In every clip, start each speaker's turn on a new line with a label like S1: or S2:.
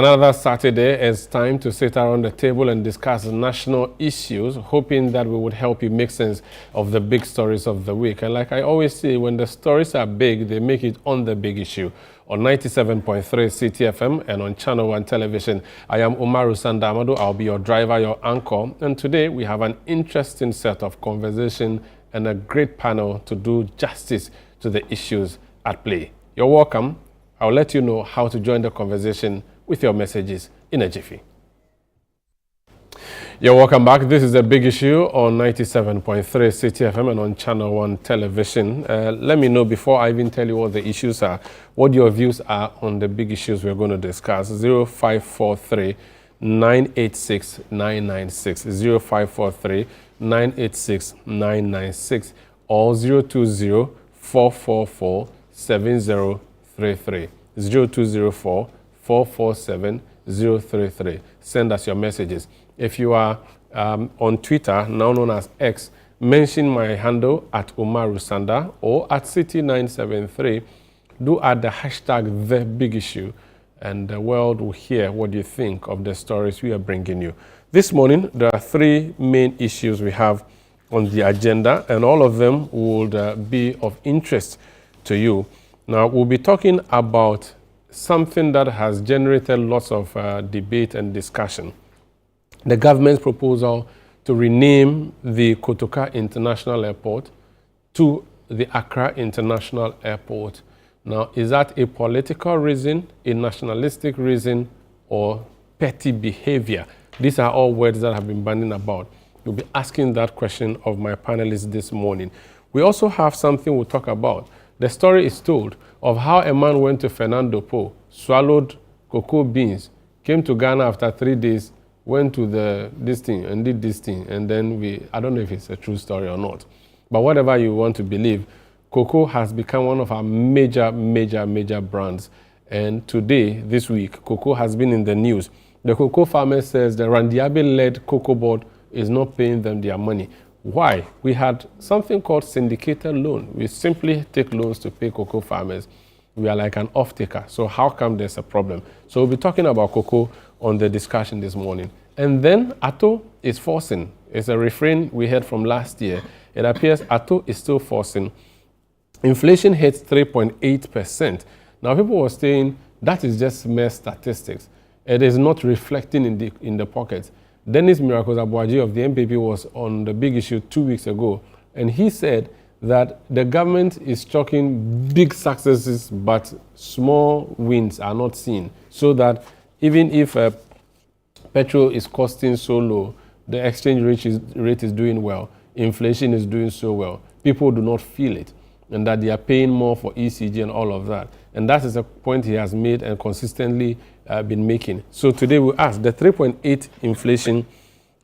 S1: Another Saturday, it's time to sit around the table and discuss national issues, hoping that we would help you make sense of the big stories of the week. And like I always say, when the stories are big, they make it on the big issue. On 97.3 CTFM and on ChannelOne television, I am Umaru Sandamado. I'll be your driver, your anchor. And today we have an interesting set of conversation and a great panel to do justice to the issues at play. You're welcome. I'll let you know how to join the conversation with your messages in a jiffy. You're welcome back. This is a big issue on 97.3 CTFM and on ChannelOne television. Let me know before I even tell you what the issues are, what your views are on the big issues we're going to discuss. 0543 986 996, 0543 986 996, or 020 444 7033, 0204 447-033. Send us your messages. If you are on Twitter, now known as X, mention my handle at Umaru Sanda or at City973. Do add the hashtag The Big Issue, and the world will hear what you think of the stories we are bringing you. This morning, there are three main issues we have on the agenda, and all of them would be of interest to you. Now, we'll be talking about something that has generated lots of debate and discussion. The government's proposal to rename the Kotoka International Airport to the Accra International Airport. Now, is that a political reason, a nationalistic reason, or petty behavior? These are all words that have been bandied about. We'll be asking that question of my panelists this morning. We also have something we'll talk about. The story is told of how a man went to Fernando Po, swallowed cocoa beans, came to Ghana after 3 days, went to this thing and did this thing, and then I don't know if it's a true story or not, but whatever you want to believe, cocoa has become one of our major brands. And today, this week, cocoa has been in the news. The cocoa farmer says the Randiabe-led cocoa board is not paying them their money. Why? We had something called syndicated loan. We simply take loans to pay cocoa farmers. We are like an off-taker. So how come there's a problem? So we'll be talking about cocoa on the discussion this morning. And then Atto is forcing. It's a refrain we heard from last year. It appears Atto is still forcing. Inflation hits 3.8%. Now people were saying that is just mere statistics. It is not reflecting in the pockets. Dennis Miracles Abuaji of the MPP was on the big issue 2 weeks ago, and he said that the government is chalking big successes, but small wins are not seen. So that even if petrol is costing so low, the exchange rate is doing well, inflation is doing so well, people do not feel it, and that they are paying more for ECG and all of that. And that is a point he has made and consistently been making. So today we ask, the 3.8 inflation,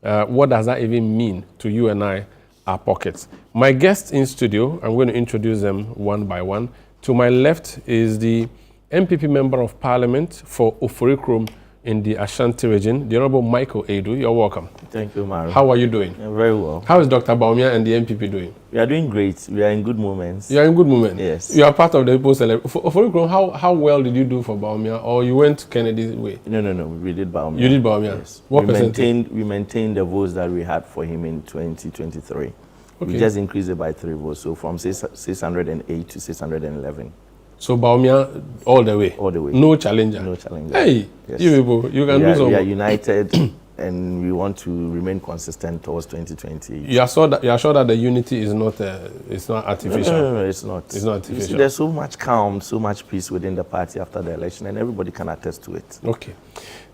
S1: what does that even mean to you and I, our pockets? My guests in studio, I'm going to introduce them one by one. To my left is the MPP Member of Parliament for Oforikrom in the Ashanti region, the Honorable Michael Edu. You're welcome.
S2: Thank you, Maru.
S1: How are you doing?
S2: Very well.
S1: How is Dr. Baumia and the MPP doing?
S2: We are doing great. We are in good moments.
S1: You are in good moments?
S2: Yes.
S1: You are part of the people's celebration. Oforikrom, how well did you do for Baumia, or you went Kennedy's way?
S2: No. We did Baumia.
S1: You did Baumia?
S2: Yes.
S1: What percentage?
S2: We maintained the votes that we had for him in 2023.
S1: Okay.
S2: We just increased it by 3 votes, so from 608 to 611.
S1: So Baumia all the way?
S2: All the way.
S1: No challenger?
S2: No challenger.
S1: Hey,
S2: yes.
S1: You people, you can do something.
S2: We are united and we want to remain consistent towards 2020.
S1: You are sure that the unity is not artificial?
S2: No, it's not.
S1: It's not artificial.
S2: You see, there's so much calm, so much peace within the party after the election, and everybody can attest to it.
S1: Okay.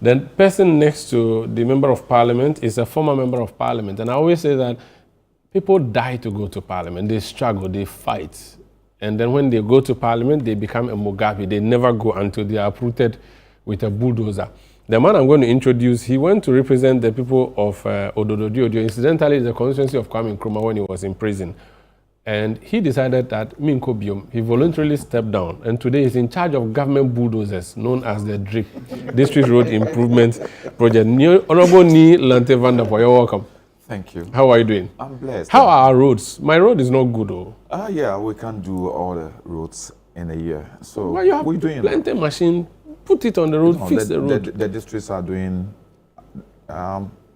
S1: The person next to the Member of Parliament is a former Member of Parliament, and I always say that people die to go to Parliament. They struggle, they fight. And then when they go to Parliament, they become a Mugabe. They never go until they are uprooted with a bulldozer. The man I'm going to introduce, he went to represent the people of Overdue. Incidentally, the constituency of Kwame Nkrumah when he was in prison. And he decided that he voluntarily stepped down. And today he's in charge of government bulldozers known as the DRIP, District Road Improvement Project. Honorable Ni Lante Vanderpoel, you're welcome.
S3: Thank you.
S1: How are you doing?
S3: I'm blessed.
S1: How are our roads? My road is not good, though.
S3: Yeah, we can't do all the roads in a year. So
S1: well, you have
S3: we're doing
S1: plenty machine Put it on the road, fix the road.
S3: The districts are doing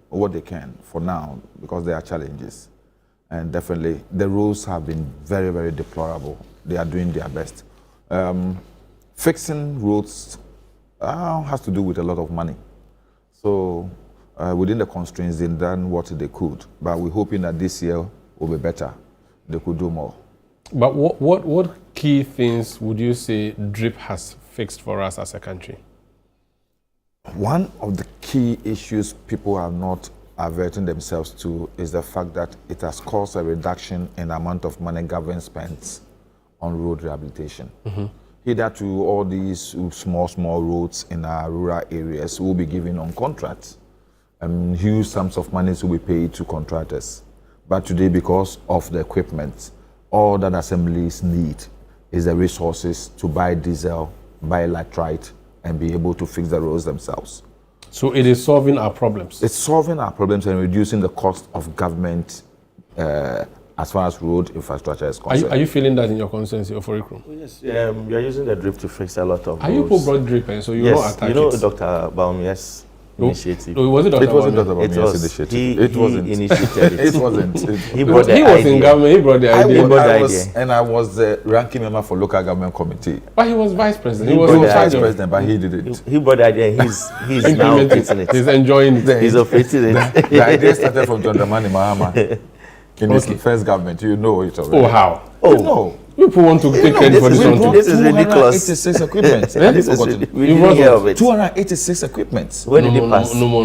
S3: what they can for now because there are challenges. And definitely, the roads have been very, very deplorable. They are doing their best. Fixing roads has to do with a lot of money. So within the constraints, they've done what they could. But we're hoping that this year will be better. They could do more.
S1: But what key things would you say DRIP has fixed for us as a country?
S3: One of the key issues people are not averting themselves to is the fact that it has caused a reduction in the amount of money government spends on road rehabilitation. Hitherto, all these small roads in our rural areas will be given on contracts. Huge sums of money will be paid to contractors. But today, because of the equipment, all that assemblies need is the resources to buy diesel, buy latrite, and be able to fix the roads themselves.
S1: So it is solving our problems?
S3: It's solving our problems and reducing the cost of government as far as road infrastructure is concerned.
S1: Are you feeling that in your constituency of Nkrumah?
S2: Yes, we are using the DRIP to fix a lot of
S1: Are you people brought DRIP, so you're not attacking?
S2: You know Dr. Baum's initiative.
S1: No, was it Dr.
S3: It wasn't
S1: Baum?
S3: Dr. Baum's initiative.
S2: It wasn't. He initiated it.
S3: It wasn't.
S2: He brought the
S1: He was
S2: idea.
S1: in government, he brought the idea.
S3: I was the ranking member for local government committee.
S1: But he was vice president.
S2: He
S1: was
S2: was
S1: in
S2: the
S1: charge
S3: vice
S1: of
S3: president, but he did it.
S2: He brought the idea and he's now operating it.
S1: He's enjoying it.
S2: He's operating it.
S3: The idea started from John Dramani Mahama. In his first government, you know it already.
S1: Oh, how?
S3: You know.
S1: People want to take credit for this one too.
S2: This is ridiculous.
S3: 286 equipment.
S2: We didn't hear of it.
S3: 286 equipment.
S2: When did it pass?
S1: No more.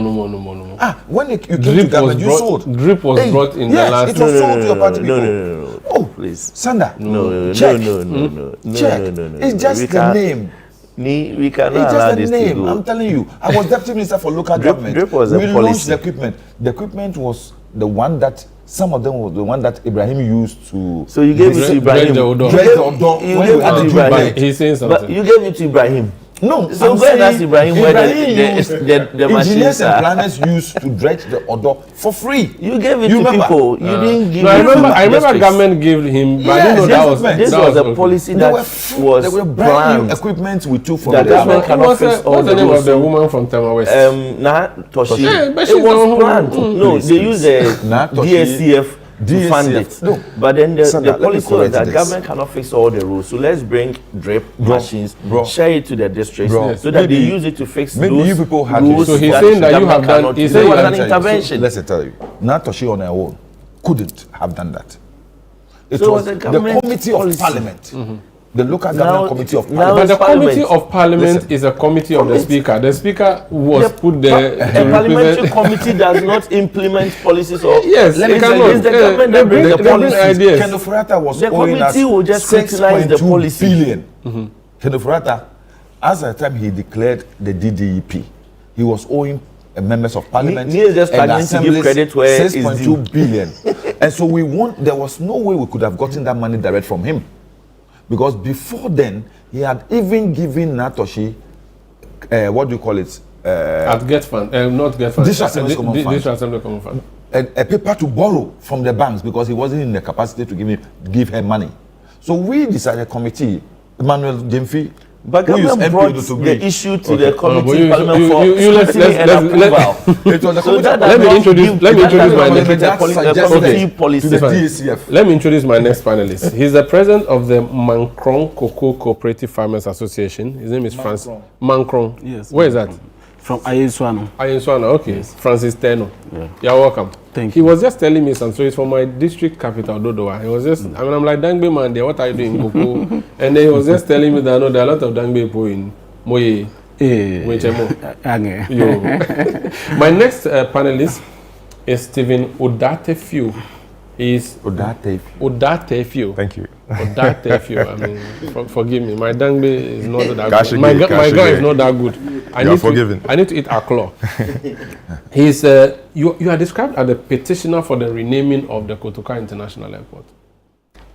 S3: When you came to government, you sold.
S1: DRIP was brought in the last...
S3: Yes, it was sold to your party people.
S2: No.
S3: Oh,
S2: please.
S3: Sanda.
S2: No.
S3: Check. It's just the name.
S2: We cannot
S3: It's
S2: allow
S3: just
S2: this
S3: the
S2: to
S3: name.
S2: go.
S3: I'm telling you. I was deputy minister for local government.
S2: DRIP was a
S3: we launched
S2: policy.
S3: the equipment. The equipment was the one that, some of them was the one that Ibrahim used to...
S2: So you gave it to Ibrahim.
S1: He's saying something.
S2: But you gave it to Ibrahim.
S3: No,
S2: so go and ask Ibrahim where the machines
S3: engineers and
S2: are.
S3: planners used to dredge the Odo for free.
S2: You gave it
S3: You
S2: to
S3: remember?
S2: people. You didn't give
S1: No,
S2: it
S1: I remember
S2: to
S1: government gave him, but I didn't know that was...
S2: This was a policy that was
S3: there were brand
S2: planned.
S3: new equipment we took from
S2: The
S3: the
S2: government
S3: government.
S2: cannot fix all
S1: What's the
S2: the
S1: name of
S2: roads.
S1: the woman from Tema West?
S2: Toshi.
S1: Yeah, but
S2: It
S1: she's
S2: was
S1: on-
S2: planned. No,
S3: Please,
S2: they
S3: please.
S2: used the
S3: Nah, Toshi.
S2: DSCF to fund
S3: DSCF.
S2: it.
S3: No.
S2: But then the
S3: Sandra, let me
S2: policy was
S3: correct
S2: that
S3: this.
S2: government cannot fix all the roads. So let's bring DRIP machines,
S3: bro.
S2: share it to the districts
S3: Bro.
S2: so that they
S3: Maybe-
S2: use it to fix
S3: maybe
S2: those
S3: you people had
S2: roads
S3: this. So
S1: he's
S2: that
S1: saying that you
S2: government
S1: have done-
S2: cannot
S1: he's
S2: use.
S1: saying
S2: There was
S1: you
S2: an
S1: have-
S2: intervention.
S3: Let's tell you. Natoshi on her own couldn't have done that. It
S2: So
S3: was
S2: the
S3: the
S2: government
S3: committee
S2: policy.
S3: of parliament. The local
S2: Now-
S3: government committee of
S2: now
S3: parliament.
S1: But the
S2: it's
S1: committee
S2: Parliament.
S1: of parliament
S3: Listen.
S1: is a committee of the speaker. The speaker was put there
S2: The
S1: to
S2: parliamentary
S1: represent...
S2: committee does not implement policies or
S1: Yes,
S2: let
S1: they
S2: me
S1: cannot.
S2: tell you, it's the government that brings the
S1: they bring
S2: policies.
S1: ideas.
S3: Kendo Furata was
S2: The
S3: owing us
S2: committee will just scrutinize the
S3: 6.2
S2: policy.
S3: billion. Kendo Furata, as at the time he declared the DDEP, he was owing members of parliament
S2: He is just
S3: and
S2: struggling to give
S3: assemblies
S2: credit where it's
S3: 6.2
S2: due.
S3: billion. And so there was no way we could have gotten that money direct from him. Because before then, he had even given Natoshi, what do you call it?
S1: At Get Fund, not Get Fund.
S3: District Assembly Common Fund.
S1: District Assembly Common Fund.
S3: A paper to borrow from the banks because he wasn't in the capacity to give her money. So we decided, committee, Emmanuel Jemfi,
S2: But
S3: who used
S2: government brought
S3: MPO to agree.
S2: the issue to the
S1: but
S2: committee
S1: you-
S2: parliament
S1: you-
S2: for
S1: you- let's-
S2: scrutiny and
S1: let's-
S2: approval.
S3: It was the
S2: So
S3: committee
S2: that
S3: of
S1: Let
S2: does
S1: me
S2: not
S1: introduce-
S2: give-
S1: let me
S2: that
S1: introduce
S2: does
S1: my
S2: not
S1: next-
S2: give the
S3: that suggested
S2: committee
S3: to
S2: policy.
S3: the DSCF.
S1: Let me introduce my next panelist. He's the president of the Nkrumah Cocoa Cooperative Farmers Association. His name is Francis Nkrumah.
S4: Yes.
S1: Where is that?
S4: From Ayeswano.
S1: Ayenswana, okay. Francis Teno. Yeah. You're welcome.
S4: Thank
S1: He was just telling me some stories from my district capital, Dodowa. He was just, I'm like, Dangbe man there, what are you doing in Cocoa? And then he was just telling me that no, there are a lot of Dangbe people in Moye.
S4: Ange.
S1: Yo. My next panelist is Stephen Odatefew. He's Odatefew.
S5: Thank you.
S1: Odatefew. I mean, forgive me. My Dangbe is not that
S5: Gashi
S1: good. My
S5: gay,
S1: guy
S5: gashi
S1: is
S5: gay.
S1: not that good.
S5: You are forgiven.
S1: I need to eat aklo. He's you are described as the petitioner for the renaming of the Kotoka International Airport.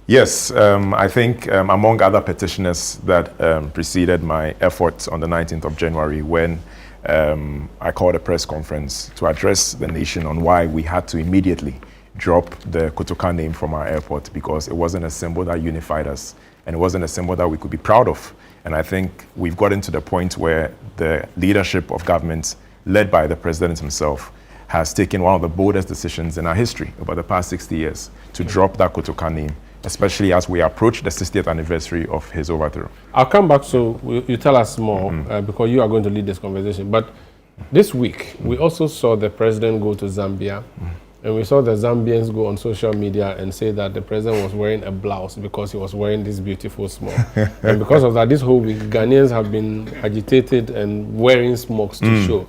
S5: Yes, I think among other petitioners that preceded my efforts on the 19th of January when I called a press conference to address the nation on why we had to immediately drop the Kotoka name from our airport because it wasn't a symbol that unified us and it wasn't a symbol that we could be proud of. And I think we've gotten to the point where the leadership of government, led by the president himself, has taken one of the boldest decisions in our history over the past 60 years to drop that Kotoka name, especially as we approach the 60th anniversary of his overthrow.
S1: I'll come back, so you tell us more, because you are going to lead this conversation. But this week, we also saw the president go to Zambia, and we saw the Zambians go on social media and say that the president was wearing a blouse because he was wearing this beautiful smock. And because of that, this whole week, Ghanaians have been agitated and wearing smokes to show.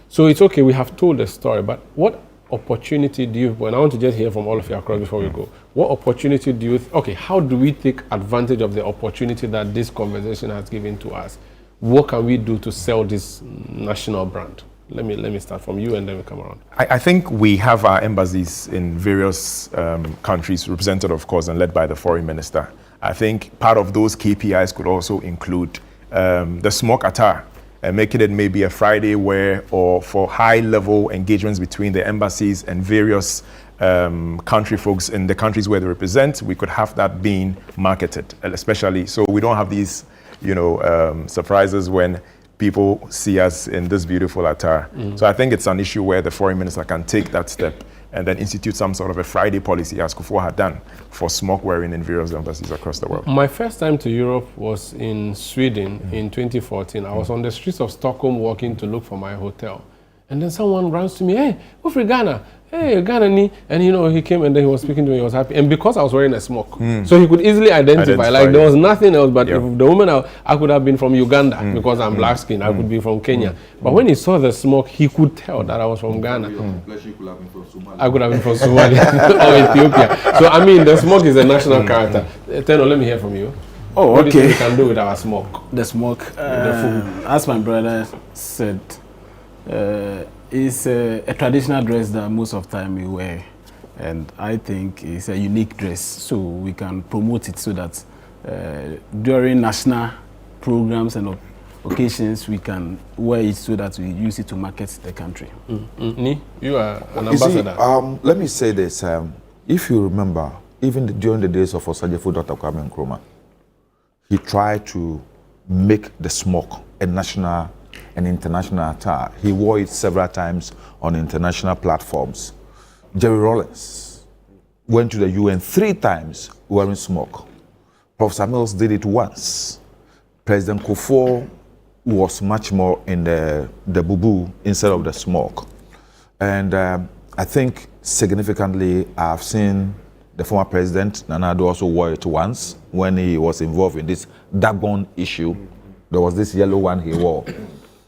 S1: So it's okay, we have told the story, but what opportunity do you, and I want to just hear from all of you across before we go, what opportunity do you, how do we take advantage of the opportunity that this conversation has given to us? What can we do to sell this national brand? Let me start from you and then we come around.
S5: I think we have our embassies in various countries, represented of course and led by the foreign minister. I think part of those KPIs could also include the smoke attire, making it maybe a Friday wear, or for high-level engagements between the embassies and various country folks in the countries where they represent. We could have that being marketed, especially so we don't have these, surprises when people see us in this beautiful attire. So I think it's an issue where the foreign minister can take that step and then institute some sort of a Friday policy, as Kufuor had done, for smoke wearing in various embassies across the world.
S1: My first time to Europe was in Sweden in 2014. I was on the streets of Stockholm walking to look for my hotel. And then someone runs to me, "Hey, we're from Ghana. Hey, Ghana." And he came and then he was speaking to me, he was happy. And because I was wearing a smock, so he could easily identify. Like there was nothing else, but if the woman, I could have been from Uganda because I'm black skin, I could be from Kenya. But when he saw the smoke, he could tell that I was from Ghana. I could have been from Somalia or Ethiopia. So I mean, the smoke is a national character. Teno, let me hear from you.
S4: Oh,
S1: what do you
S4: okay.
S1: think we can do with our smoke?
S4: The smoke, as my brother said, it's a traditional dress that most of the time we wear, and I think it's a unique dress, so we can promote it so that during national programs and occasions we can wear it so that we use it to market the country.
S1: Ni, you are an ambassador.
S3: Let me say this. If you remember, even during the days of Osajefo Dr. Kwame Nkrumah, he tried to make the smoke a national and international attire. He wore it several times on international platforms. Jerry Rawlings went to the UN 3 times wearing smoke. Professor Mills did it once. President Kufuor was much more in the bubu instead of the smoke. And I think significantly, I've seen the former president, Nana Addo, also wore it once when he was involved in this Dagon issue. There was this yellow one he wore.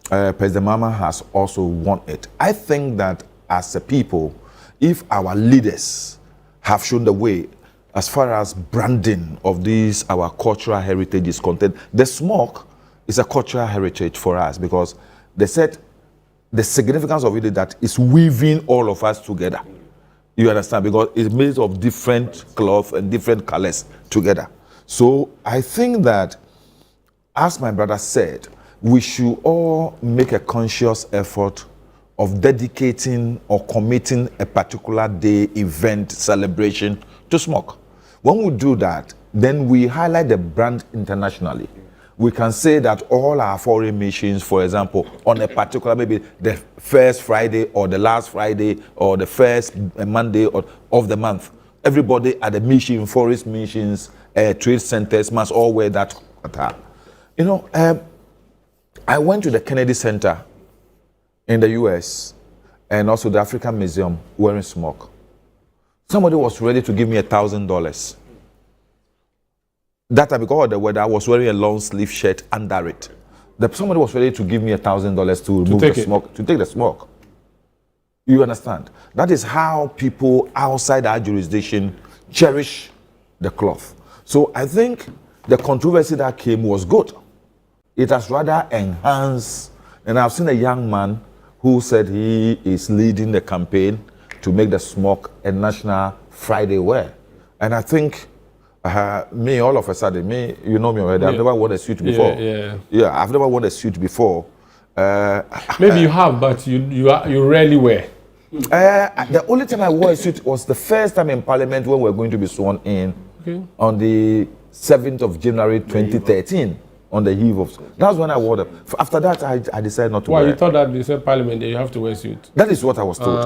S3: President Mahama has also worn it. I think that as a people, if our leaders have shown the way as far as branding of these, our cultural heritage is concerned, the smoke is a cultural heritage for us, because they said the significance of it is that it's weaving all of us together. You understand? Because it's made of different cloth and different colors together. So I think that, as my brother said, we should all make a conscious effort of dedicating or committing a particular day, event, celebration to smoke. When we do that, then we highlight the brand internationally. We can say that all our foreign missions, for example, on a particular, maybe the first Friday or the last Friday or the first Monday of the month, everybody at the mission, forest missions, trade centers must all wear that attire. I went to the Kennedy Center in the US and also the African Museum wearing smoke. Somebody was ready to give me $1,000. That time, because of the weather, I was wearing a long sleeve shirt under it. Somebody was ready to give me $1,000 to remove the smoke, to take the smoke. You understand? That is how people outside our jurisdiction cherish the cloth. So I think the controversy that came was good. It has rather enhanced, and I've seen a young man who said he is leading the campaign to make the smoke a national Friday wear. And I think me, all of a sudden, you know me already, I've never worn a suit before. Yeah, I've never worn a suit before.
S1: Maybe you have, but you rarely wear.
S3: The only time I wore a suit was the first time in Parliament when we were going to be sworn in on the 7th of January 2013. on the heave of. That's when I wore them. After that, I decided not to
S1: Why,
S3: wear
S1: you thought that you said Parliament, you have to wear suit?
S3: That is what I was told.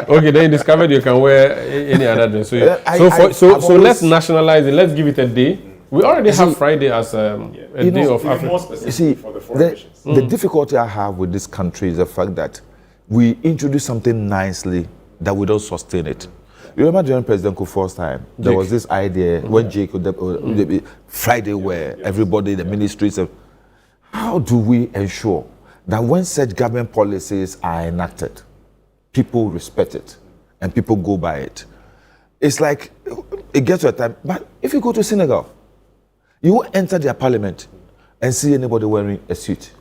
S1: Okay, then you discovered you can wear any other dress. So let's nationalize it. Let's give it a day. We already have Friday as a day of Africa.
S3: You see, the difficulty I have with this country is the fact that we introduce something nicely that we don't sustain it. You remember during President Kufuor's time, there was this idea when Friday where everybody, the ministries, how do we ensure that when such government policies are enacted, people respect it and people go by it? It's like, it gets to a time, but if you go to Senegal, you won't enter their parliament and see anybody wearing a suit.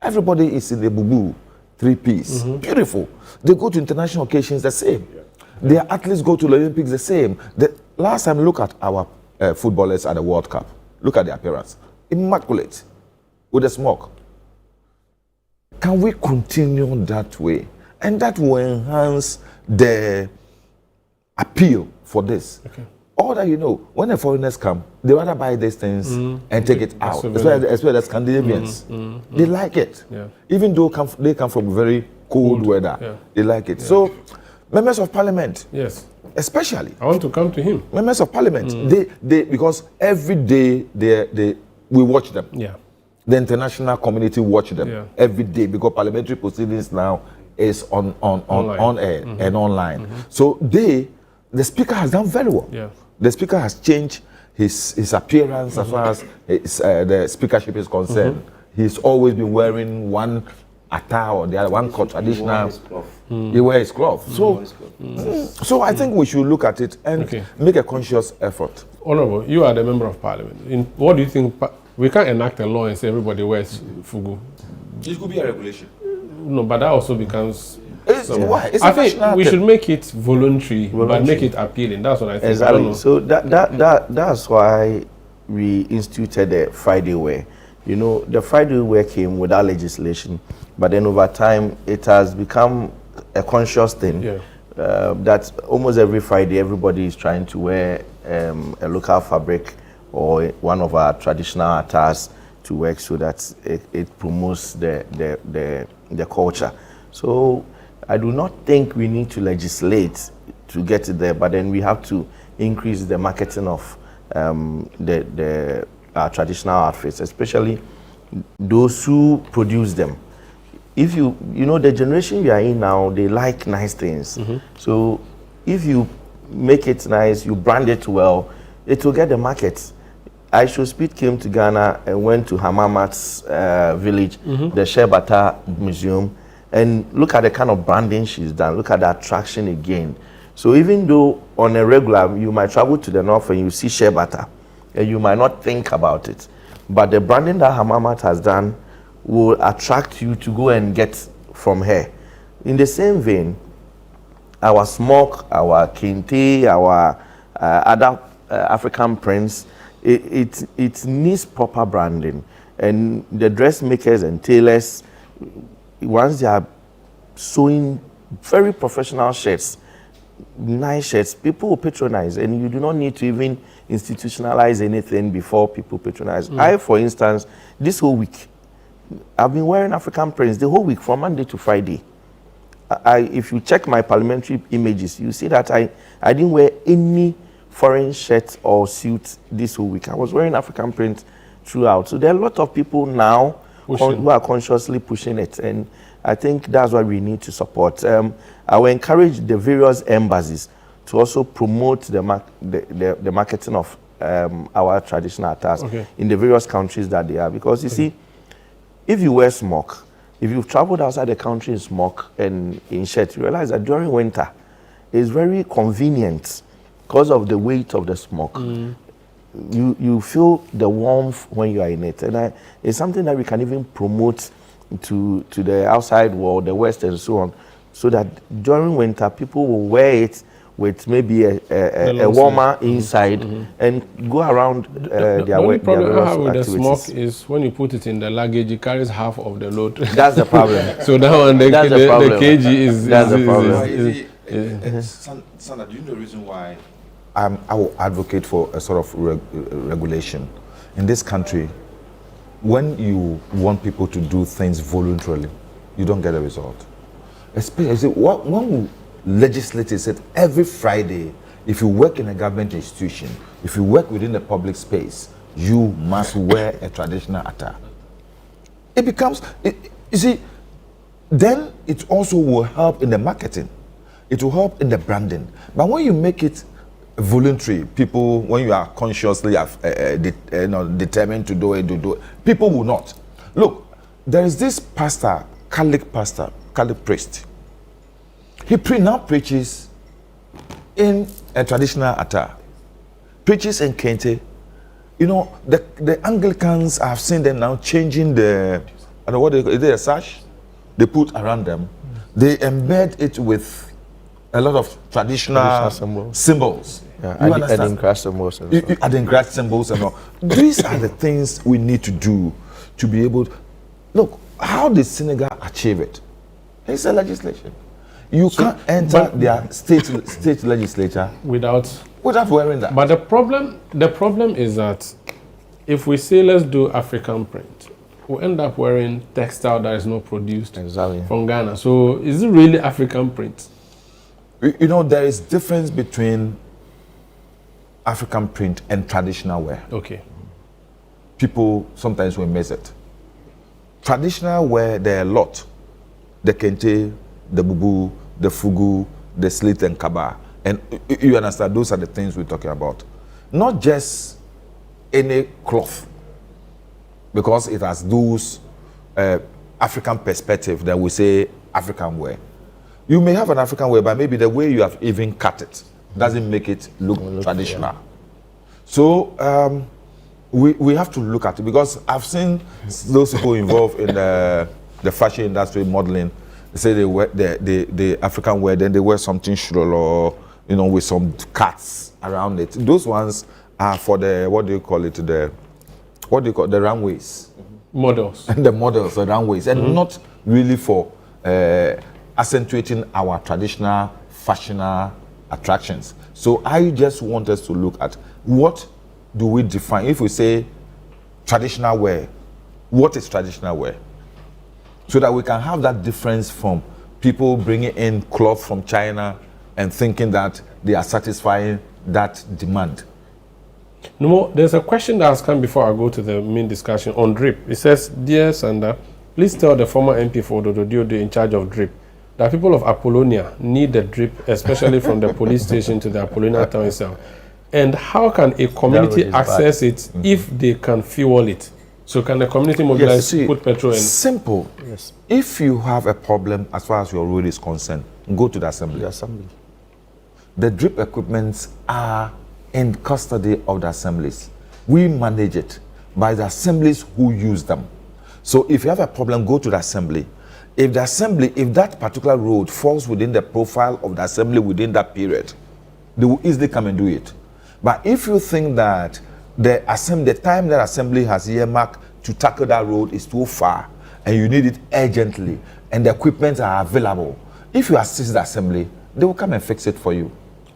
S3: Everybody is in a bubu, three-piece, beautiful. They go to international occasions the same. Their athletes go to the Olympics the same. The last time, look at our footballers at the World Cup. Look at their appearance. Immaculate, with a smoke. Can we continue that way? And that will enhance the appeal for this. Okay. All that you know, when the foreigners come, they rather buy these things and take it out. Especially the Scandinavians. They like it. Yeah. Even though they come from very cold weather, they like it. Yeah. So, members of parliament, yes, especially,
S1: I want to come to him.
S3: Members of parliament, they because every day we watch them. Yeah. The international community watch them every day because parliamentary proceedings now is on air and online. So the speaker has done very well. Yeah. The speaker has changed his appearance as far as the speakership is concerned. He's always been wearing one attire or the other, one traditional. He wears his cloth. So I think we should look at it and make a conscious effort.
S1: Honorable, you are the member of parliament. What do you think? We can't enact a law and say everybody wears fugu.
S3: It could be a regulation.
S1: No, but that also becomes.
S3: It's
S1: I think we should make it voluntary, but make it appealing. That's what I think.
S2: Exactly. So that's why we instituted the Friday wear. You know, the Friday wear came without legislation, but then over time it has become a conscious thing. Yeah. That almost every Friday everybody is trying to wear a local fabric or one of our traditional attires to work so that it promotes the culture. So I do not think we need to legislate to get it there, but then we have to increase the marketing of our traditional outfits, especially those who produce them. If you know, the generation we are in now, they like nice things. So if you make it nice, you brand it well, it will get the market. Aisha Speed came to Ghana and went to Hamamat's village, the Shebata Museum, and look at the kind of branding she's done. Look at the attraction again. So even though on a regular, you might travel to the north and you see Shebata, and you might not think about it, but the branding that Hamamat has done will attract you to go and get from her. In the same vein, our smoke, our kente, our other African prints, it needs proper branding. And the dressmakers and tailors, once they are sewing very professional shirts, nice shirts, people will patronize, and you do not need to even institutionalize anything before people patronize. I, for instance, this whole week, I've been wearing African prints the whole week from Monday to Friday. If you check my parliamentary images, you see that I didn't wear any foreign shirt or suit this whole week. I was wearing African print throughout. So there are a lot of people now who are consciously pushing it, and I think that's what we need to support. I will encourage the various embassies to also promote the marketing of our traditional attires in the various countries that they are. Because you see, if you wear smock, if you've traveled outside the country in smock and in shirt, you realize that during winter, it's very convenient because of the weight of the smock. You feel the warmth when you are in it. And it's something that we can even promote to the outside world, the West and so on, so that during winter, people will wear it with maybe a warmer inside and go around
S1: the only problem I have with the smoke is when you put it in the luggage, it carries half of the load.
S2: That's the problem.
S1: So now and the kg is...
S2: That's the problem.
S3: Sandra, do you know the reason why I will advocate for a sort of regulation? in this country, when you want people to do things voluntarily, you don't get a result. Especially when legislators said every Friday, if you work in a government institution, if you work within a public space, you must wear a traditional attire. It becomes, you see, then it also will help in the marketing. It will help in the branding. But when you make it voluntary, people, when you are consciously determined to do it, people will not. Look, there is this Catholic priest. He now preaches in a traditional attire, preaches in kente. You know, the Anglicans, I've seen them now changing is it a sash they put around them? They embed it with a lot of traditional symbols.
S2: Yeah, Adinkra symbols.
S3: Adinkra symbols and all. These are the things we need to do to be able to... Look, how did Senegal achieve it? It's a legislation. You can't enter their state legislature without wearing that.
S1: But the problem is that if we say let's do African print, we'll end up wearing textile that is not produced from Ghana. So is it really African print?
S3: You know, there is difference between African print and traditional wear.
S1: Okay.
S3: People sometimes will miss it. Traditional wear, there are a lot. The kente, the bubu, the fugu, the slit and kaba. And you understand, those are the things we're talking about. Not just any cloth, because it has those African perspective that we say African wear. You may have an African wear, but maybe the way you have even cut it doesn't make it look traditional. Yeah. So we have to look at it, because I've seen those people involved in the fashion industry modeling. They say they wear the African wear, then they wear something shrolo, you know, with some cuts around it. Those ones are for the the runways.
S1: Models.
S3: And the models, the runways, and not really for accentuating our traditional fashional attractions. So I just want us to look at what do we define. If we say traditional wear, what is traditional wear? So that we can have that difference from people bringing in cloth from China and thinking that they are satisfying that demand.
S1: No more. There's a question that has come before I go to the main discussion on drip. It says, "Dear Sanda, please tell the former MP for Overdue in charge of drip that people of Apollonia need the drip, especially from the police station to the Apollonia town itself. And how can a community access it if they can fuel it? So can the community mobilize, put petrol in?"
S3: Simple. Yes. If you have a problem as far as your road is concerned, go to the assembly. The drip equipments are in custody of the assemblies. We manage it by the assemblies who use them. So if you have a problem, go to the assembly. If that particular road falls within the profile of the assembly within that period, they will easily come and do it. But if you think that the time that assembly has earmarked to tackle that road is too far and you need it urgently and the equipment are available, if you assist the assembly, they will come and fix it for you.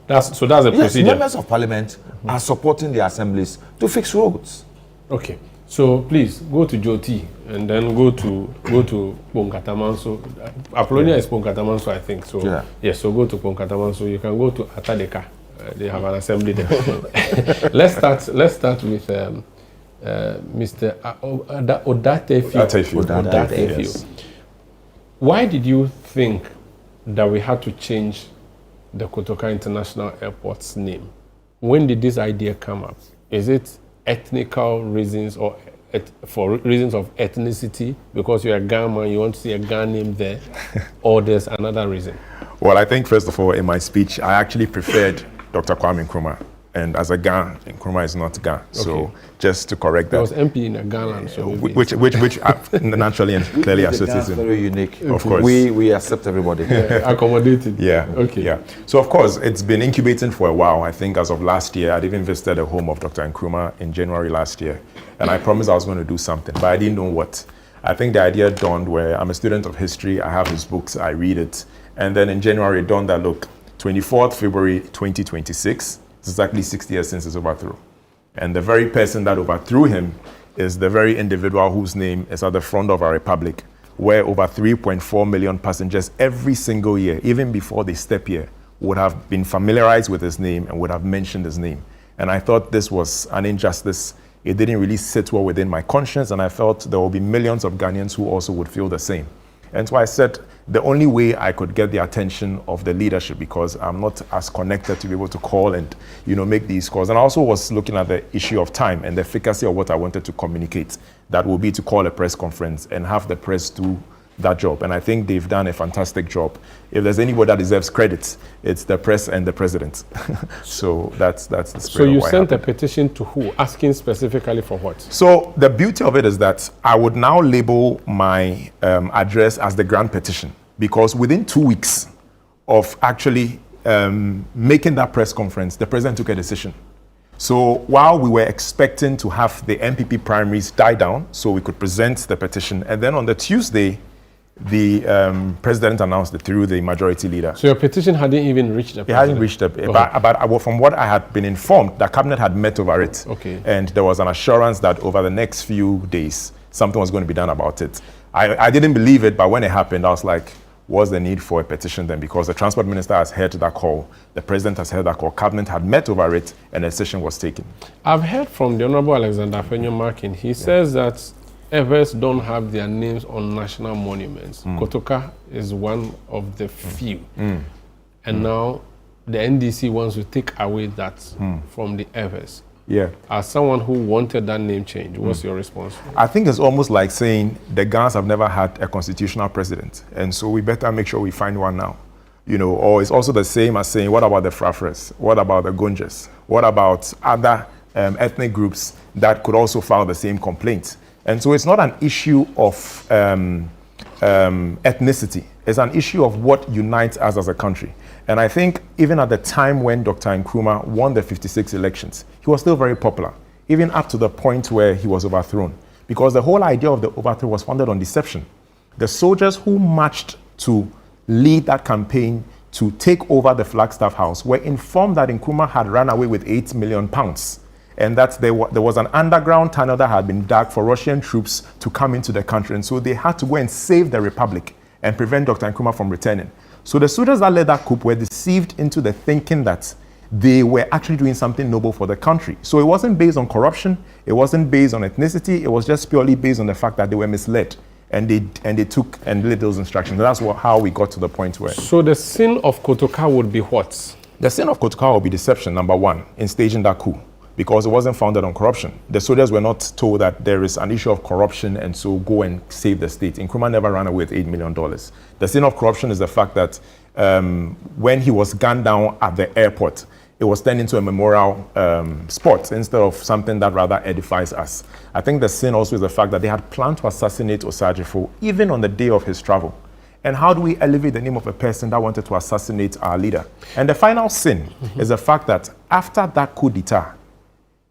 S1: That's a procedure.
S3: Members of parliament are supporting the assemblies to fix roads.
S1: Okay. So please go to Joti and then go to Ponkatamanso. Apollonia is Ponkatamanso, I think. So yes, so go to Ponkatamanso. You can go to Atadeka. They have an assembly there. Let's start with Mr. Odatefio.
S5: Yes.
S1: Why did you think that we had to change the Kotoka International Airport's name? When did this idea come up? Is it ethnical reasons or for reasons of ethnicity, because you're a Ghanaian, you want to see a Ghan name there, or there's another reason?
S5: Well, I think first of all, in my speech, I actually preferred Dr. Kwame Nkrumah. And as a Ghan, Nkrumah is not Ghan. Okay. So just to correct that.
S1: I was MP in a Ghana, so
S5: which naturally and clearly associates with.
S3: Very unique.
S5: Of course.
S3: We accept everybody.
S1: Accommodated.
S5: Yeah.
S1: Okay.
S5: Yeah. So of course, it's been incubating for a while. I think as of last year, I'd even visited the home of Dr. Nkrumah in January last year. And I promised I was going to do something, but I didn't know what. I think the idea dawned where I'm a student of history. I have his books, I read it. And then in January, it dawned that, look, 24th February 2026, it's exactly 60 years since his overthrow. And the very person that overthrew him is the very individual whose name is at the front of our republic, where over 3.4 million passengers every single year, even before they step here, would have been familiarized with his name and would have mentioned his name. And I thought this was an injustice. It didn't really sit well within my conscience, and I felt there will be millions of Ghanaians who also would feel the same. And so I said the only way I could get the attention of the leadership, because I'm not as connected to be able to call and make these calls. And I also was looking at the issue of time and the efficacy of what I wanted to communicate. That will be to call a press conference and have the press do that job. And I think they've done a fantastic job. If there's anybody that deserves credit, it's the press and the president. So that's the spirit.
S1: So you sent a petition to who? Asking specifically for what?
S5: So the beauty of it is that I would now label my address as the grand petition, because within 2 weeks of actually making that press conference, the president took a decision. So while we were expecting to have the MPP primaries die down so we could present the petition, and then on the Tuesday, the president announced it through the majority leader.
S1: So your petition hadn't even reached the president?
S5: It hadn't reached it. But from what I had been informed, the cabinet had met over it.
S1: Okay.
S5: And there was an assurance that over the next few days, something was going to be done about it. I didn't believe it, but when it happened, I was like, what's the need for a petition then? Because the transport minister has heard that call, the president has heard that call, cabinet had met over it, and a decision was taken.
S1: I've heard from the Honorable Alexander Fenyo-Markin. He says that Evers don't have their names on national monuments. Kotoka is one of the few. And now the NDC wants to take away that from the Evers.
S5: Yeah.
S1: As someone who wanted that name change, what's your response?
S5: I think it's almost like saying the Ghans have never had a constitutional president, and so we better make sure we find one now. Or it's also the same as saying, what about the Frafres? What about the Gunjas? What about other ethnic groups that could also file the same complaint? And so it's not an issue of ethnicity. It's an issue of what unites us as a country. And I think even at the time when Dr. Nkrumah won the 56 elections, he was still very popular, even up to the point where he was overthrown. Because the whole idea of the overthrow was founded on deception. The soldiers who marched to lead that campaign to take over the Flagstaff House were informed that Nkrumah had run away with £8 million. And that there was an underground tunnel that had been dug for Russian troops to come into the country. And so they had to go and save the republic and prevent Dr. Nkrumah from returning. So the soldiers that led that coup were deceived into the thinking that they were actually doing something noble for the country. So it wasn't based on corruption. It wasn't based on ethnicity. It was just purely based on the fact that they were misled. And they took and did those instructions. That's how we got to the point where...
S1: So the sin of Kotoka would be what?
S5: The sin of Kotoka would be deception, number one, in staging that coup, because it wasn't founded on corruption. The soldiers were not told that there is an issue of corruption and so go and save the state. Nkrumah never ran away with $8 million. The sin of corruption is the fact that when he was gunned down at the airport, it was turned into a memorial spot instead of something that rather edifies us. I think the sin also is the fact that they had planned to assassinate Osagyefo even on the day of his travel. And how do we elevate the name of a person that wanted to assassinate our leader? And the final sin is the fact that after that coup d'etat,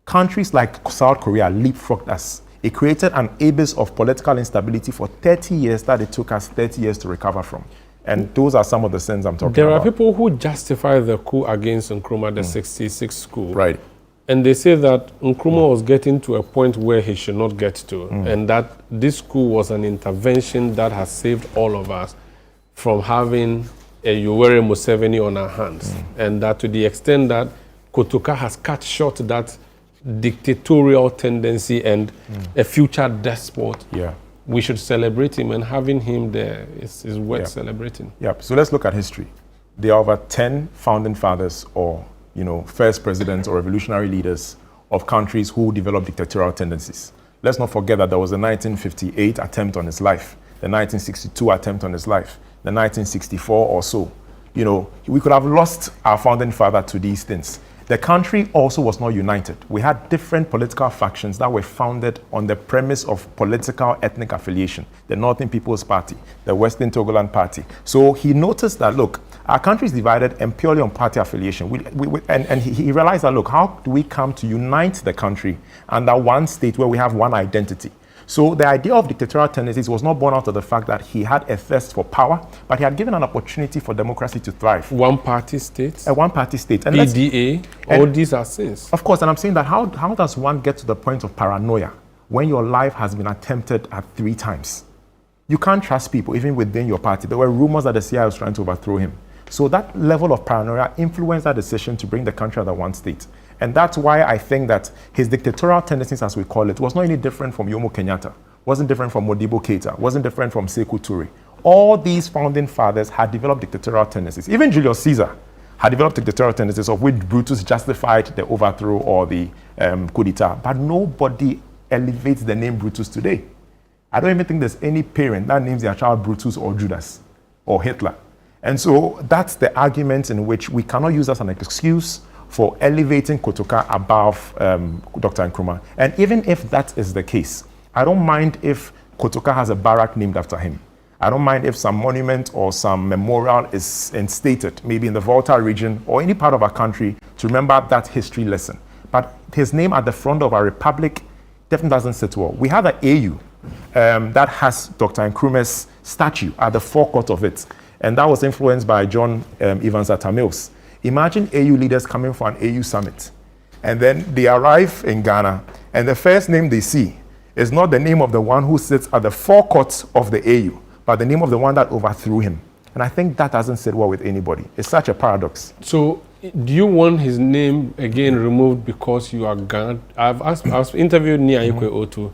S5: countries like South Korea leapfrogged us. It created an abyss of political instability for 30 years that it took us 30 years to recover from. And those are some of the sins I'm talking about.
S1: There are people who justify the coup against Nkrumah, the 66 coup.
S5: Right.
S1: And they say that Nkrumah was getting to a point where he should not get to, and that this coup was an intervention that has saved all of us from having a Yoweri Museveni on our hands. And that to the extent that Kotoka has cut short that dictatorial tendency and a future despot, we should celebrate him, and having him there is worth celebrating.
S5: So let's look at history. There are over 10 founding fathers or first presidents or revolutionary leaders of countries who developed dictatorial tendencies. Let's not forget that there was a 1958 attempt on his life, the 1962 attempt on his life, the 1964 or so. We could have lost our founding father to these things. The country also was not united. We had different political factions that were founded on the premise of political ethnic affiliation. The Northern People's Party, the Western Togoland Party. So he noticed that, look, our country is divided and purely on party affiliation. And he realized that, look, how do we come to unite the country under one state where we have one identity? So the idea of dictatorial tendencies was not born out of the fact that he had a thirst for power, but he had given an opportunity for democracy to thrive.
S1: One-party state.
S5: A one-party state. And
S1: PDA, all these are sins.
S5: Of course, and I'm saying that how does one get to the point of paranoia when your life has been attempted at 3 times? You can't trust people, even within your party. There were rumors that the CIA was trying to overthrow him. So that level of paranoia influenced that decision to bring the country under one state. And that's why I think that his dictatorial tendencies, as we call it, was not any different from Jomo Kenyatta, wasn't different from Modibo Keita, wasn't different from Sekou Toure. All these founding fathers had developed dictatorial tendencies. Even Julius Caesar had developed dictatorial tendencies, of which Brutus justified the overthrow or the coup d'etat. But nobody elevates the name Brutus today. I don't even think there's any parent that names their child Brutus or Judas or Hitler. And so that's the argument in which we cannot use as an excuse for elevating Kotoka above Dr. Nkrumah. And even if that is the case, I don't mind if Kotoka has a barrack named after him. I don't mind if some monument or some memorial is instated, maybe in the Volta region or any part of our country, to remember that history lesson. But his name at the front of our republic definitely doesn't sit well. We have an AU that has Dr. Nkrumah's statue at the forecourt of it. And that was influenced by John Evans Atta Mills. Imagine AU leaders coming for an AU summit. And then they arrive in Ghana, and the first name they see is not the name of the one who sits at the forecourt of the AU, but the name of the one that overthrew him. And I think that doesn't sit well with anybody. It's such a paradox.
S1: So, do you want his name again removed because you are Ghan? I was interviewed near Ikwe Otu.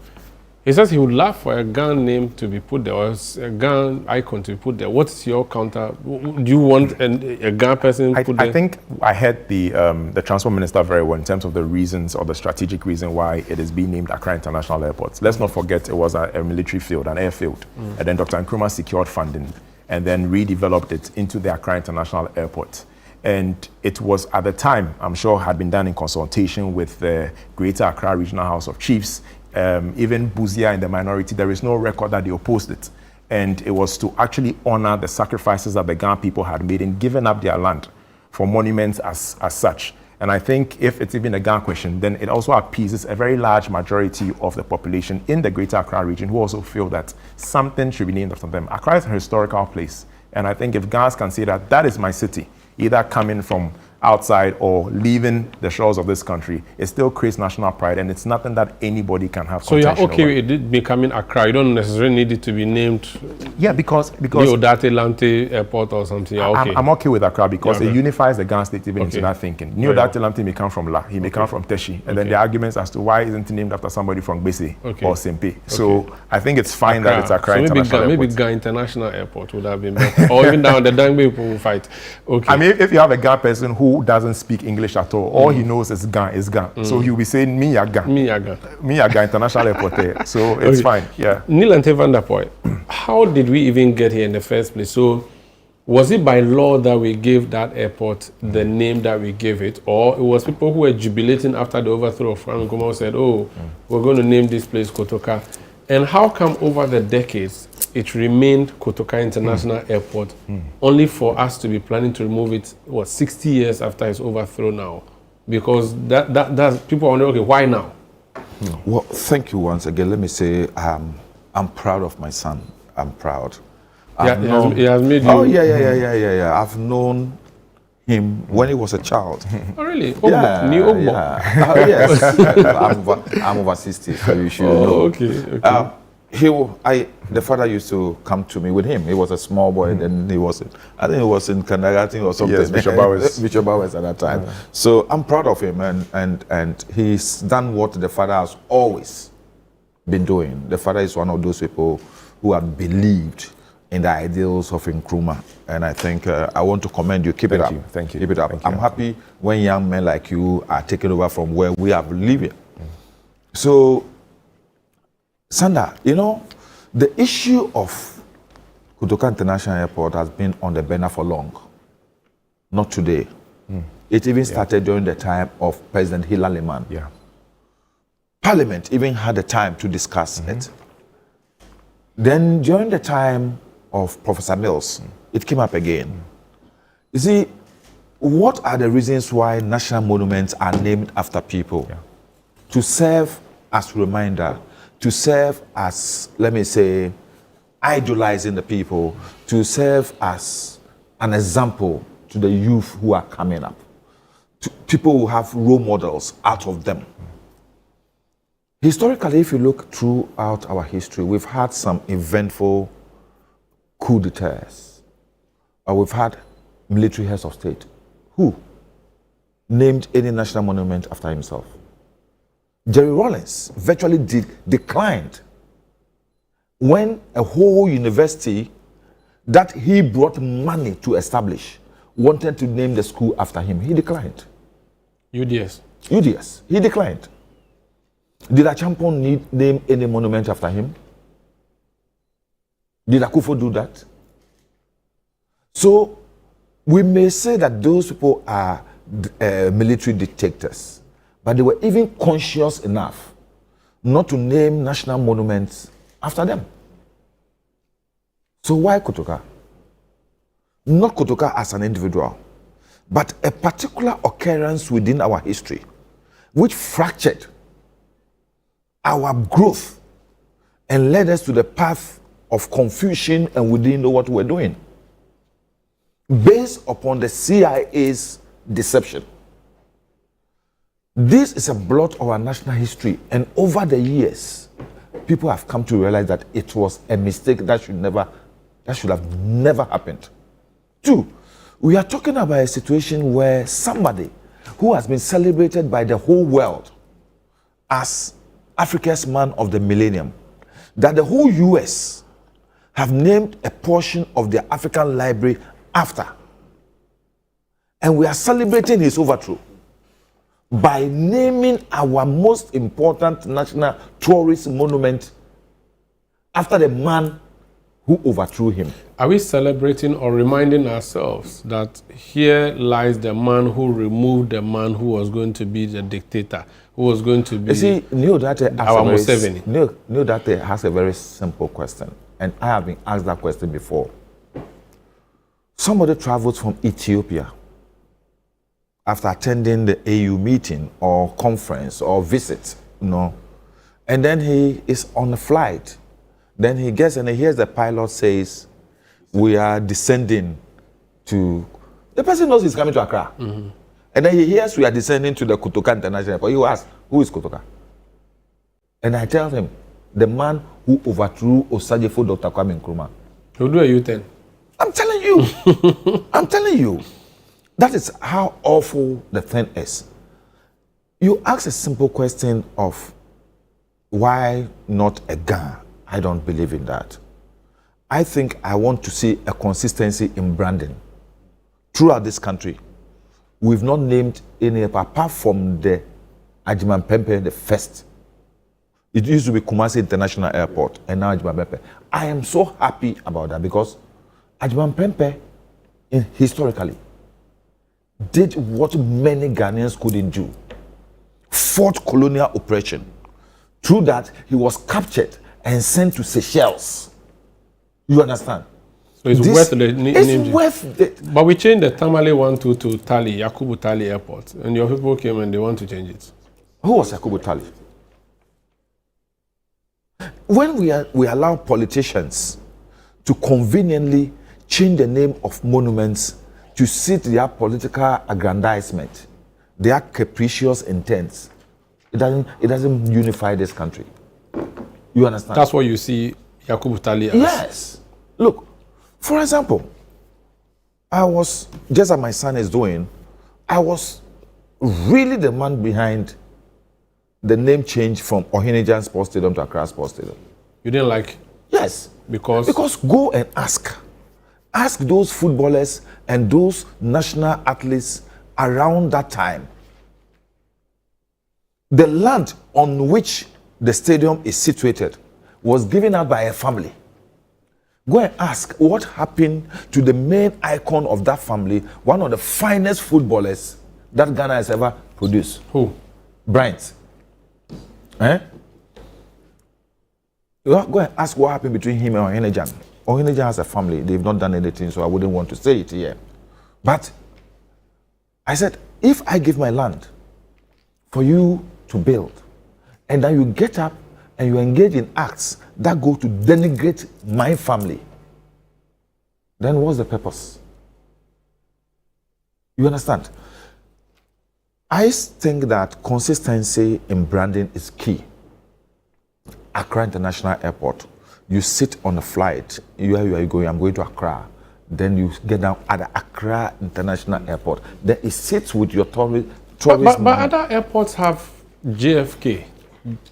S1: He says he would love for a Ghan name to be put there, or a Ghan icon to be put there. What's your counter? Do you want a Ghan person put there?
S5: I think I heard the Transport Minister very well in terms of the reasons or the strategic reason why it is being named Accra International Airport. Let's not forget it was a military field, an airfield. And then Dr. Nkrumah secured funding and then redeveloped it into the Accra International Airport. And it was, at the time, I'm sure had been done in consultation with the Greater Accra Regional House of Chiefs. Even Buzia in the minority, there is no record that they opposed it. And it was to actually honor the sacrifices that the Ghan people had made in giving up their land for monuments as such. And I think if it's even a Ghan question, then it also appeases a very large majority of the population in the Greater Accra region who also feel that something should be named after them. Accra is a historical place. And I think if Ghans can say that that is my city, either coming from outside or leaving the shores of this country, it still creates national pride, and it's nothing that anybody can have.
S1: So you're okay with it becoming Accra? You don't necessarily need it to be named.
S5: Yeah, because
S1: Neodate Lante Airport or something. Okay.
S5: I'm okay with Accra because it unifies the Ghan state even into that thinking. Neodate Lante may come from La, he may come from Teshi, and then the arguments as to why isn't it named after somebody from Bese or Sempe. So I think it's fine that it's Accra International Airport.
S1: Maybe Ghan International Airport would have been better, or even down the Dangbe people will fight. Okay.
S5: I mean, if you have a Ghan person who doesn't speak English at all he knows is Ghan is Ghan. So he'll be saying me ya Ghan. Me ya Ghan International Airport there. So it's fine. Yeah.
S1: Nilante van der Poel, how did we even get here in the first place? So was it by law that we gave that airport the name that we gave it, or it was people who were jubilating after the overthrow of Frank Nkrumah said, we're going to name this place Kotoka? And how come over the decades it remained Kotoka International Airport, only for us to be planning to remove it, 60 years after its overthrow now? Because that's people wonder, okay, why now?
S3: Well, thank you once again. Let me say I'm proud of my son. I'm proud.
S1: He has made you...
S3: Oh, yeah. I've known him when he was a child.
S1: Oh, really?
S3: Ogbo. Yes. I'm over 60, so you should know.
S1: Okay.
S3: The father used to come to me with him. He was a small boy, then I think he was in kindergarten or something.
S5: Yes, Bishop Bowers.
S3: Bishop Bowers at that time. So I'm proud of him, and he's done what the father has always been doing. The father is one of those people who have believed in the ideals of Nkrumah, and I think I want to commend you. Keep it up.
S5: Thank you.
S3: Keep it up. I'm happy when young men like you are taking over from where we have lived. So, Sanda, the issue of Kotoka International Airport has been on the banner for long, not today. It even started during the time of President Hilal Liman.
S5: Yeah.
S3: Parliament even had the time to discuss it. Then during the time of Professor Mills, it came up again. You see, what are the reasons why national monuments are named after people? To serve as reminder, to serve as, let me say, idolizing the people, to serve as an example to the youth who are coming up, to people who have role models out of them. Historically, if you look throughout our history, we've had some eventful coup d'etats. We've had military heads of state who named any national monument after himself. Jerry Rawlings virtually declined when a whole university that he brought money to establish wanted to name the school after him. He declined.
S1: UDS.
S3: UDS. He declined. Did Achampon name any monument after him? Did Akufo do that? So we may say that those people are military dictators, but they were even conscious enough not to name national monuments after them. So why Kotoka? Not Kotoka as an individual, but a particular occurrence within our history which fractured our growth and led us to the path of confusion, and we didn't know what we were doing. Based upon the CIA's deception. This is a blot of our national history, and over the years, people have come to realize that it was a mistake that should have never happened. Two, we are talking about a situation where somebody who has been celebrated by the whole world as Africa's man of the millennium, that the whole US have named a portion of their African library after. And we are celebrating his overthrow by naming our most important national tourist monument after the man who overthrew him.
S1: Are we celebrating or reminding ourselves that here lies the man who removed the man who was going to be the dictator, who was going to be
S3: you see, Neil Date
S1: our Museveni?
S3: Neil Date has a very simple question, and I have been asked that question before. Somebody travels from Ethiopia after attending the AU meeting or conference or visit, and then he is on a flight. Then he gets and he hears the pilot says, we are descending to... The person knows he's coming to Accra. Mm-hmm. And then he hears we are descending to the Kotoka International Airport. He asks, who is Kotoka? And I tell him, the man who overthrew Osajefo Dr. Kwame Nkrumah.
S1: He'll do a U-turn.
S3: I'm telling you. I'm telling you. That is how awful the thing is. You ask a simple question of why not a gun? I don't believe in that. I think I want to see a consistency in branding. Throughout this country, we've not named any apart from the Ajiman Pempe, the first. It used to be Kumasi International Airport, and now Ajiman Pempe. I am so happy about that because Ajiman Pempe, historically, did what many Ghanaians couldn't do. Fought colonial oppression. Through that, he was captured and sent to Seychelles. You understand?
S1: So it's worth the name.
S3: It's worth it.
S1: But we changed the Tamale 1-2 to Tali, Yakubu Tali Airport. And your people came and they want to change it.
S3: Who was Yakubu Tali? When we allow politicians to conveniently change the name of monuments to suit their political aggrandizement, their capricious intents, it doesn't unify this country. You understand?
S1: That's what you see Yakubu Tali as.
S3: Yes. Look, for example, I was, just as my son is doing, I was really the man behind the name change from Ohinijan Sports Stadium to Accra Sports Stadium.
S1: You didn't like?
S3: Yes. Because go and ask. Ask those footballers and those national athletes around that time. The land on which the stadium is situated was given out by a family. Go and ask what happened to the main icon of that family, one of the finest footballers that Ghana has ever produced.
S1: Who?
S3: Bryant. Go and ask what happened between him and Ohinijan. Ohinijan has a family. They've not done anything, so I wouldn't want to say it here. But I said, if I give my land for you to build, and then you get up and you engage in acts that go to denigrate my family, then what's the purpose? You understand? I think that consistency in branding is key. Accra International Airport, you sit on a flight, where you are going, I'm going to Accra, then you get down at the Accra International Airport, then it sits with your tourist.
S1: But other airports have JFK.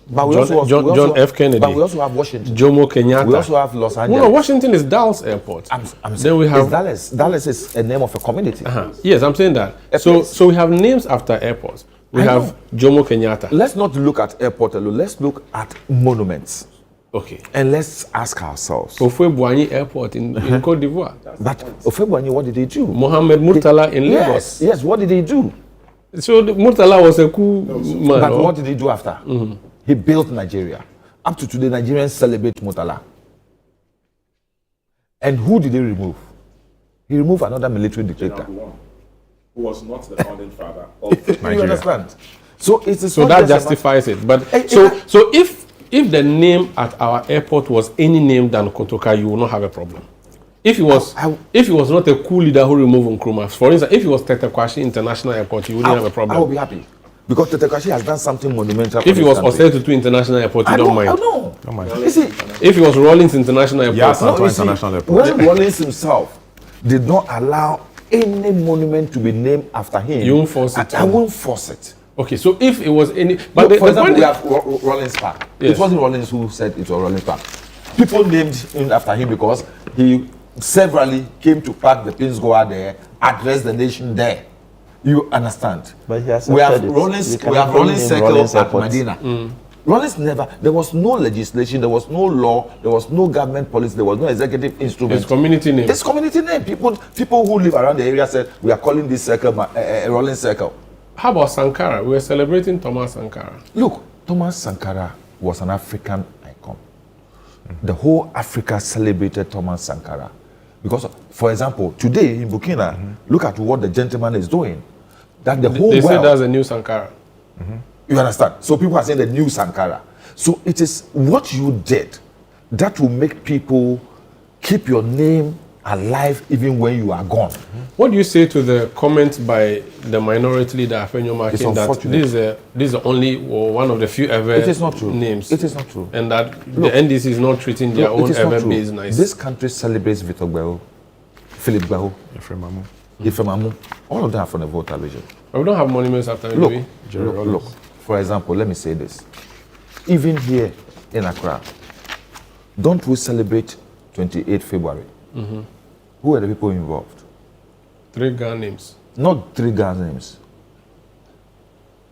S3: But we
S1: John F. Kennedy.
S3: But we also have Washington.
S1: Jomo Kenyatta.
S3: We also have Los Angeles.
S1: No, Washington is Dallas Airport.
S3: Then we have Dallas. Dallas is a name of a community.
S1: Yes, I'm saying that. So we have names after airports. We have Jomo Kenyatta.
S3: Let's not look at airport alone. Let's look at monuments.
S1: Okay.
S3: And let's ask ourselves.
S1: Ofwe-Boigny Airport in Cote d'Ivoire.
S3: But Ofwe-Boigny, what did he do?
S1: Mohammed Murtala in Lagos.
S3: Yes, what did he do?
S1: So Murtala was a cool man.
S3: But what did he do after? He built Nigeria. Up to today, Nigerians celebrate Murtala. And who did he remove? He removed another military dictator.
S5: Who was not the founding father of Nigeria.
S3: You understand? So it is.
S1: So that justifies it. But so if the name at our airport was any name than Kotoka, you will not have a problem. If he was not a cool leader who removed Nkrumah, for instance, if it was Tete Kwashi International Airport, you wouldn't have a problem.
S3: I will be happy. Because Tete Kwashi has done something monumental.
S1: If it was Osetutu International Airport, you don't mind.
S3: Don't mind.
S1: You see, if it was Rawlings International Airport,
S3: International Airport. When Rawlings himself did not allow any monument to be named after him,
S1: you won't force it.
S3: I won't force it.
S1: Okay, so if it was any, but
S3: for example, we have Rawlings Park. Yes. It wasn't Rawlings who said it was Rawlings Park. People named him after him because he severally came to park the Prince Goa there, address the nation there. You understand?
S2: But he has
S3: we have Rawlings Circle at Medina. Rawlings never. There was no legislation. There was no law. There was no government policy. There was no executive instrument.
S1: It's community name.
S3: It's community name. People who live around the area said we are calling this circle Rawlings Circle.
S1: How about Sankara? We are celebrating Thomas Sankara.
S3: Look, Thomas Sankara was an African icon. The whole Africa celebrated Thomas Sankara. Because, for example, today in Burkina, look at what the gentleman is doing. That the whole
S1: they
S3: world...
S1: say that's a new Sankara.
S3: You understand? So people are saying the new Sankara. So it is what you did that will make people keep your name alive even when you are gone.
S1: What do you say to the comment by the minority leader Afenyo Makin that this is only one of the few ever names?
S3: It is not true.
S1: And that the NDC is not treating their own ever base nice.
S3: This country celebrates Victor Gbao, Philip Gbao, Ifemamu. All of them are from the Volta region.
S1: But we don't have monuments after him.
S3: Look. For example, let me say this. Even here in Accra, don't we celebrate 28 February? Who are the people involved?
S1: 3 Ghana names.
S3: Not 3 Ghana names.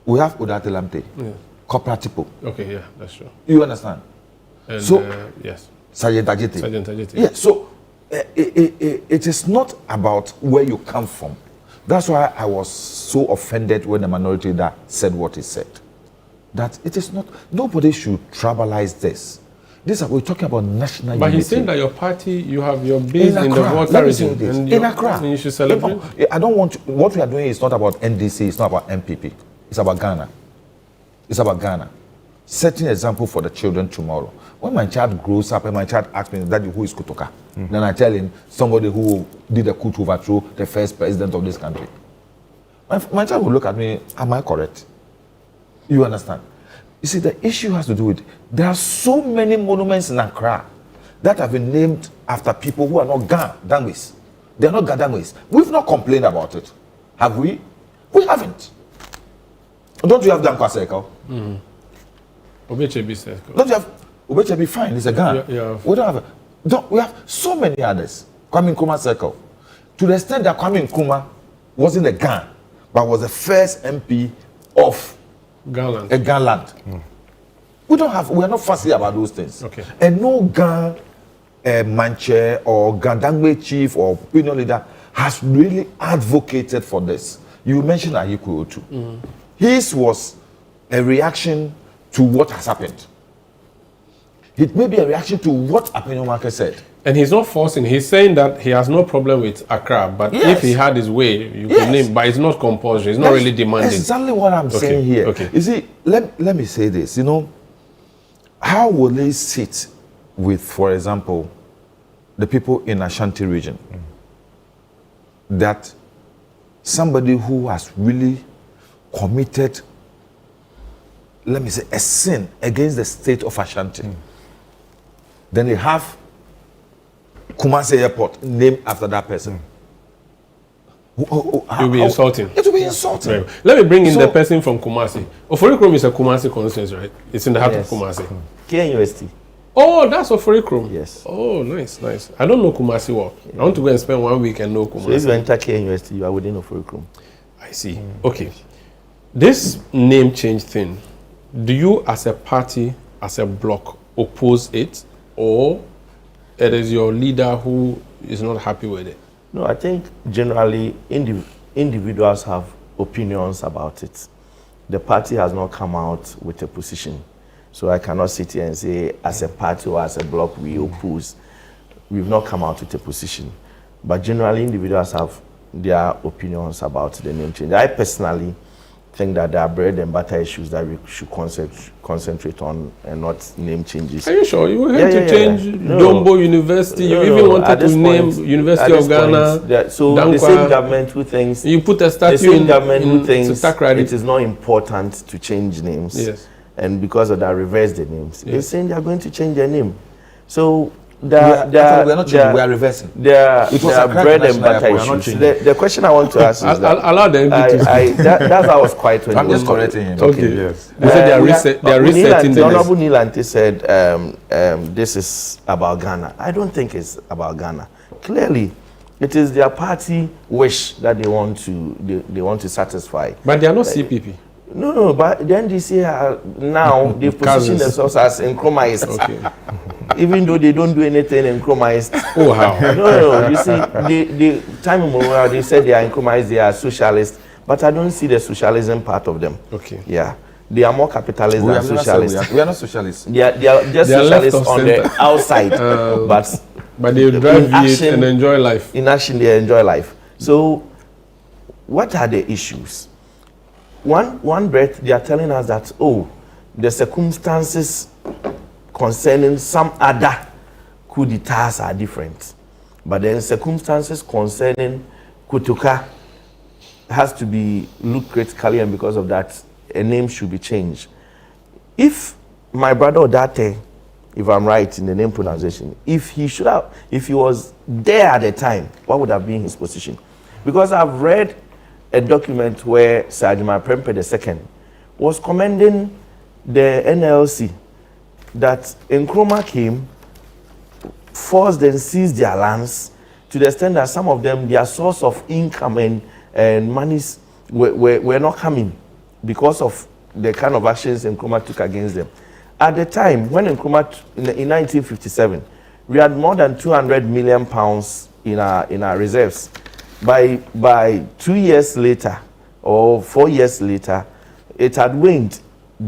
S3: We have Udate Lamte, Corporal Tipo.
S1: Okay, yeah, that's true.
S3: You understand?
S1: And,
S3: so,
S1: yes.
S3: Sergeant Ajite.
S1: Sergeant Ajite.
S3: Yeah, so it is not about where you come from. That's why I was so offended when the minority leader said what he said. That it is not, nobody should tribalize this. We're talking about national unity.
S1: But he's saying that your party, you have your base in the Volta region.
S3: In Accra.
S1: And you should celebrate.
S3: I don't want to, what we are doing is not about NDC, it's not about MPP. It's about Ghana. It's about Ghana. Setting an example for the children tomorrow. When my child grows up and my child asks me, Daddy, who is Kotoka? Then I tell him, somebody who did a coup to overthrow the first president of this country. My child will look at me, am I correct? You understand? You see, the issue has to do with, there are so many monuments in Accra that have been named after people who are not Ghanaians. They are not Ghanaians. We've not complained about it. Have we? We haven't. Don't you have Dankwa Circle?
S1: Obechebi Circle.
S3: Don't you have Obechebi? Fine, it's a Ghana.
S1: Yeah.
S3: We don't have. We have so many others. Kwame Nkrumah Circle. To the extent that Kwame Nkrumah wasn't a Ghana, but was the first MP of Ghana. We are not fussy about those things.
S1: Okay.
S3: And no Ghana Manche or Gandangwe chief or opinion leader has really advocated for this. You mentioned Ayiku Otu. His was a reaction to what has happened. It may be a reaction to what Apenyo said.
S1: And he's not forcing. He's saying that he has no problem with Accra, but if he had his way, you could name. But it's not compulsory. It's not really demanding.
S3: Exactly what I'm saying here.
S1: Okay.
S3: You see, let me say this. You know, how will they sit with, for example, the people in Ashanti region? That somebody who has really committed, let me say, a sin against the state of Ashanti, then they have Kumasi Airport named after that person.
S1: It will be insulting.
S3: It will be insulting.
S1: Right. Let me bring in the person from Kumasi. Oforikrom is a Kumasi constituency, right? It's in the heart of Kumasi.
S2: KNUST.
S1: Oh, that's Oforikrom.
S2: Yes.
S1: Oh, nice. I don't know Kumasi well. I want to go and spend 1 week and know Kumasi.
S2: So if you enter KNUST, you are within Oforikrom.
S1: I see. Okay. This name change thing, do you as a party, as a bloc, oppose it, or it is your leader who is not happy with it?
S2: No, I think generally individuals have opinions about it. The party has not come out with a position. So I cannot sit here and say, as a party or as a bloc, we oppose. We've not come out with a position. But generally, individuals have their opinions about the name change. I personally think that there are bread and butter issues that we should concentrate on and not name changes.
S1: Are you sure? You were going to change Dombo University. You even wanted to name University of Ghana.
S2: So
S1: Dankwa,
S2: the same government who thinks
S1: you put a statue
S2: the same
S1: in
S2: government who thinks
S1: it
S2: is not important to change names.
S1: Yes.
S2: And because of that, reverse the names. They're saying they're going to change their name. So
S3: we are not changing, we are reversing.
S2: There are bread and butter issues. The question I want to ask is that
S1: allow them to
S2: that's how I was quiet when
S3: I'm just correcting him.
S1: Okay.
S5: Yes.
S1: They said they are resetting
S2: the
S1: the
S2: Honorable Nilante said this is about Ghana. I don't think it's about Ghana. Clearly, it is their party wish that they want to satisfy.
S1: But they are not CPP.
S2: No, but the NDC now they've positioned themselves as Nkrumah.
S1: Okay.
S2: Even though they don't do anything Nkrumah.
S1: Oh, how?
S2: No. You see, the time immemorial they said they are Nkrumah, they are socialists, but I don't see the socialism part of them.
S1: Okay.
S2: Yeah, they are more capitalist than socialists.
S3: We are not socialists.
S2: They are just socialists on the outside,
S1: but they drive it and enjoy life.
S2: In action, they enjoy life. So, what are the issues? One breath, they are telling us that, the circumstances concerning some other coup d'etats are different. But then circumstances concerning Kotoka has to be looked critically, and because of that, a name should be changed. If my brother Odate, if I'm right in the name pronunciation, if he was there at the time, what would have been his position? Because I've read a document where Sajima Prempe II was commending the NLC that Nkrumah came, forced and seized their lands to the extent that some of them, their source of income and monies were not coming because of the kind of actions Nkrumah took against them. At the time, when Nkrumah, in 1957, we had more than 200 million pounds in our reserves. By 2 years later, or 4 years later, it had waned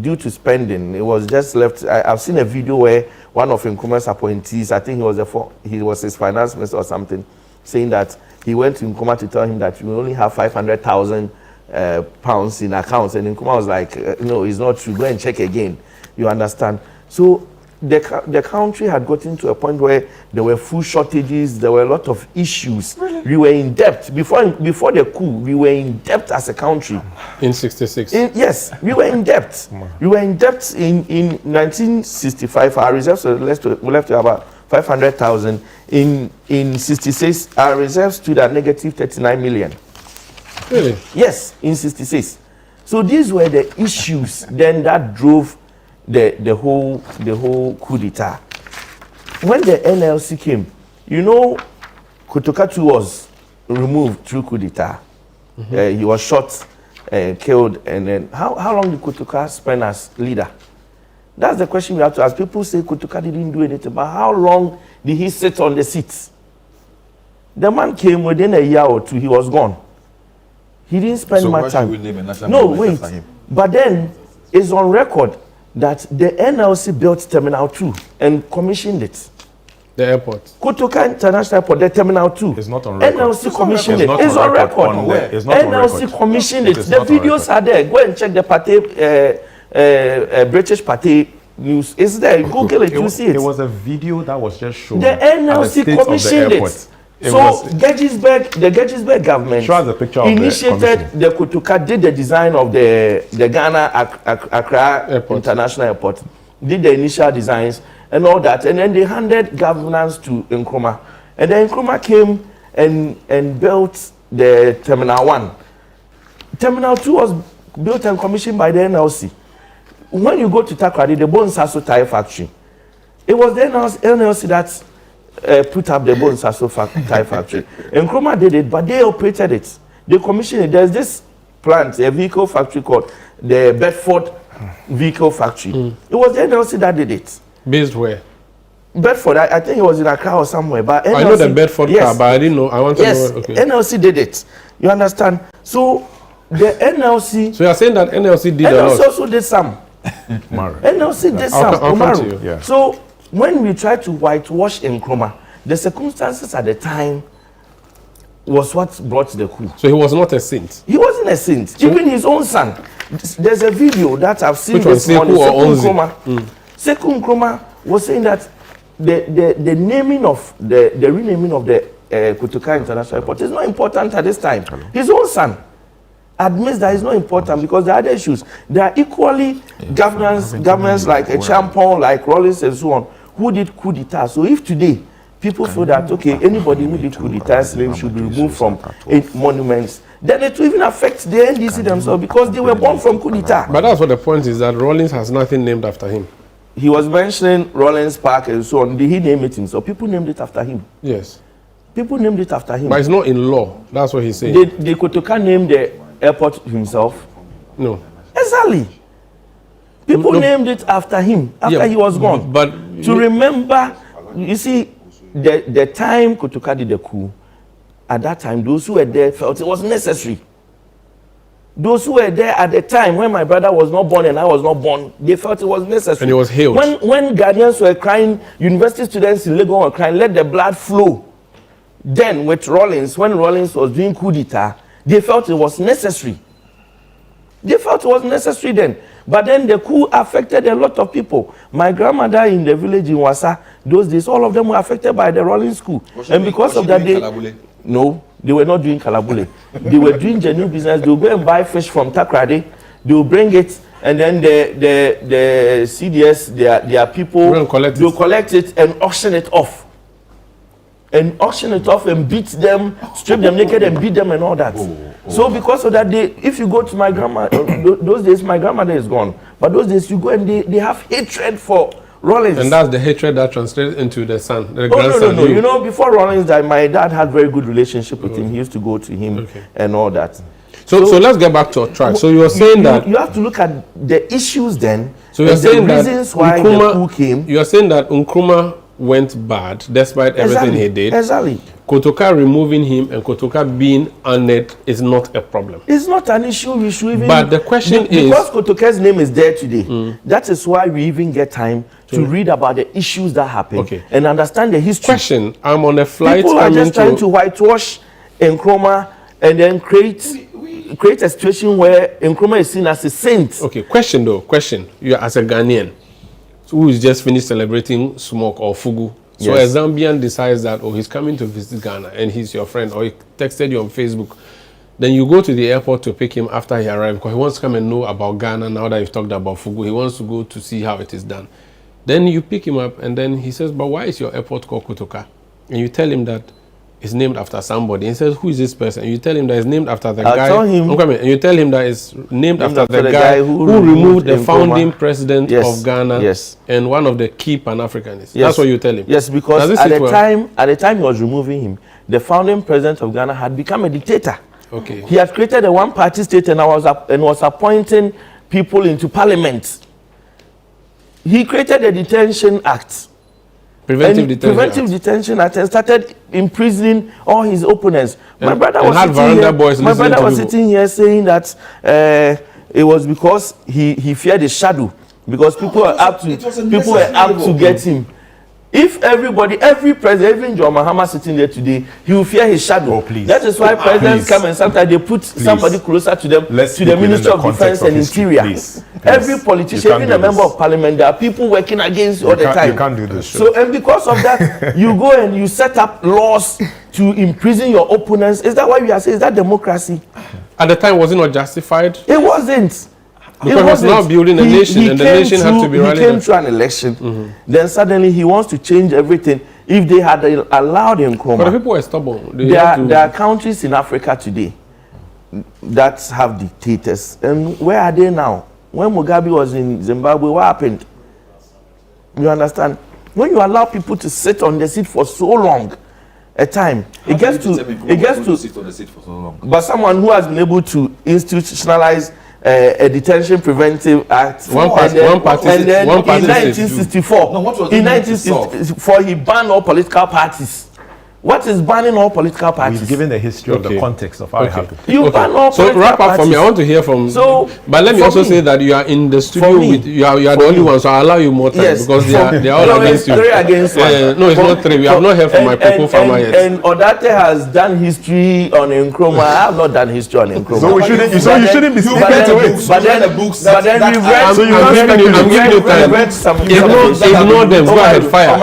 S2: due to spending. It was just left. I've seen a video where one of Nkrumah's appointees, I think he was his finance minister or something, saying that he went to Nkrumah to tell him that you only have 500,000 pounds in accounts, and Nkrumah was like, no, it's not true. Go and check again. You understand? So the country had gotten to a point where there were food shortages, there were a lot of issues. Really? We were in debt. Before the coup, we were in debt as a country.
S1: In 66?
S2: Yes, we were in debt. We were in debt in 1965. Our reserves were left to about 500,000. In 66, our reserves stood at negative 39 million.
S1: Really?
S2: Yes, in 66. So these were the issues then that drove the whole coup d'etat. When the NLC came, Kotoka was removed through coup d'etat. He was shot, killed, and then how long did Kotoka spend as leader? That's the question we have to ask. People say Kotoka didn't do anything, but how long did he sit on the seat? The man came within a year or two, he was gone. He didn't spend much time. No, wait. But then it's on record that the NLC built Terminal 2 and commissioned it.
S1: The airport.
S2: Kotoka International Airport, the Terminal 2.
S5: It's not on record.
S2: NLC commissioned it. It's on record. NLC commissioned it. The videos are there. Go and check the party, British party news. It's there. Google it. You see it.
S5: It was a video that was just shown.
S2: The NLC commissioned it. So the Gettysburg government initiated the Kotoka, did the design of the Ghana Accra International Airport, did the initial designs and all that, and then they handed governance to Nkrumah, and then Nkrumah came and built the Terminal 1. Terminal 2 was built and commissioned by the NLC. When you go to Takoradi, the Bonsaso Tire Factory, it was the NLC that put up the Bonsaso Tire Factory. Nkrumah did it, but they operated it. They commissioned it. There's this plant, a vehicle factory called the Bedford Vehicle Factory. It was the NLC that did it.
S1: Based where?
S2: Bedford, I think it was in Accra or somewhere. But NLC,
S1: I know the Bedford car, but I didn't know. I want to know. Okay.
S2: NLC did it. You understand? So the NLC.
S1: So you're saying that NLC did a lot?
S2: NLC also did some. NLC did some.
S1: I'll come to you.
S2: Yeah. So when we try to whitewash Nkrumah, the circumstances at the time was what brought the coup.
S1: So he was not a saint?
S2: He wasn't a saint. So even his own son. There's a video that I've seen this morning. Sekou Nkrumah was saying that the naming of the renaming of the Kotoka International Airport is not important at this time. His own son admits that it's not important because there are other issues. There are equally governments like a Champon, like Rollins and so on, who did coup d'etat. So if today people feel that, okay, anybody who did coup d'etat should be removed from monuments, then it will even affect the NDC themselves because they were born from coup d'etat.
S1: But that's what the point is, that Rollins has nothing named after him.
S2: He was mentioning Rollins Park and so on. Did he name it himself? People named it after him.
S1: Yes.
S2: People named it after him.
S1: But it's not in law. That's what he's saying.
S2: Did Kotoka name the airport himself?
S1: No.
S2: Exactly. People named it after him, after he was gone.
S1: But
S2: to remember, you see, the time Kotoka did the coup, at that time, those who were there felt it was necessary. Those who were there at the time when my brother was not born and I was not born, they felt it was necessary.
S1: And it was hailed.
S2: When Ghanaians were crying, university students in Lagos were crying, let the blood flow. Then with Rollins, when Rollins was doing coup d'etat, they felt it was necessary. They felt it was necessary then. But then the coup affected a lot of people. My grandmother in the village in Wassa, those days, all of them were affected by the Rollins coup. And because of that, no, they were not doing Kalabule. They were doing genuine business. They will go and buy fish from Takrade. They will bring it, and then the CDS, their people, they will collect it and auction it off. And auction it off and beat them, strip them naked and beat them and all that. So because of that, if you go to my grandma, those days my grandmother is gone. But those days you go and they have hatred for Rollins.
S1: And that's the hatred that translates into the son, the grandson.
S2: No. You know, before Rollins died, my dad had very good relationship with him. He used to go to him and all that.
S1: So let's get back to our track. So you were saying that
S2: you have to look at the issues then.
S1: So you're saying
S2: the
S1: that
S2: reasons why the coup came.
S1: You are saying that Nkrumah went bad despite everything he did.
S2: Exactly.
S1: Kotoka removing him and Kotoka being honored is not a problem.
S2: It's not an issue we should even.
S1: But the question is,
S2: because Kotoka's name is there today, that is why we even get time to read about the issues that happened and understand the history.
S1: Question: I'm on a flight.
S2: People are just trying to whitewash Nkrumah and then create a situation where Nkrumah is seen as a saint.
S1: Okay. Question though. Question: you as a Ghanaian who is just finished celebrating smoke or fugu. So a Zambian decides that, he's coming to visit Ghana and he's your friend, or he texted you on Facebook. Then you go to the airport to pick him after he arrived because he wants to come and know about Ghana now that you've talked about fugu. He wants to go to see how it is done. Then you pick him up and then he says, but why is your airport called Kotoka? And you tell him that it's named after somebody. And he says, who is this person? And you tell him that it's named after the guy. And you tell him that it's named after the guy who removed the founding president of Ghana and one of the key Pan-Africanists. That's what you tell him.
S2: Yes, because at the time he was removing him, the founding president of Ghana had become a dictator.
S1: Okay.
S2: He had created a one-party state and was appointing people into parliament. He created a detention act. Preventive detention act and started imprisoning all his opponents. My brother was sitting here saying that it was because he feared the shadow, because people were up to get him. If every president, even John Mahama sitting there today, he will fear his shadow.
S5: Oh, please.
S2: That is why presidents come and sometimes they put somebody closer to them, to the Ministry of Defense and Interior.
S5: Please.
S2: Every politician, even a member of parliament, there are people working against you all the time.
S5: You can't do this.
S2: So, and because of that, you go and you set up laws to imprison your opponents. Is that why we are saying? Is that democracy?
S1: At the time, was it not justified?
S2: It wasn't.
S1: Because he was now building a nation, and the nation had to be rallied.
S2: He came through an election, then suddenly he wants to change everything. If they had allowed Nkrumah,
S1: but the people were stubborn.
S2: There are countries in Africa today that have dictators, and where are they now? When Mugabe was in Zimbabwe, what happened? You understand? When you allow people to sit on the seat for so long, a time, it gets to sit on the seat for so long. But someone who has been able to institutionalize a detention preventive act.
S1: One party.
S2: In 1964, in 1964, he banned all political parties. What is banning all political parties?
S5: We've given the history of the context of how it happened.
S2: You ban all
S1: so
S2: political
S1: wrap up
S2: parties.
S1: for me. I want to hear from.
S2: So,
S1: but let me also say that you are in the studio with you are the only one, so I'll allow you more time because they are all against you.
S2: 3 against 1.
S1: No, it's not 3. We have not heard from my people farmer yet.
S2: And Odate has done history on Nkrumah. I have not done history on Nkrumah.
S5: So you shouldn't be speaking to it.
S2: But then we read.
S5: So
S1: I'm giving you time. Ignore them. Go ahead. Fire.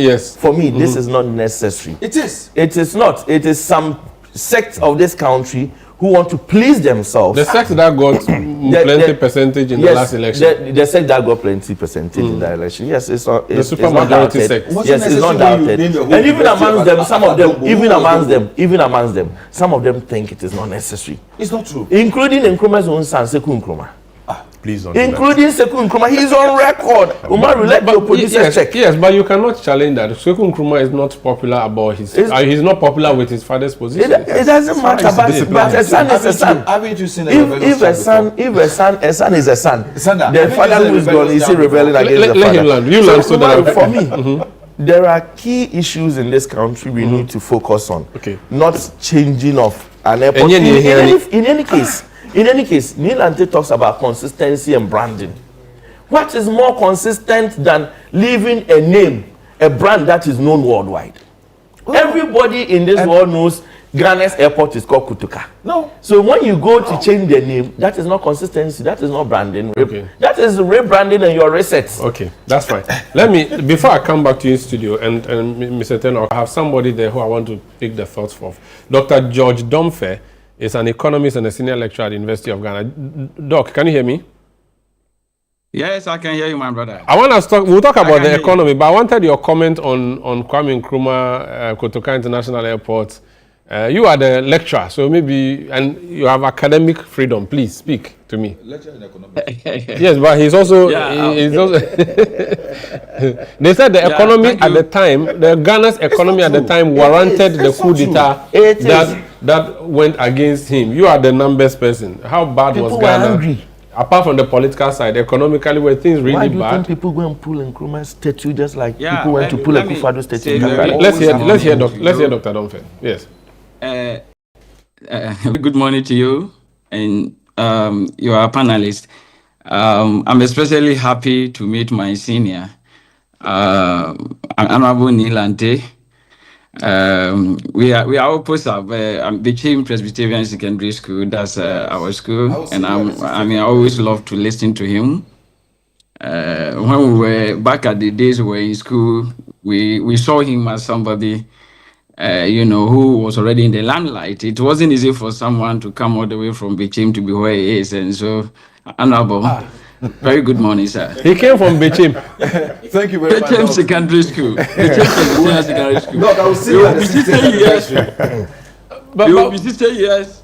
S2: For me, this is not necessary.
S3: It is.
S2: It is not. It is some sect of this country who want to please themselves.
S1: The sect that got plenty percentage in the last election.
S2: The sect that got plenty percentage in the election. Yes, it's not.
S1: The super majority sect.
S2: Yes, it's not doubted. And even amongst them, some of them, some of them think it is not necessary.
S3: It's not true.
S2: Including Nkrumah's own son, Sekou Nkrumah.
S5: Please don't.
S2: Including Sekou Nkrumah, he's on record. Umaru, let your producers check.
S1: Yes, but you cannot challenge that. Sekou Nkrumah is not popular about his. He's not popular with his father's position.
S2: It doesn't matter. But a son is a son.
S3: Haven't you seen
S2: If a son is a son, the father who is gone is still rebelling against the father.
S1: Let him learn. You learn so that
S2: for me. There are key issues in this country we need to focus on.
S1: Okay.
S2: Not changing of an airport. In any case, Neil Ante talks about consistency and branding. What is more consistent than leaving a name, a brand that is known worldwide? Everybody in this world knows Ghana's airport is called Kotoka.
S3: No.
S2: So when you go to change the name, that is not consistency, that is not branding.
S1: Okay.
S2: That is rebranding and your reset.
S1: Okay, that's fine. Let me, before I come back to you in studio, and Mr. Tenor, I have somebody there who I want to pick the thoughts for. Dr. George Domfe is an economist and a senior lecturer at the University of Ghana. Doc, can you hear me?
S6: Yes, I can hear you, my brother.
S1: I want us to we'll talk about the economy, but I wanted your comment on Kwame Nkrumah, Kotoka International Airport. You are the lecturer, so maybe, and you have academic freedom. Please speak to me.
S3: Lecturer in economics.
S1: Yes, but he's also. He's also they said the economy at the time, the Ghana's economy at the time warranted the coup d'etat that went against him. You are the numbers person. How bad was Ghana? Apart from the political side, economically, were things really bad?
S2: Why do you think people go and pull Nkrumah's statue just like people went to pull a Kufado's statue?
S1: Let's hear Dr. Domfe. Yes.
S6: Good morning to you and your panelists. I'm especially happy to meet my senior, Honorable Neil Ante. We are opposed of Bichim Presbyterian Secondary School. That's our school, and I always love to listen to him. When we were back at the days we were in school, we saw him as somebody, who was already in the limelight. It wasn't easy for someone to come all the way from Bichim to be where he is, and so, Honorable. Very good morning, sir.
S1: He came from Bichim.
S3: Thank you very much.
S6: Bichim Secondary School. Bichim Secondary School.
S3: Look, I will see you at the
S6: 60 years. You will be 60 years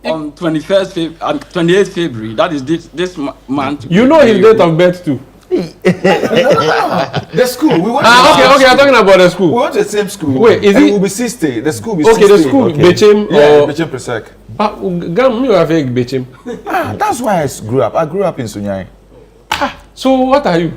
S6: on 28th February. That is this month.
S1: You know his date of birth too.
S3: The school. We went
S1: okay. I'm talking about the school.
S3: We went to the same school.
S1: Wait, is it?
S3: Will be 60. The school will be 60.
S1: Okay, the school, Bichim or
S3: Bichim Presec.
S1: You have a Bichim.
S3: That's why I grew up. I grew up in Sunyai.
S1: So what are you?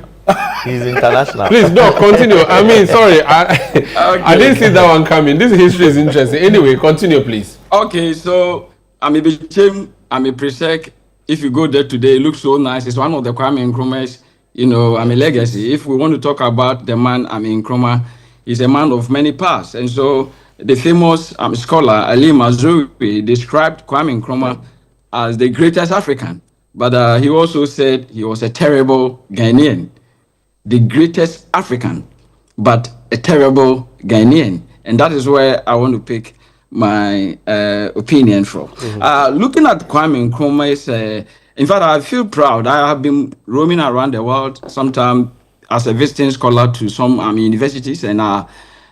S2: He's international.
S1: Please, no, continue. I mean, sorry, I didn't see that one coming. This history is interesting. Anyway, continue, please.
S6: Okay, so I'm a Bichim, I'm a Presec. If you go there today, it looks so nice. It's one of the Kwame Nkrumah's legacy. If we want to talk about the man, Nkrumah, is a man of many paths. And so the famous scholar Ali Mazrui described Kwame Nkrumah as the greatest African. But he also said he was a terrible Ghanaian, the greatest African, but a terrible Ghanaian. And that is where I want to pick my opinion from. Looking at Kwame Nkrumah, in fact, I feel proud. I have been roaming around the world, sometimes as a visiting scholar to some universities, and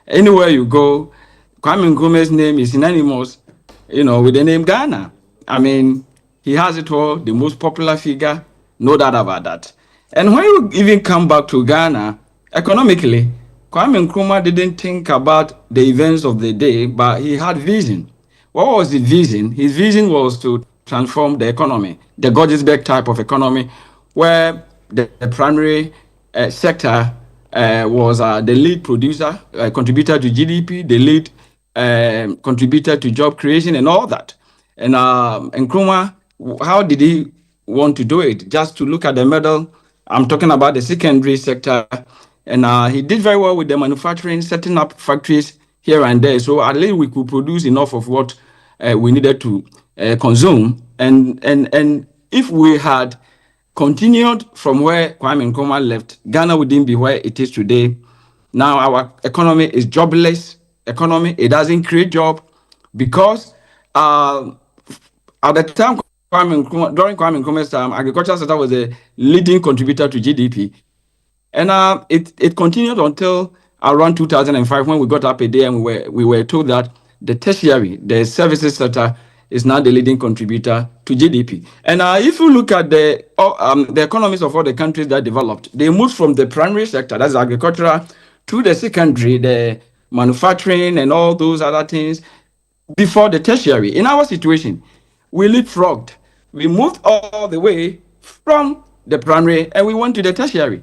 S6: anywhere you go, Kwame Nkrumah's name is synonymous, with the name Ghana. He has it all, the most popular figure, no doubt about that. And when you even come back to Ghana, economically, Kwame Nkrumah didn't think about the events of the day, but he had vision. What was the vision? His vision was to transform the economy, the Gordonsburg type of economy, where the primary sector was the lead producer, contributor to GDP, the lead contributor to job creation and all that. And Nkrumah, how did he want to do it? Just to look at the middle. I'm talking about the secondary sector. And he did very well with the manufacturing, setting up factories here and there. So at least we could produce enough of what we needed to consume. And if we had continued from where Kwame Nkrumah left, Ghana wouldn't be where it is today. Now our economy is jobless economy. It doesn't create job because at the time, during Kwame Nkrumah's time, agricultural sector was a leading contributor to GDP. And it continued until around 2005 when we got up a day and we were told that the tertiary, the services sector, is now the leading contributor to GDP. And if you look at the economies of all the countries that developed, they moved from the primary sector, that's agricultural, to the secondary, the manufacturing and all those other things before the tertiary. In our situation, we leapfrogged. We moved all the way from the primary and we went to the tertiary.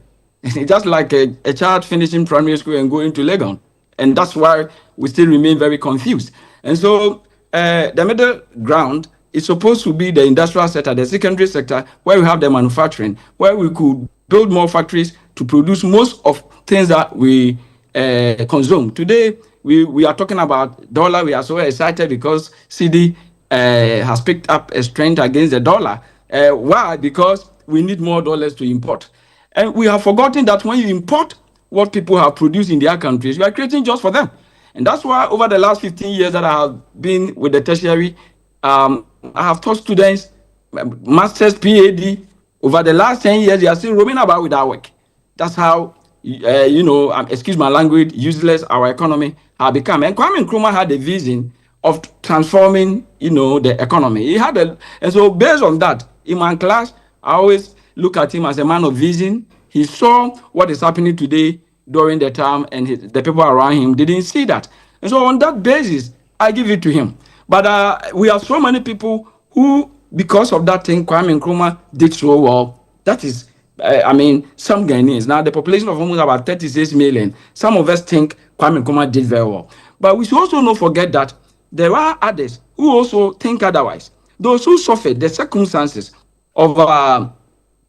S6: Just like a child finishing primary school and going to Legon. And that's why we still remain very confused. And so the middle ground is supposed to be the industrial sector, the secondary sector, where we have the manufacturing, where we could build more factories to produce most of things that we consume. Today, we are talking about dollar. We are so excited because CD has picked up a strength against the dollar. Why? Because we need more dollars to import. And we have forgotten that when you import what people have produced in their countries, you are creating jobs for them. And that's why over the last 15 years that I have been with the tertiary, I have taught students, master's, PhD. Over the last 10 years, they are still roaming about with our work. That's how, excuse my language, useless our economy has become. And Kwame Nkrumah had a vision of transforming, the economy. And so based on that, in my class, I always look at him as a man of vision. He saw what is happening today during the time, and the people around him didn't see that. And so on that basis, I give it to him. But we have so many people who, because of that thing, Kwame Nkrumah did so well. That is, some Ghanaians. Now, the population of almost about 36 million. Some of us think Kwame Nkrumah did very well. But we should also not forget that there are others who also think otherwise. Those who suffered the circumstances of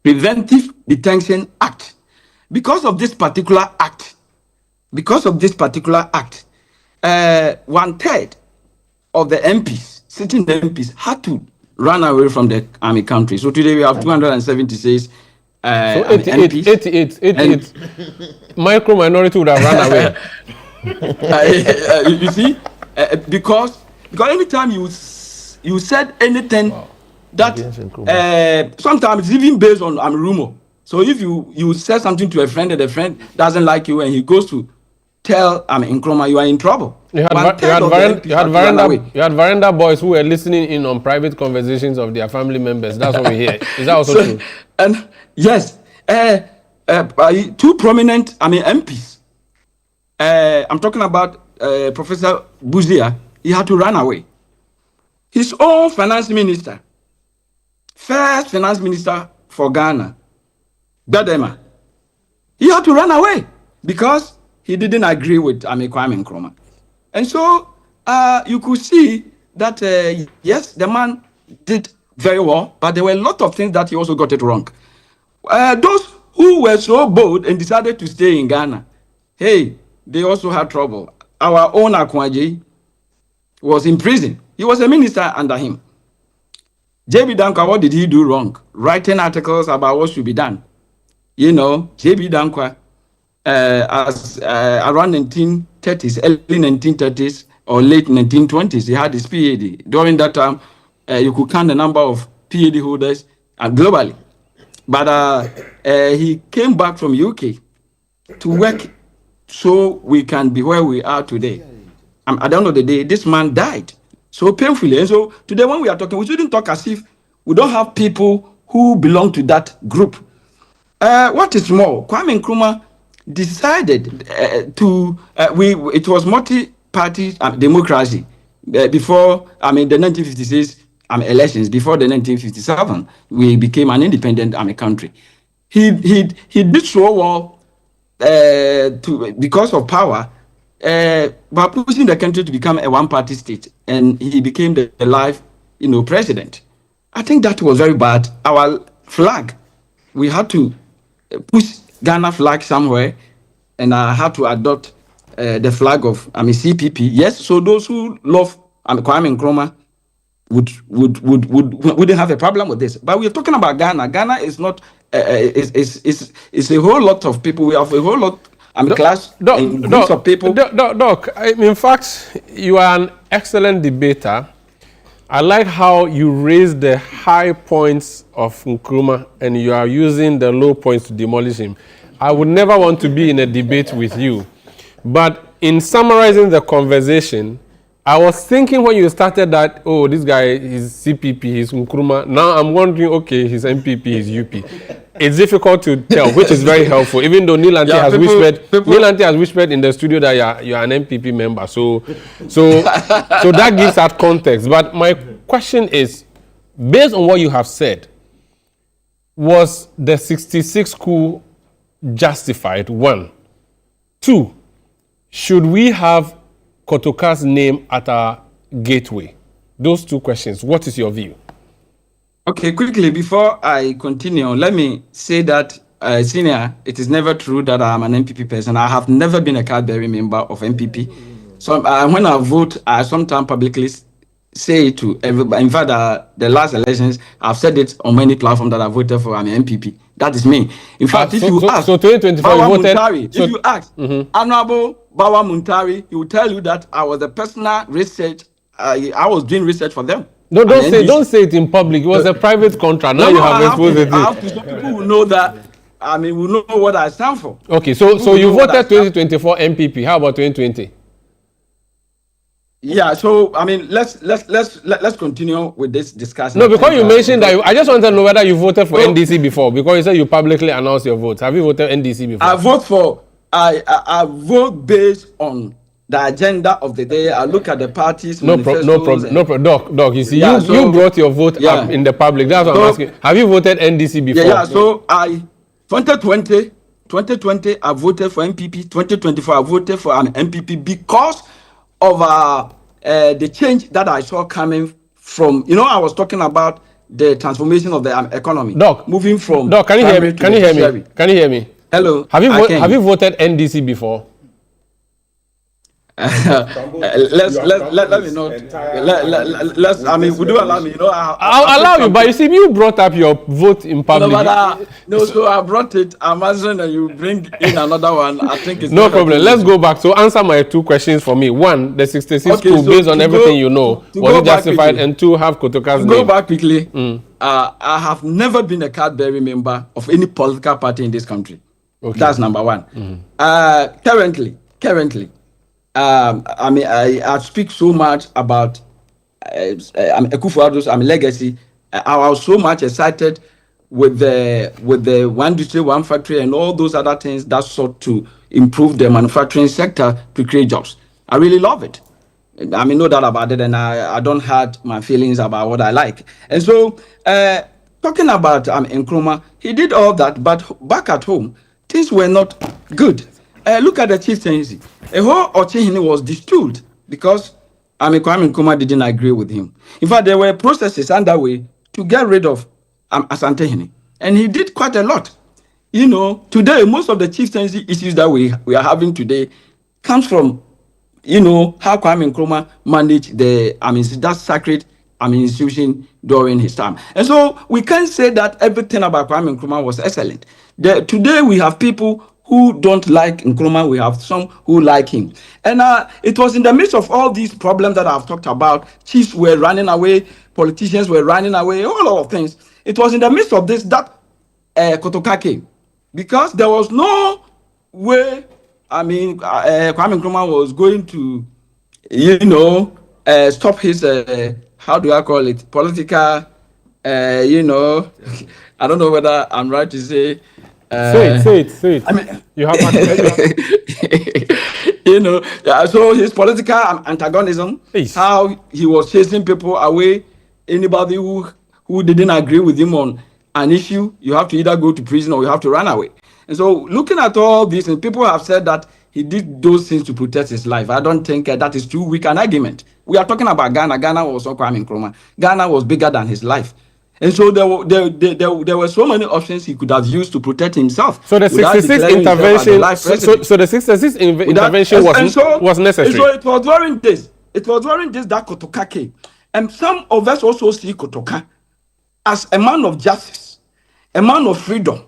S6: Preventive Detention Act. Because of this particular act, 1/3 of the MPs, sitting MPs, had to run away from the army country. So today we have 276 MPs.
S1: 88. Micro minority would have run away.
S6: You see, because anytime you said anything, wow, that sometimes it's even based on rumor. So if you say something to a friend and the friend doesn't like you and he goes to tell Nkrumah, you are in trouble.
S1: You had veranda boys who were listening in on private conversations of their family members. That's what we hear. Is that also true?
S6: And yes, two prominent MPs. I'm talking about Professor Buzia. He had to run away. His own finance minister, first finance minister for Ghana, Bedema, he had to run away because he didn't agree with Kwame Nkrumah. And so you could see that, yes, the man did very well, but there were a lot of things that he also got it wrong. Those who were so bold and decided to stay in Ghana, hey, they also had trouble. Our own Akwaji was in prison. He was a minister under him. J.B. Dankwa, what did he do wrong? Writing articles about what should be done. You know, J.B. Dankwa, as around 1930s, early 1930s or late 1920s, he had his PhD. During that time, you could count the number of PhD holders globally. But he came back from UK to work so we can be where we are today. At the end of the day, this man died so painfully. And so today when we are talking, we shouldn't talk as if we don't have people who belong to that group. What is more, Kwame Nkrumah decided it was multi-party democracy before, the 1956 elections, before the 1957, we became an independent country. He did so well because of power, by pushing the country to become a one-party state, and he became the life, president. I think that was very bad. Our flag, we had to push Ghana flag somewhere, and I had to adopt the flag of CPP. Yes, so those who love Kwame Nkrumah wouldn't have a problem with this. But we're talking about Ghana. Ghana is not it's a whole lot of people. We have a whole lot class and groups of people.
S1: Doc, in fact, you are an excellent debater. I like how you raise the high points of Nkrumah and you are using the low points to demolish him. I would never want to be in a debate with you. But in summarizing the conversation, I was thinking when you started that, oh, this guy is CPP, he's Nkrumah. Now I'm wondering, okay, he's MPP, he's UP. It's difficult to tell, which is very helpful. Even though Neil Ante has whispered in the studio that you're an MPP member. So that gives that context. But my question is, based on what you have said, was the 66 coup justified? 1. 2, should we have Kotoka's name at our gateway? Those 2 questions. What is your view?
S6: Okay, quickly, before I continue, let me say that, Senior, it is never true that I'm an MPP person. I have never been a card-bearing member of MPP. So when I vote, I sometimes publicly say it to everybody. In fact, the last elections, I've said it on many platforms that I voted for an MPP. That is me. In fact, if you ask
S1: 2024,
S6: Bawa
S1: you voted,
S6: Muntari, if you ask Honorable Bawa Muntari, he will tell you that I was a personal research. I was doing research for them.
S1: No, don't say it in public. It was a private contract. Now you have exposed it.
S6: I have to, so people will know that. Will know what I stand for.
S1: Okay, so you voted 2024 MPP. How about 2020?
S6: Yeah, so let's continue with this discussion.
S1: No, because you mentioned that, I just want to know whether you voted for NDC before, because you said you publicly announced your votes. Have you voted NDC before?
S6: I vote based on the agenda of the day. I look at the parties.
S1: No problem. Doc. You see, you brought your vote up in the public. That's what I'm asking. Have you voted NDC before?
S6: Yeah. So 2020, I voted for MPP. 2024, I voted for an MPP because of the change that I saw coming from. I was talking about the transformation of the economy.
S1: Doc,
S6: moving from.
S1: Doc, can you hear me? Can you hear me?
S6: Hello.
S1: Have you voted NDC before?
S6: Let me know. Would you allow me?
S1: I'll allow you, but you see, you brought up your vote in public.
S6: So I brought it. I'm answering, and you bring in another one. I think it's
S1: no problem. Let's go back. So answer my 2 questions for me. 1, the 66 coup, based on everything you know, was it justified?
S6: Quickly.
S1: And 2, have Kotoka's name.
S6: Go back quickly. I have never been a card-bearing member of any political party in this country. Okay. That's number 1. Currently. I speak so much about Akufo-Addo's legacy. I was so much excited with the one district, one factory, and all those other things that sought to improve the manufacturing sector to create jobs. I really love it. No doubt about it, and I don't hide my feelings about what I like. And so, talking about Nkrumah, he did all that, but back at home, things were not good. Look at the chieftaincy. A whole Ochehini was distilled because Kwame Nkrumah didn't agree with him. In fact, there were processes underway to get rid of Asantehene, and he did quite a lot. You know, today, most of the chieftaincy issues that we are having today comes from, you know, how Kwame Nkrumah managed that sacred, institution during his time. And so we can't say that everything about Kwame Nkrumah was excellent. Today we have people who don't like Nkrumah, we have some who like him. And it was in the midst of all these problems that I've talked about. Chiefs were running away, politicians were running away, all of things. It was in the midst of this that Kotoka came. Because there was no way, Kwame Nkrumah was going to, you know, stop his, how do I call it, political, you know, I don't know whether I'm right to say.
S1: Say it.
S6: I mean,
S1: you have,
S6: you know, so his political antagonism, how he was chasing people away, anybody who didn't agree with him on an issue, you have to either go to prison or you have to run away. And so looking at all this, and people have said that he did those things to protect his life. I don't think that is too weak an argument. We are talking about Ghana. Ghana was not Kwame Nkrumah. Ghana was bigger than his life. And so there were so many options he could have used to protect himself.
S1: So the 66 intervention, so the 66 intervention was necessary.
S6: And so it was during this that Kotoka came. And some of us also see Kotoka as a man of justice, a man of freedom,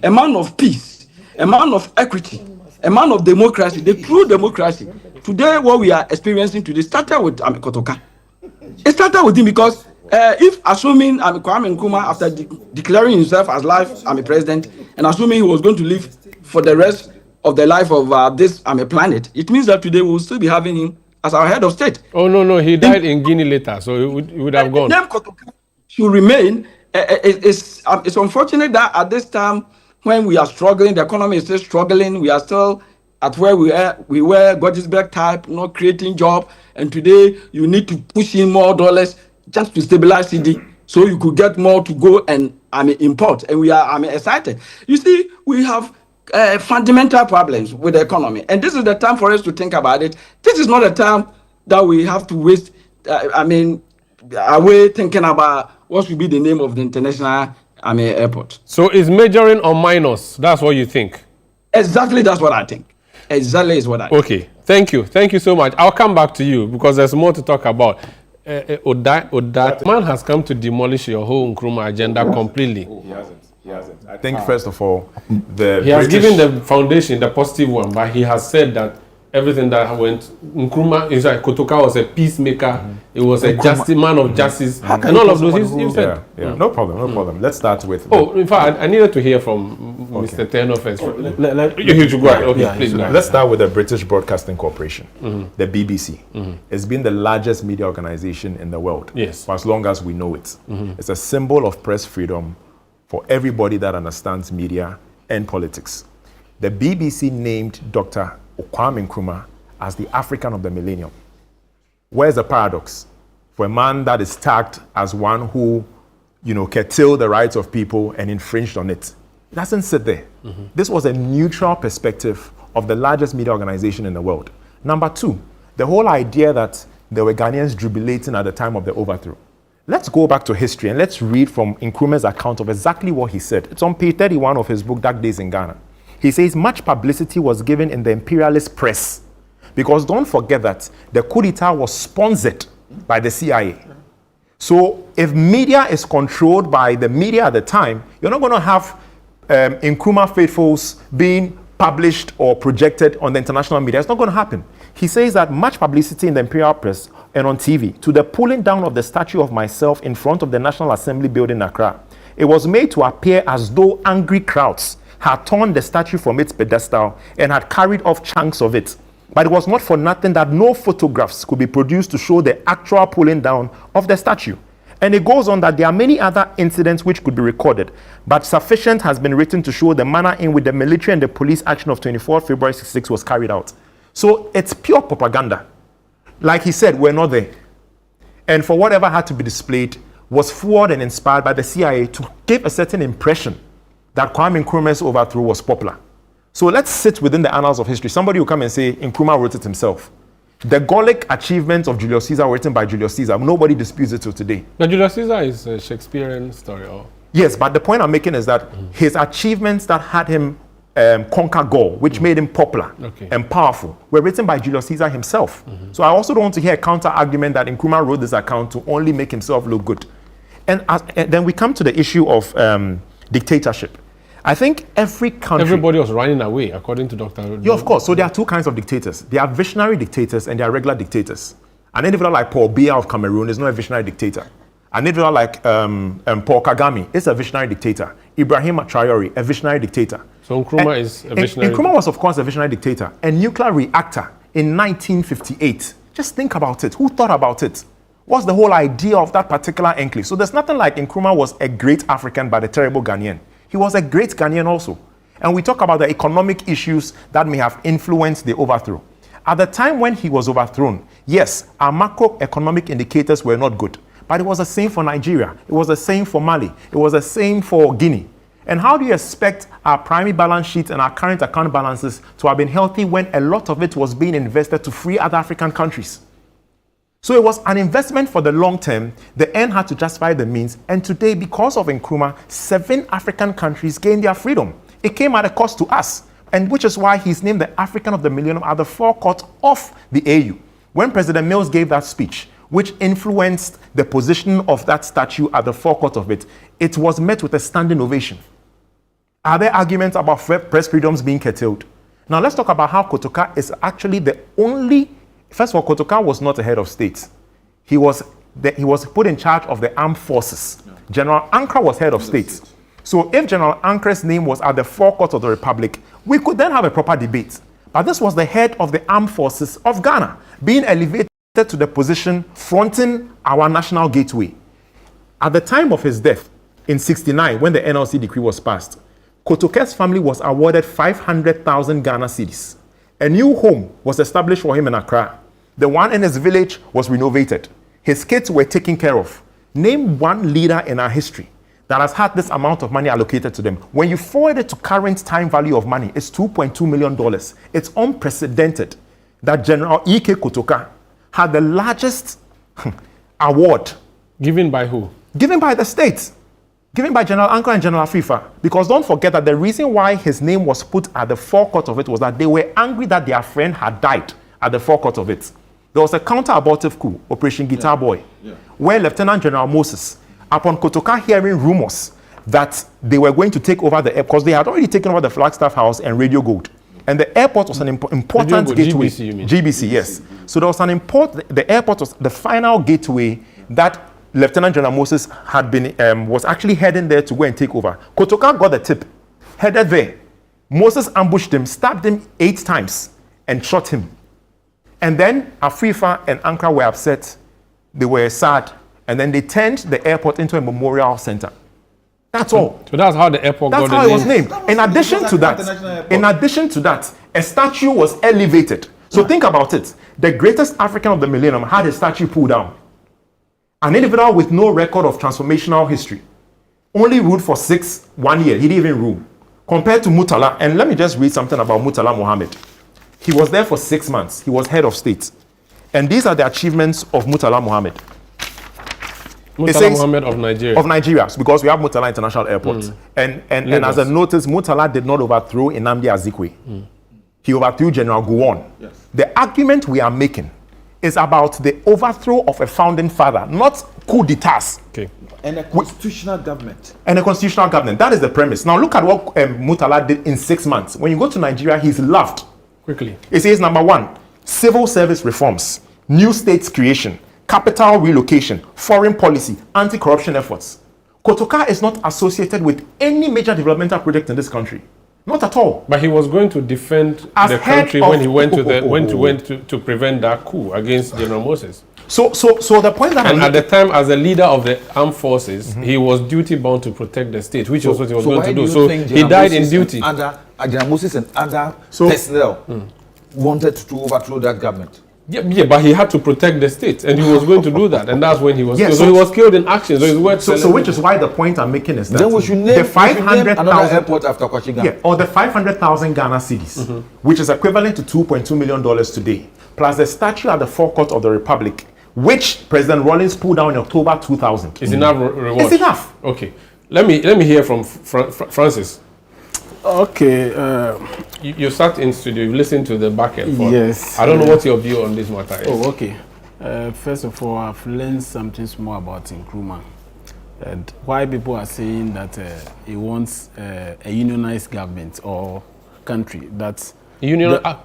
S6: a man of peace, a man of equity, a man of democracy, the true democracy. Today, what we are experiencing today started with Kotoka. It started with him because if assuming Kwame Nkrumah, after declaring himself as life president, and assuming he was going to live for the rest of the life of this planet, it means that today we will still be having him as our head of state.
S1: Oh no, he died in Guinea later, so he would have gone.
S6: Name Kotoka should remain. It's unfortunate that at this time when we are struggling, the economy is still struggling. We are still at where we were Gordonsburg type, not creating job. And today you need to push in more dollars just to stabilize CD, so you could get more to go and import. And we are excited. You see, we have fundamental problems with the economy, and this is the time for us to think about it. This is not a time that we have to waste. Away thinking about what should be the name of the international airport.
S1: So it's majoring on minors. That's what you think?
S6: Exactly, that's what I think. Exactly is what I think.
S1: Okay, thank you so much. I'll come back to you because there's more to talk about. That man has come to demolish your whole Nkrumah agenda completely.
S5: He hasn't. I think first of all,
S1: he has given the foundation the positive one, but he has said that everything that went, Nkrumah, is like Kotoka was a peacemaker. It was a man of justice, and all of those. You said,
S5: no problem. Let's start with.
S1: In fact, I needed to hear from Mr. Tenor first. You should go ahead. Okay, please.
S5: Let's start with the British Broadcasting Corporation, the BBC. It's been the largest media organization in the world.
S1: Yes.
S5: For as long as we know it. It's a symbol of press freedom for everybody that understands media and politics. The BBC named Dr. Kwame Nkrumah as the African of the millennium. Where's the paradox? For a man that is tagged as one who, curtailed the rights of people and infringed on it. It doesn't sit there. This was a neutral perspective of the largest media organization in the world. Number two, the whole idea that there were Ghanaians jubilating at the time of the overthrow. Let's go back to history and let's read from Nkrumah's account of exactly what he said. It's on page 31 of his book, Dark Days in Ghana. He says much publicity was given in the imperialist press because don't forget that the coup d'etat was sponsored by the CIA. So if media is controlled by the media at the time, you're not going to have Nkrumah faithfuls being published or projected on the international media. It's not going to happen. He says that much publicity in the imperial press and on TV to the pulling down of the statue of myself in front of the National Assembly building in Accra. It was made to appear as though angry crowds had torn the statue from its pedestal and had carried off chunks of it. But it was not for nothing that no photographs could be produced to show the actual pulling down of the statue. And it goes on that there are many other incidents which could be recorded, but sufficient has been written to show the manner in which the military and the police action of 24 February 66 was carried out. So it's pure propaganda. Like he said, we're not there. And for whatever had to be displayed was forward and inspired by the CIA to give a certain impression that Kwame Nkrumah's overthrow was popular. So let's sit within the annals of history. Somebody will come and say, Nkrumah wrote it himself. The Gallic achievements of Julius Caesar were written by Julius Caesar. Nobody disputes it till today.
S1: Now, Julius Caesar is a Shakespearean story, or?
S5: Yes, but the point I'm making is that his achievements that had him conquer Gaul, which made him popular and powerful, were written by Julius Caesar himself. So I also don't want to hear a counter argument that Nkrumah wrote this account to only make himself look good. And then we come to the issue of dictatorship. I think every country...
S1: Everybody was running away, according to Dr.
S5: Yeah, of course. So there are two kinds of dictators. There are visionary dictators and there are regular dictators. An individual like Paul Biya of Cameroon is not a visionary dictator. An individual like Paul Kagame is a visionary dictator. Ibrahim Traore, a visionary dictator.
S1: So Nkrumah is a visionary...
S5: Nkrumah was, of course, a visionary dictator. A nuclear reactor in 1958. Just think about it. Who thought about it? What's the whole idea of that particular enclave? So there's nothing like Nkrumah was a great African but a terrible Ghanaian. He was a great Ghanaian also. And we talk about the economic issues that may have influenced the overthrow. At the time when he was overthrown, yes, our macroeconomic indicators were not good. But it was the same for Nigeria. It was the same for Mali. It was the same for Guinea. And how do you expect our primary balance sheet and our current account balances to have been healthy when a lot of it was being invested to free other African countries? So it was an investment for the long term. The end had to justify the means. And today, because of Nkrumah, 7 African countries gained their freedom. It came at a cost to us. And which is why he's named the African of the Millennium at the forecourt of the AU. When President Mills gave that speech, which influenced the position of that statue at the forecourt of it, it was met with a standing ovation. Are there arguments about press freedoms being curtailed? Now let's talk about how Kotoka is actually the only... First of all, Kotoka was not a head of state. He was put in charge of the armed forces. Yeah. General Nkrumah was head of state. So if General Nkrumah's name was at the forecourt of the Republic, we could then have a proper debate. But this was the head of the armed forces of Ghana, being elevated to the position fronting our national gateway. At the time of his death, in 1969, when the NLC decree was passed, Kotoka's family was awarded 500,000 Ghana cedis. A new home was established for him in Accra. The one in his village was renovated. His kids were taken care of. Name one leader in our history that has had this amount of money allocated to them. When you forward it to current time value of money, it's $2.2 million. It's unprecedented that General E.K. Kotoka had the largest award.
S1: Given by who?
S5: Given by the state. Given by General Nkrumah and General FIFA. Because don't forget that the reason why his name was put at the forecourt of it was that they were angry that their friend had died at the forecourt of it. There was a counter-abortive coup, Operation Guitar Boy, where Lieutenant General Moses, upon Kotoka hearing rumors that they were going to take over the airport, because they had already taken over the Flagstaff House and Radio Gold. And the airport was an important gateway.
S1: GBC, you mean?
S5: GBC, yes. So there was an the airport was the final gateway that Lieutenant General Moses had been, was actually heading there to go and take over. Kotoka got the tip, headed there. Moses ambushed him, stabbed him 8 times, and shot him. And then Afrifa and Nkrumah were upset. They were sad. And then they turned the airport into a memorial center. That's all.
S1: So that's how the airport
S5: That's
S1: got
S5: how it was named. In addition to that, a statue was elevated. So think about it. The greatest African of the millennium had his statue pulled down. An individual with no record of transformational history. Only ruled for 1 year. He didn't even rule. Compared to Murtala, and let me just read something about Murtala Mohammed. He was there for 6 months. He was head of state. And these are the achievements of Murtala Mohammed.
S1: Murtala Mohammed of Nigeria.
S5: Of Nigeria, because we have Kotoka International Airport. And as a notice, Murtala did not overthrow Nnamdi Azikiwe. He overthrew General Gowon. Yes. The argument we are making is about the overthrow of a founding father, not coup d'etats. Okay.
S3: And a constitutional government.
S5: And a constitutional government. That is the premise. Now look at what Murtala did in 6 months. When you go to Nigeria, he's loved.
S1: Quickly.
S5: It says, number 1, civil service reforms, new states creation, capital relocation, foreign policy, anti-corruption efforts. Kotoka is not associated with any major developmental project in this country. Not at all.
S1: But he was going to defend the country when he went to prevent that coup against General Moses.
S5: So the point that
S1: at the time, as a leader of the armed forces, he was duty bound to protect the state, which was what he was going to do. So he died in duty.
S3: General Moses and other personnel wanted to overthrow that government.
S1: Yeah, but he had to protect the state, and he was going to do that, and that's when he was killed. So he was killed in action. So
S5: which is why the point I'm making is that
S3: then we should name
S5: the 500,000
S3: airport after Kwashiga.
S5: Yeah, or the 500,000 Ghana cedis, which is equivalent to $2.2 million today, plus the statue at the forecourt of the Republic, which President Rawlings pulled down in October 2000.
S1: Is enough reward?
S5: It's enough.
S1: Okay. Let me hear from Francis.
S4: Okay.
S1: You sat in studio, you listened to the back and forth.
S4: Yes.
S1: I don't know what your view on this matter is.
S4: Oh, okay. First of all, I've learned something small about Nkrumah and why people are saying that he wants a unionized government or country. That's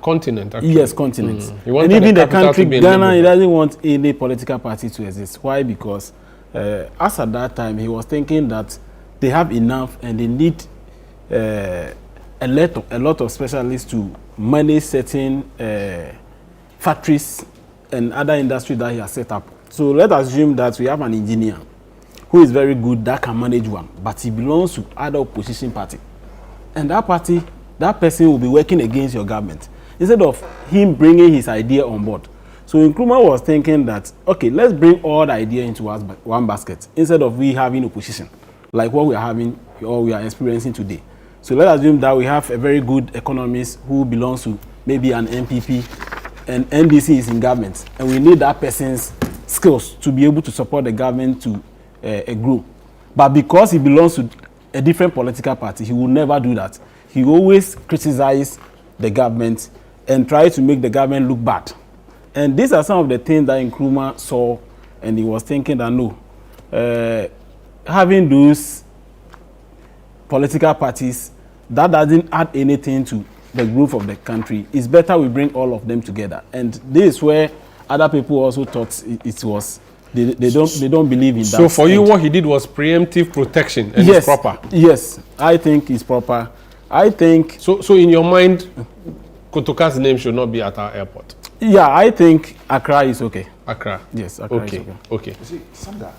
S1: continent, actually.
S4: Yes, continent.
S1: And
S4: even the country, Ghana, he doesn't want any political party to exist. Why? Because as at that time, he was thinking that they have enough and they need a lot of specialists to manage certain factories and other industries that he has set up. So let's assume that we have an engineer who is very good that can manage one, but he belongs to other opposition party. And that party, that person will be working against your government instead of him bringing his idea on board. So Nkrumah was thinking that, okay, let's bring all the idea into one basket instead of we having opposition, like what we are having or we are experiencing today. So let's assume that we have a very good economist who belongs to maybe an MPP and NDC is in government, and we need that person's skills to be able to support the government to grow. But because he belongs to a different political party, he will never do that. He always criticizes the government and try to make the government look bad. And these are some of the things that Nkrumah saw, and he was thinking that no, having those political parties, that doesn't add anything to the growth of the country. It's better we bring all of them together. And this is where other people also thought it was, they don't believe in that.
S1: So for you, what he did was preemptive protection, and
S4: yes,
S1: it's proper?
S4: Yes, I think it's proper. I think...
S1: So in your mind, Kotoka's name should not be at our airport?
S4: Yeah, I think Accra is okay.
S1: Accra?
S4: Yes, Accra is okay.
S1: Okay.
S3: You see, Sandra,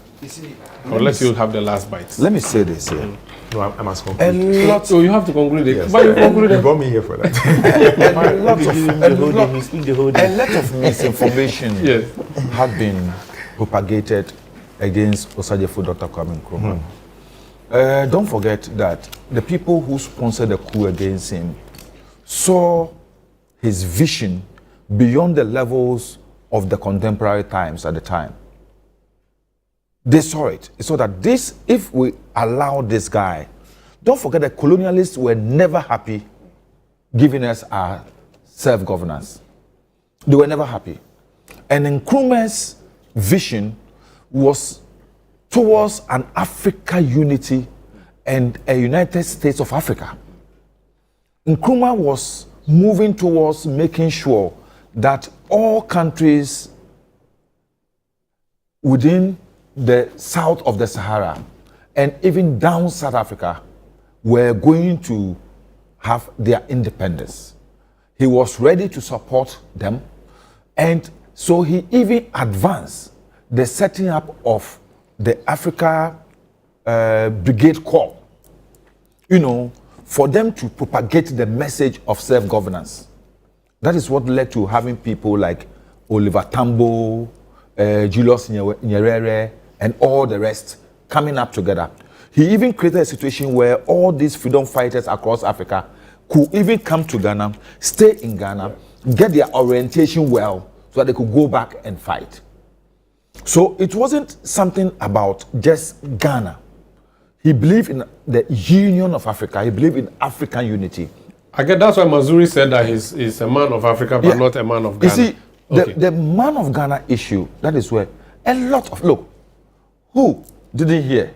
S1: Unless you'll have the last bite.
S3: let me say this here.
S5: No, I must conclude.
S1: So you have to conclude it.
S5: Yes.
S1: But you conclude
S5: You
S1: it.
S5: brought me here for that.
S3: A lot of misinformation
S1: Yes.
S3: have been propagated against Osajefo Dr. Kwame Nkrumah. Don't forget that the people who sponsored the coup against him saw his vision beyond the levels of the contemporary times at the time. They saw it. They saw that this, if we allow this guy, don't forget that colonialists were never happy giving us our self-governance. They were never happy. And Nkrumah's vision was towards an Africa unity and a United States of Africa. Nkrumah was moving towards making sure that all countries within the south of the Sahara and even down South Africa were going to have their independence. He was ready to support them, and so he even advanced the setting up of the Africa Brigade Corps, for them to propagate the message of self-governance. That is what led to having people like Oliver Tambo, Julius Nyerere, and all the rest coming up together. He even created a situation where all these freedom fighters across Africa could even come to Ghana, stay in Ghana, get their orientation well, so that they could go back and fight. So it wasn't something about just Ghana. He believed in the union of Africa. He believed in African unity.
S1: I guess that's why Mazuri said that he's a man of Africa, but not a man of Ghana.
S3: You see, the man of Ghana issue, that is where a lot of, look, who didn't hear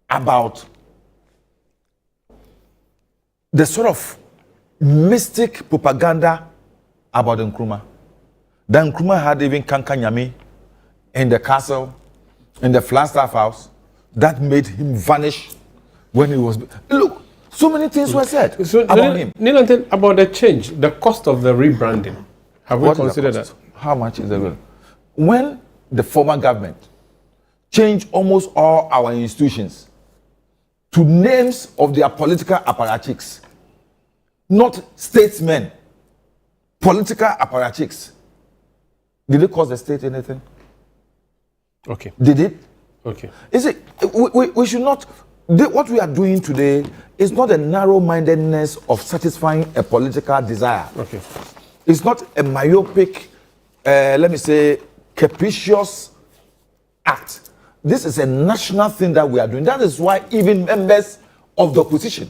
S3: about the sort of mystic propaganda about Nkrumah? That Nkrumah had even Kankanyami in the castle, in the Flagstaff house, that made him vanish when he was... Look, so many things were said about him.
S1: Nilanten, about the change, the cost of the rebranding. Have we considered that?
S3: How much is the bill? When the former government changed almost all our institutions to names of their political apparatchiks, not statesmen, political apparatchiks, did it cost the state anything?
S1: Okay.
S3: Did it?
S1: Okay.
S3: Is it? We should not. What we are doing today is not a narrow-mindedness of satisfying a political desire.
S1: Okay.
S3: It's not a myopic, let me say, capricious act This is a national thing that we are doing. That is why even members of the opposition,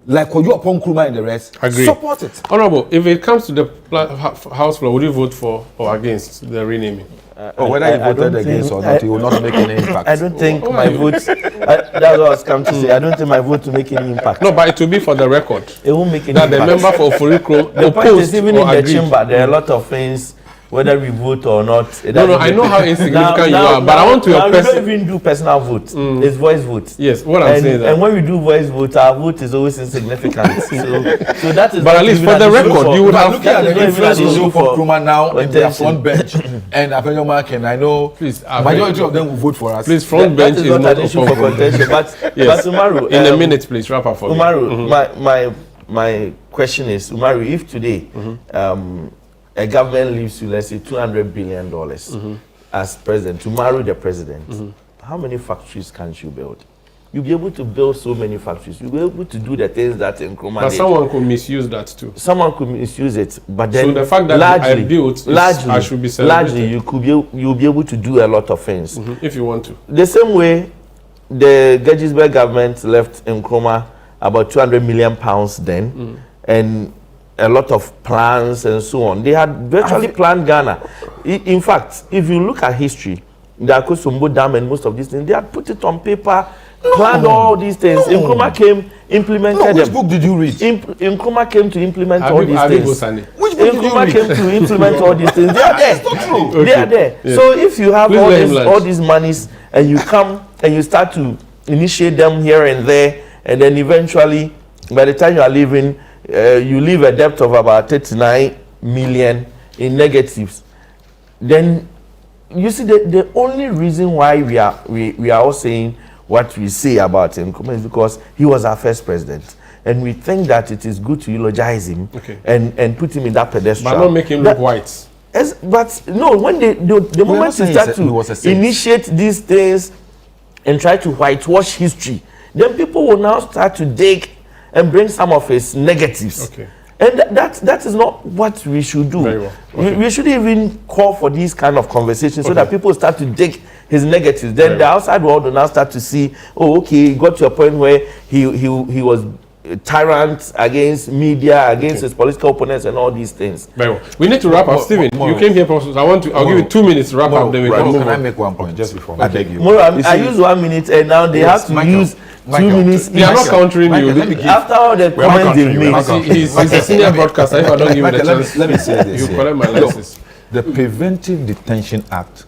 S3: like Nkrumah and the rest,
S1: Agree.
S3: support it.
S1: Honorable, if it comes to the House floor, would you vote for or against the renaming?
S3: Whether you voted against or not, it will not make any impact.
S2: I don't think my vote, that's what I was come to say, I don't think my vote will make any impact.
S1: No, but it will be for the record.
S2: It won't make any
S1: That
S2: impact.
S1: the member for Ofurikro
S2: The point is,
S1: opposed
S2: even
S1: or
S2: in the
S1: agreed.
S2: chamber, there are a lot of things, whether we vote or not.
S1: No, I know how insignificant you are, but I want to
S2: now we don't
S1: person.
S2: even do personal vote. It's voice vote.
S1: Yes, what I'm saying is that.
S2: And when we do voice vote, our vote is always insignificant. so that is.
S1: But at
S2: not
S1: least
S2: even
S1: for the
S2: an issue
S1: record,
S2: for-
S1: you would
S3: But
S1: have.
S3: looking at
S2: That is
S3: the
S2: not even
S3: influence
S2: an
S3: of
S2: issue
S3: for
S2: for
S3: Nkrumah now in their
S2: attention.
S3: front bench and Afenyomark, and I know
S1: Please,
S3: majority of them will vote for us.
S1: Please, front
S2: That
S1: bench
S2: is
S1: is
S2: not
S1: not
S2: an issue
S1: open
S2: for contention. But
S1: Yes.
S2: Umaru,
S1: In a minute, please, wrap up for me.
S2: Umaru, my question is, Umaru, if today a government leaves you, let's say, $200 billion as president, Umaru the president, how many factories can you build? You'll be able to build so many factories. You'll be able to do the things that Nkrumah
S1: But
S2: did.
S1: someone could misuse that too.
S2: Someone could misuse it, but then
S1: So the fact that I built is- I should be celebrated.
S2: largely you'll be able to do a lot of things.
S1: If you want to.
S2: The same way the Gettysburg government left Nkrumah about £200 million then, and a lot of plans and so on. They had virtually planned Ghana. In fact, if you look at history, the Akosombo Dam and most of these things, they had put it on paper, planned all these things. Nkrumah came, implemented
S3: No, which
S2: them.
S3: book did you read?
S2: Nkrumah came to implement all these
S1: Abibu
S2: things.
S1: Sani.
S3: Which book did you
S2: Nkrumah
S3: read?
S2: came to implement all these things. They are there.
S3: It's not true.
S2: They are there.
S1: Yeah.
S2: So if you have
S1: Please
S2: all
S1: let him
S2: these,
S1: lunch.
S2: all these monies and you come and you start to initiate them here and there, and then eventually, by the time you are leaving, you leave a debt of about 39 million in negatives. Then you see the only reason why we are all saying what we say about Nkrumah is because he was our first president. And we think that it is good to eulogize him and put him in that pedestal.
S1: But not make him look white.
S2: But no, when the moment you start to initiate these things and try to whitewash history, then people will now start to dig and bring some of his negatives.
S1: Okay.
S2: And that is not what we should do.
S1: Very well. Okay.
S2: We shouldn't even call for these kind of conversations so that people start to dig his negatives. Then the outside world will now start to see, oh, okay, he got to a point where he was a tyrant against media, against his political opponents and all these things.
S1: Very well. We need to wrap up. Stephen, you came here, so I'll give you 2 minutes to wrap up, then we can move
S3: Can I
S1: on.
S3: make one point just before?
S5: I
S3: I beg
S5: beg
S3: you.
S2: Moro,
S3: You
S2: I
S3: see-
S2: use 1 minute and now they
S3: Yes,
S2: have to
S3: Michael,
S2: use 2
S3: Michael.
S2: minutes.
S1: They are not countering you.
S3: Let me give-
S2: After all the comments they've
S3: countering you.
S2: made.
S1: He's a senior broadcaster. If I don't give you the
S3: Michael,
S1: chance,
S3: let me say this.
S1: you
S3: here.
S1: collect my
S3: Look,
S1: license.
S3: the Preventive Detention Act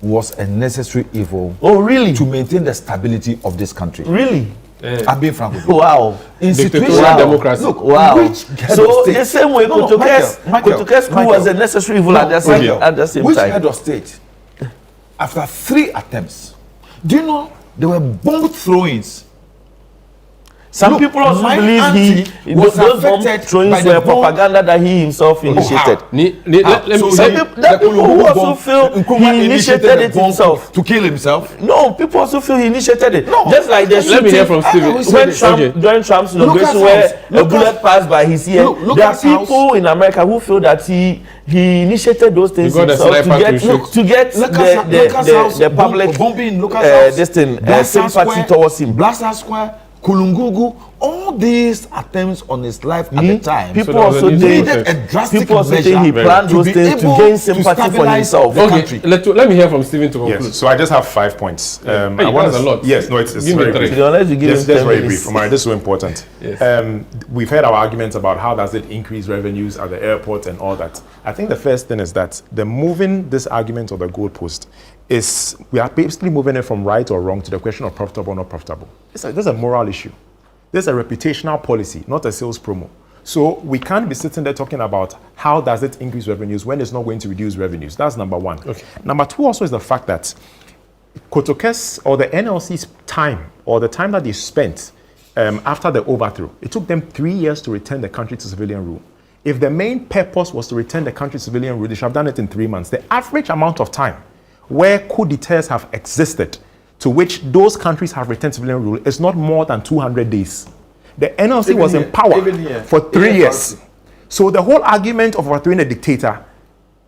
S3: was a necessary evil
S2: Oh, really?
S3: to maintain the stability of this country.
S2: Really?
S3: I'm being frank with you.
S2: Wow.
S3: In
S1: Dictatorial
S3: situations,
S1: democracy.
S3: look,
S2: Wow.
S3: which head
S2: So
S3: of state?
S2: the same way
S3: No, Michael,
S2: Kotoka school was a necessary evil at the same
S3: which
S2: time.
S3: head of state, after 3 attempts, do you know there were bomb throw-ins?
S2: Some
S3: Look,
S2: people also
S3: my
S2: believe
S3: auntie was
S2: those bomb
S3: affected
S2: throwings
S3: by the
S2: were
S3: bomb.
S2: propaganda that he himself initiated.
S1: Let me
S3: So
S1: say,
S3: the
S2: people who also feel
S3: Nkrumah
S2: he initiated
S3: the
S2: it
S3: bomb
S2: himself.
S3: to kill himself.
S2: No, people also feel he initiated it.
S3: No.
S2: Just like the
S1: let me hear
S2: shooting
S1: from Stephen.
S2: when
S3: say
S2: Trump,
S1: Okay.
S2: during Trump's
S3: Lucas
S2: inauguration,
S3: House.
S2: where a
S3: Lucas-
S2: bullet passed by his ear.
S3: Look,
S2: There are
S3: Lucas House.
S2: people in America who feel that he initiated those things
S1: Because the
S2: himself
S1: sniper
S2: to
S1: could
S2: get the public
S3: bombing Lucas House,
S2: this thing
S3: Blaster
S2: sympathy
S3: Square,
S2: towards him.
S3: Blaster Square, Kulungugu, all these attempts on his life at the time.
S2: People
S1: there was a
S2: also
S1: need
S2: think
S1: for
S3: needed a drastic
S2: people also
S3: measure
S2: think he planned
S3: to
S2: those
S3: be
S2: things to
S3: able
S2: gain
S3: to
S2: sympathy for
S3: stabilize
S2: himself.
S3: the
S1: Okay,
S3: country.
S1: let me hear from Stephen to conclude.
S5: Yes, so I just have 5 points.
S1: Hey,
S5: I
S1: that's
S5: want
S1: a lot.
S5: Yes, no, it's
S1: Give me
S5: very
S1: 3.
S5: brief.
S2: To be honest, you give
S5: Yes,
S2: him
S5: that's
S2: 10
S5: very
S2: minutes.
S5: brief. Omar, this is so important.
S1: Yes.
S5: We've heard our arguments about how does it increase revenues at the airport and all that. I think the first thing is that the moving this argument of the goalpost is we are basically moving it from right or wrong to the question of profitable or not profitable. This is a moral issue. This is a reputational policy, not a sales promo. So we can't be sitting there talking about how does it increase revenues when it's not going to reduce revenues. That's number one.
S1: Okay.
S5: Number 2 also is the fact that Kotoka's or the NLC's time or the time that they spent after the overthrow, it took them 3 years to return the country to civilian rule. If the main purpose was to return the country to civilian rule, they should have done it in 3 months. The average amount of time where coup d'etats have existed to which those countries have returned civilian rule is not more than 200 days. The NLC was in power for 3 years. So the whole argument of overthrowing a dictator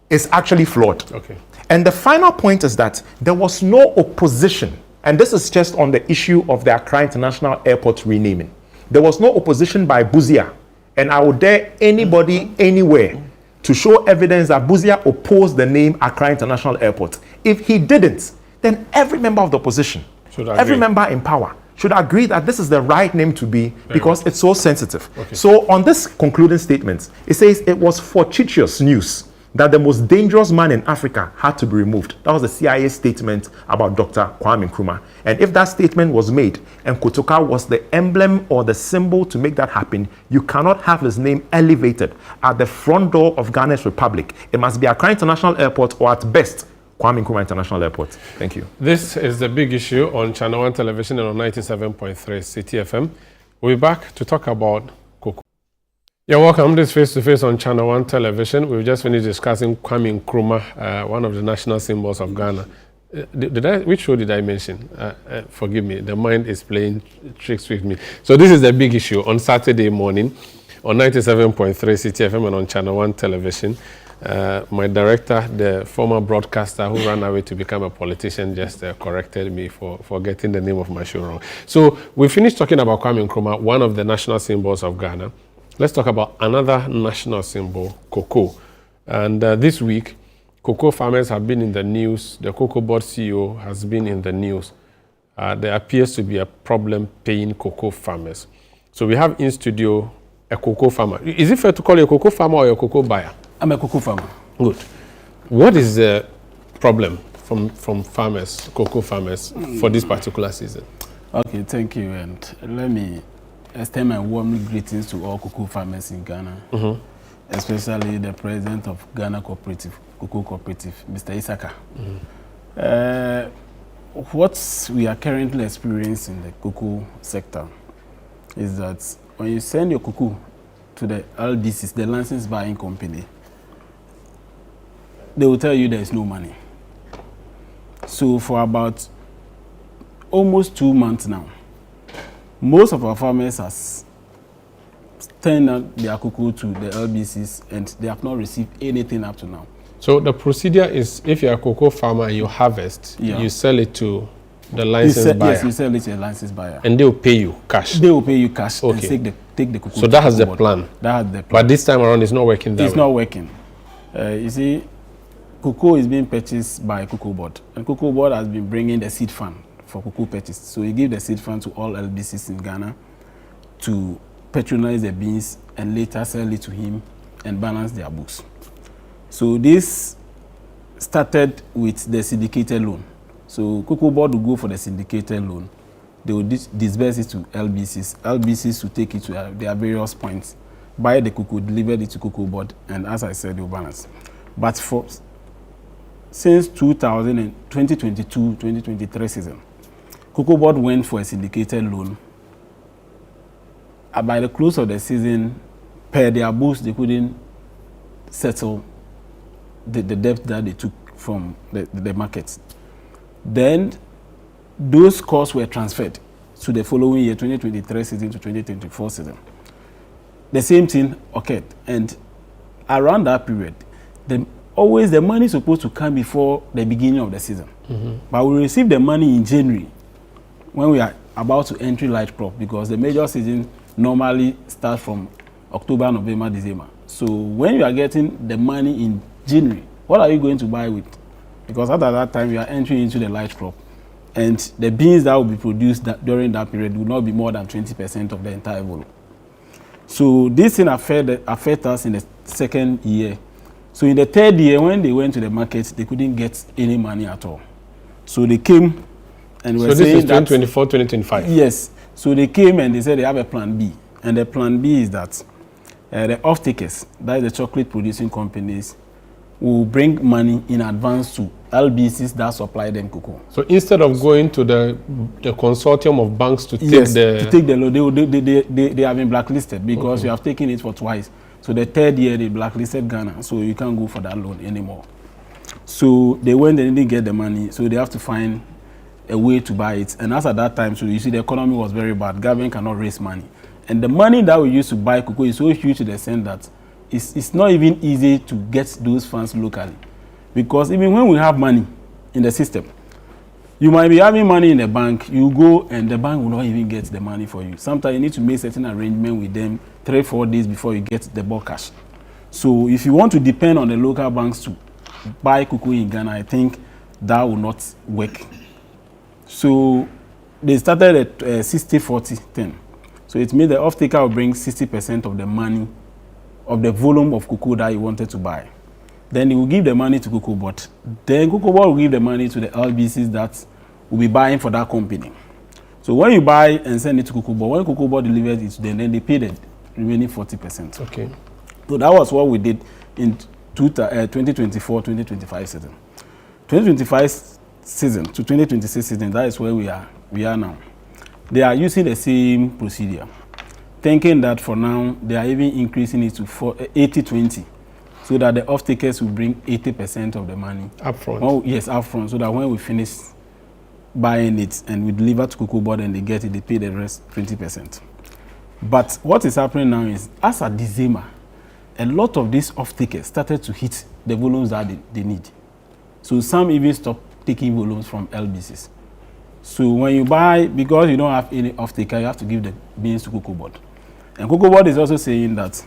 S5: is actually flawed.
S1: Okay.
S5: And the final point is that there was no opposition. And this is just on the issue of the Accra International Airport renaming. There was no opposition by Buzia. And I would dare anybody anywhere to show evidence that Buzia opposed the name Accra International Airport. If he didn't, then every member of the opposition, every member in power, should agree that this is the right name to be because it's so sensitive. Okay. So on this concluding statement, it says it was fortuitous news that the most dangerous man in Africa had to be removed. That was the CIA statement about Dr. Kwame Nkrumah. And if that statement was made and Kotoka was the emblem or the symbol to make that happen, you cannot have his name elevated at the front door of Ghana's Republic. It must be Accra International Airport or at best, Kwame Nkrumah International Airport. Thank you.
S1: This is the big issue on Channel One Television and on 97.3 City FM. We'll be back to talk about cocoa. You're welcome. This face-to-face on Channel One Television. We've just finished discussing Kwame Nkrumah, one of the national symbols of Ghana. Which show did I mention? Forgive me. The mind is playing tricks with me. So this is the big issue on Saturday morning on 97.3 City FM and on Channel One Television. My director, the former broadcaster who ran away to become a politician, just corrected me for getting the name of my show wrong. So we finished talking about Kwame Nkrumah, one of the national symbols of Ghana. Let's talk about another national symbol, cocoa. And this week, cocoa farmers have been in the news. The cocoa board CEO has been in the news. There appears to be a problem paying cocoa farmers. So we have in studio a cocoa farmer. Is it fair to call you a cocoa farmer or a cocoa buyer?
S4: I'm a cocoa farmer.
S1: Good. What is the problem from farmers, cocoa farmers, for this particular season?
S4: Okay, thank you. And let me extend my warm greetings to all cocoa farmers in Ghana, especially the president of Ghana Cocoa Cooperative, Mr. Isaka. What we are currently experiencing in the cocoa sector is that when you send your cocoa to the LBCs, the license buying company, they will tell you there is no money. So for about almost 2 months now, most of our farmers have sent out their cocoa to the LBCs and they have not received anything up to now. So
S1: the procedure is, if you're a cocoa farmer, you harvest, you sell it to the license buyer.
S4: Yes, you sell it to a license buyer.
S1: And they will pay you cash.
S4: They will pay you cash and take the cocoa.
S1: So that has the plan.
S4: That has the plan.
S1: But this time around, it's not working that way.
S4: It's not working. You see, cocoa is being purchased by Cocoa Board. And Cocoa Board has been bringing the seed fund for cocoa purchase. So he gave the seed fund to all LBCs in Ghana to patronize the beans and later sell it to him and balance their books. So this started with the syndicated loan. So Cocoa Board will go for the syndicated loan. They will disburse it to LBCs. LBCs will take it to their various points, buy the cocoa, deliver it to Cocoa Board, and as I said, they will balance. But since 2022-2023 season, Cocoa Board went for a syndicated loan. By the close of the season, per their books, they couldn't settle the debt that they took from the markets. Then those costs were transferred to the following year, 2023 season to 2024 season. The same thing occurred, and around that period, always the money is supposed to come before the beginning of the season. But we received the money in January when we are about to enter light crop, because the major season normally starts from October, November, December. So when you are getting the money in January, what are you going to buy with? Because at that time, you are entering into the light crop. And the beans that will be produced during that period will not be more than 20% of the entire volume. So this thing affect us in the second year. So in the third year, when they went to the market, they couldn't get any money at all. So they came and were saying that... So this is
S1: 2024, 2025?
S4: Yes. So they came and they said they have a plan B. And the plan B is that the off-takers, that is the chocolate producing companies, will bring money in advance to LBCs that supply them cocoa.
S1: So instead of going to the consortium of banks to take
S4: the loan, they have been blacklisted because you have taken it for twice. So the third year they blacklisted Ghana, so you can't go for that loan anymore. So they went and didn't get the money, so they have to find a way to buy it. And as at that time, so you see the economy was very bad. Government cannot raise money. And the money that we use to buy cocoa is so huge to the extent that it's not even easy to get those funds locally. Because even when we have money in the system, you might be having money in the bank, you go and the bank will not even get the money for you. Sometimes you need to make certain arrangement with them 3-4 days before you get the bulk cash. So if you want to depend on the local banks to buy cocoa in Ghana, I think that will not work. So they started at 60-40 thing. So it means the off-taker will bring 60% of the money of the volume of cocoa that he wanted to buy. Then he will give the money to Cocoa Board. Then Cocoa Board will give the money to the LBCs that will be buying for that company. So when you buy and send it to Cocoa Board, when Cocoa Board delivers it to them, then they pay the remaining 40%.
S1: Okay.
S4: So that was what we did in 2024-2025 season. 2025 season to 2026 season, that is where we are now. They are using the same procedure, thinking that for now they are even increasing it to 80-20. So that the off-takers will bring 80% of the money.
S1: Upfront?
S4: Oh, yes, upfront. So that when we finish buying it and we deliver to Cocoa Board and they get it, they pay the rest 20%. But what is happening now is, as at December, a lot of these off-takers started to hit the volumes that they need. So some even stopped taking volumes from LBCs. So when you buy, because you don't have any off-taker, you have to give the beans to Cocoa Board. And Cocoa Board is also saying that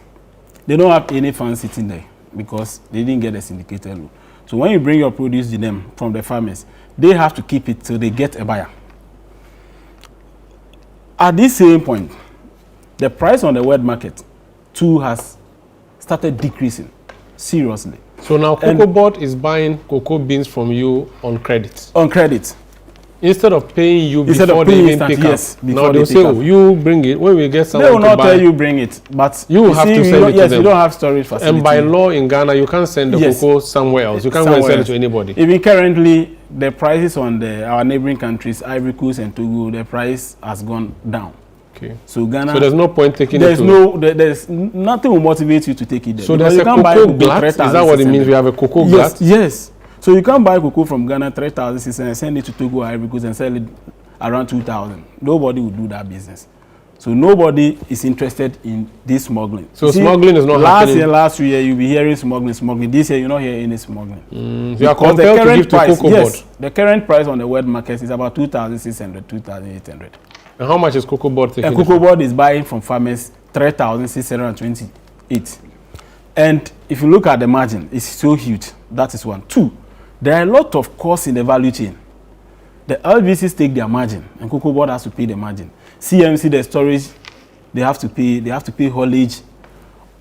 S4: they don't have any funds sitting there, because they didn't get a syndicated loan. So when you bring your produce to them from the farmers, they have to keep it till they get a buyer. At this same point, the price on the world market too has started decreasing seriously.
S1: So now Cocoa Board is buying cocoa beans from you on credit?
S4: On credit.
S1: Instead of paying you before they even pick up. Now they'll say, oh, you bring it. When we get someone
S4: they will not
S1: to buy,
S4: tell you bring it, but
S1: you will have to send it to them.
S4: Yes, you don't have storage facility.
S1: And by law in Ghana, you can't send the cocoa somewhere else. You can't go and sell it to anybody.
S4: Even currently, the prices on our neighboring countries, Ivory Coast and Togo, the price has gone down.
S1: Okay.
S4: So Ghana.
S1: So there's no point taking it.
S4: There's nothing will motivate you to take it there.
S1: So there's a cocoa glut. Is that what it means? We have a cocoa glut.
S4: Yes. So you can't buy cocoa from Ghana 3,600 and send it to Togo or Ivory Coast and sell it around 2,000. Nobody will do that business. So nobody is interested in this smuggling. So
S1: smuggling is not happening.
S4: Last year, you'll be hearing smuggling. This year, you're not hearing any smuggling.
S1: You are compelled to give to Cocoa Board.
S4: The current price on the world market is about 2,600, 2,800.
S1: And how much is Cocoa Board taking?
S4: And Cocoa Board is buying from farmers 3,628. And if you look at the margin, it's so huge. That is one. Two, there are a lot of costs in the value chain. The LBCs take their margin, and Cocoa Board has to pay the margin. CMC, the storage, they have to pay haulage.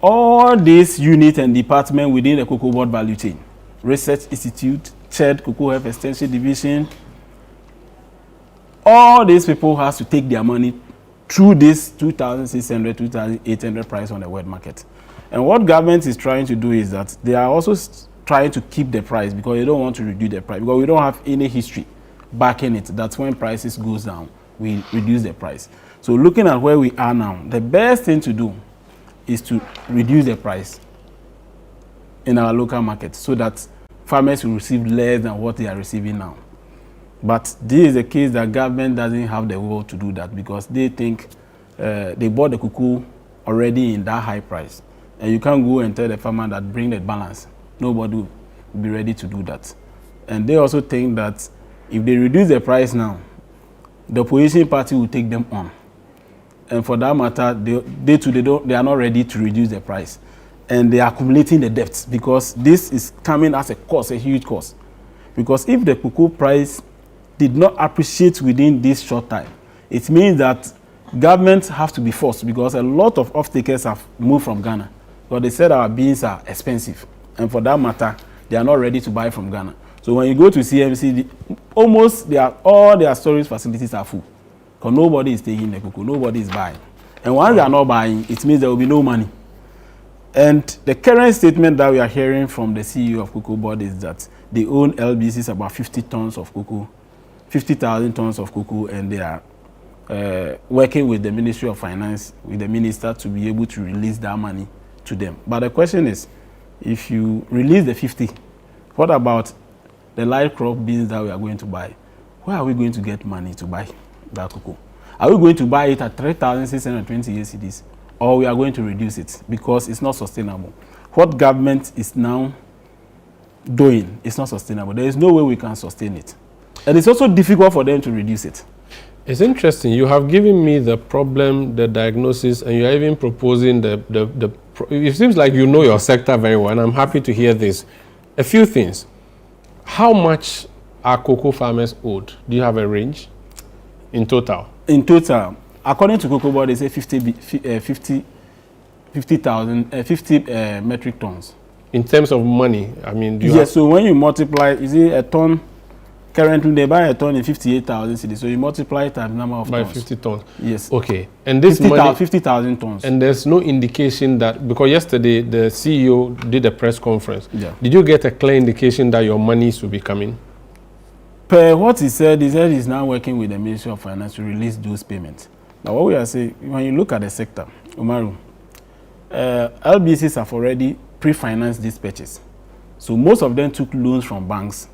S4: All these units and departments within the Cocoa Board value chain, Research Institute, CHED, Cocoa Health Extension Division, all these people have to take their money through this 2,600, 2,800 price on the world market. And what government is trying to do is that they are also trying to keep the price because they don't want to reduce the price, because we don't have any history backing it. That's when prices goes down, we reduce the price. So looking at where we are now, the best thing to do is to reduce the price in our local market so that farmers will receive less than what they are receiving now. But this is a case that government doesn't have the will to do that, because they think they bought the cocoa already in that high price. And you can't go and tell the farmer that bring the balance. Nobody will be ready to do that. And they also think that if they reduce the price now, the opposition party will take them on. And for that matter, they are not ready to reduce the price. And they are accumulating the debts, because this is coming as a cost, a huge cost. Because if the cocoa price did not appreciate within this short time, it means that governments have to be forced, because a lot of off-takers have moved from Ghana. Because they said our beans are expensive. And for that matter, they are not ready to buy from Ghana. So when you go to CMC, all their storage facilities are full. Because nobody is taking the cocoa, nobody is buying. And once they are not buying, it means there will be no money. And the current statement that we are hearing from the CEO of Cocoa Board is that they own LBCs about 50 tons of cocoa, 50,000 tons of cocoa, and they are working with the Ministry of Finance, with the minister, to be able to release that money to them. But the question is, if you release the 50, what about the live crop beans that we are going to buy? Where are we going to get money to buy that cocoa? Are we going to buy it at 3,620 ACDs, or we are going to reduce it because it's not sustainable? What government is now doing is not sustainable. There is no way we can sustain it. And it's also difficult for them to reduce it.
S1: It's interesting. You have given me the problem, the diagnosis, and you're even proposing it seems like you know your sector very well, and I'm happy to hear this. A few things. How much are cocoa farmers owed? Do you have a range in total? In
S4: total, according to Cocoa Board, they say 50 metric tons.
S1: In terms of money, I mean,
S4: so when you multiply, is it a ton? Currently, they buy a ton in 58,000 cedis. So you multiply it times number of
S1: by
S4: tons.
S1: 50 tons.
S4: Yes.
S1: Okay. And this
S4: 50,000 tons.
S1: And there's no indication that, because yesterday the CEO did a press conference.
S4: Yeah.
S1: Did you get a clear indication that your monies will be coming?
S4: Per what he said he's now working with the Ministry of Finance to release those payments. Now, what we are saying, when you look at the sector, Umaru, LBCs have already pre-financed this purchase. So most of them took loans from banks.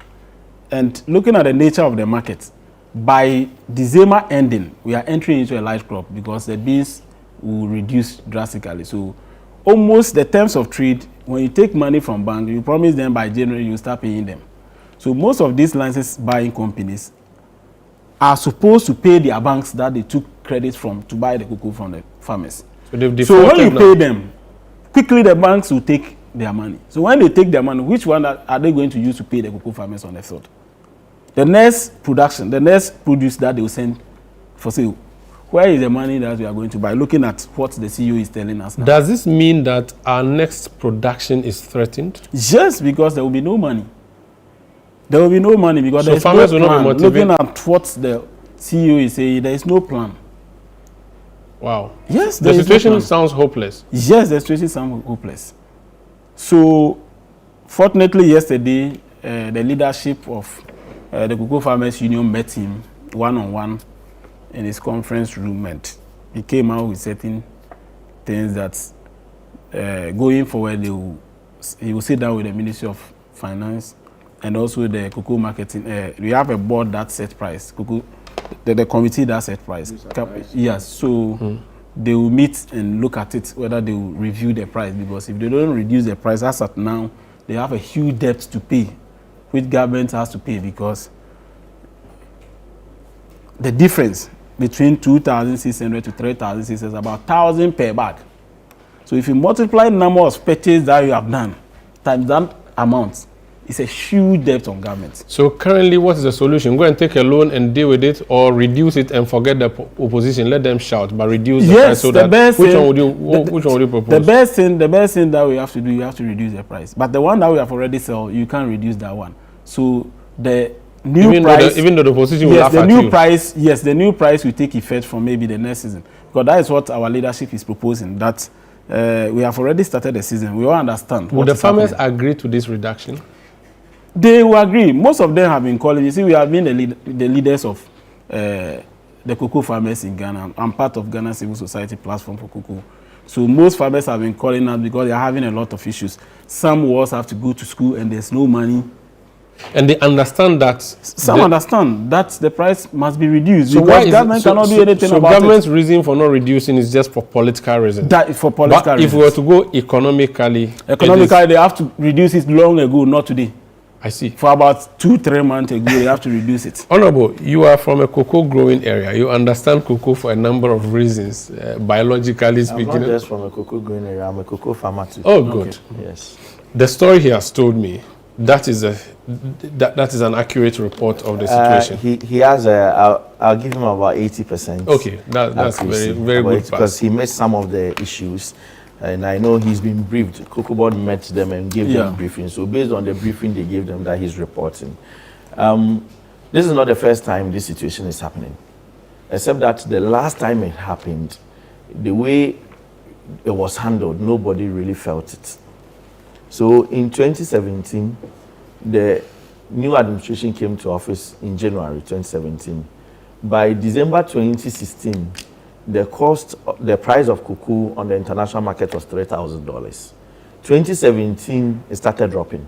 S4: And looking at the nature of the market, by December ending, we are entering into a light crop because the beans will reduce drastically. So almost the terms of trade, when you take money from bank, you promise them by January you start paying them. So most of these license buying companies are supposed to pay their banks that they took credit from to buy the cocoa from the farmers. So when you pay them, quickly the banks will take their money. So when they take their money, which one are they going to use to pay the cocoa farmers on the field? The next production, the next produce that they will send for sale, where is the money that we are going to buy? Looking at what the CEO is telling us now.
S1: Does this mean that our next production is threatened?
S4: Yes, because there will be no money. There will be no money because there is no
S1: farmers
S4: plan.
S1: will not be motivated.
S4: Looking at what the CEO is saying, there is no plan.
S1: Wow.
S4: Yes,
S1: the situation sounds hopeless.
S4: Yes, the situation sounds hopeless. So, fortunately, yesterday, the leadership of the Cocoa Farmers Union met him one-on-one in his conference room, and he came out with certain things that going forward he will sit down with the Ministry of Finance and also the cocoa marketing. We have a board that set price, the committee that set price. Yes, so they will meet and look at it whether they will review the price, because if they don't reduce the price as at now, they have a huge debt to pay, which government has to pay, because the difference between 2,600 to 3,600 is about 1,000 per bag. So if you multiply the number of purchases that you have done times that amount, it's a huge debt on government.
S1: So currently, what is the solution? Go and take a loan and deal with it, or reduce it and forget the opposition. Let them shout, but reduce the price. So which one would you propose?
S4: The best thing that we have to do, you have to reduce the price. But the one that we have already sold, you can't reduce that one. So the new price,
S1: even though the opposition will laugh
S4: the
S1: at
S4: new
S1: you.
S4: price, yes, the new price will take effect from maybe the next season, because that is what our leadership is proposing. That we have already started the season. We all understand.
S1: Would the farmers agree to this reduction?
S4: They will agree. Most of them have been calling. You see, we have been the leaders of the cocoa farmers in Ghana. I'm part of Ghana Civil Society Platform for Cocoa. So most farmers have been calling us because they are having a lot of issues. Some was have to go to school and there's no money.
S1: And they understand that.
S4: Some understand that the price must be reduced,
S1: so
S4: because government cannot do anything about it.
S1: So government's reason for not reducing is just for political reasons.
S4: That is for political reasons.
S1: If we were to go economically,
S4: they have to reduce it long ago, not today.
S1: I see.
S4: For about 2-3 months ago, they have to reduce it.
S1: Honorable, you are from a cocoa growing area. You understand cocoa for a number of reasons, biologically speaking.
S2: I'm not just from a cocoa growing area. I'm a cocoa farmer too.
S1: Oh, good.
S2: Okay. Yes.
S1: The story he has told me, that is an accurate report of the situation.
S2: He has I'll give him about 80%.
S1: Okay, that's very good.
S2: Because he missed some of the issues. And I know he's been briefed. Cocoa Board met them and gave them briefing. So based on the briefing they gave them, that he's reporting. This is not the first time this situation is happening. Except that the last time it happened, the way it was handled, nobody really felt it. So in 2017, the new administration came to office in January 2017. By December 2016, the price of cocoa on the international market was $3,000. 2017, it started dropping.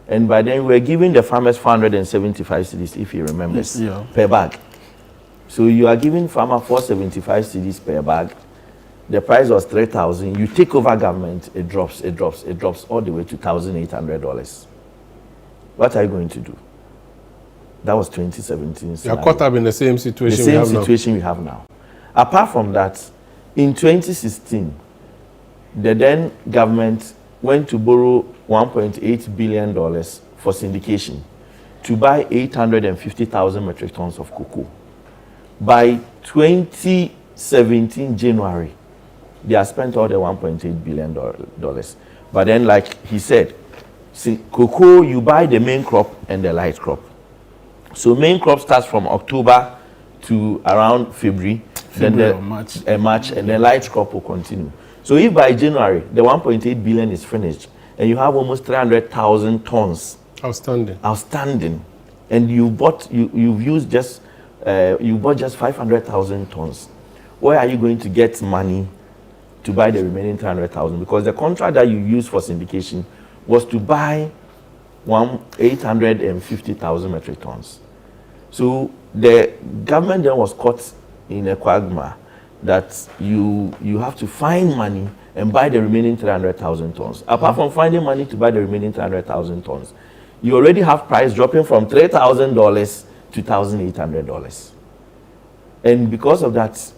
S2: And by then, we were giving the farmers 475 cedis, if he remembers, per bag. So you are giving farmer 475 cedis per bag. The price was 3,000. You take over government, it drops all the way to $1,800. what are you going to do? That was 2017.
S1: You're caught up in the same situation
S2: we have now. Apart from that, in 2016, the then government went to borrow $1.8 billion for syndication to buy 850,000 metric tons of cocoa. By 2017 January, they have spent all the $1.8 billion. But then, like he said, see, cocoa, you buy the main crop and the light crop. So main crop starts from October to around February, then March, and the light crop will continue. So if by January the 1.8 billion is finished, and you have almost 300,000 tons outstanding, and you bought just 500,000 tons, where are you going to get money to buy the remaining 300,000? Because the contract that you used for syndication was to buy 850,000 metric tons. So the government then was caught in a quagmire that you have to find money and buy the remaining 300,000 tons. Apart from finding money to buy the remaining 300,000 tons, you already have price dropping from $3,000 to $1,800. And because of that,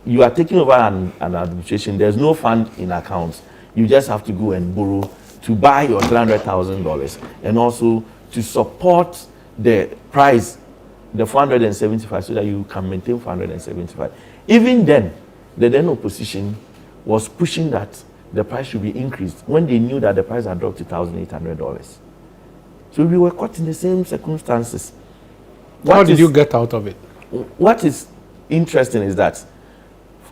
S2: you are taking over an administration. There's no fund in accounts. You just have to go and borrow to buy your $300,000 and also to support the price, the 475, so that you can maintain 475. Even then, the then opposition was pushing that the price should be increased when they knew that the price had dropped to $1,800. So we were caught in the same circumstances.
S1: How did you get out of it?
S2: What is interesting is that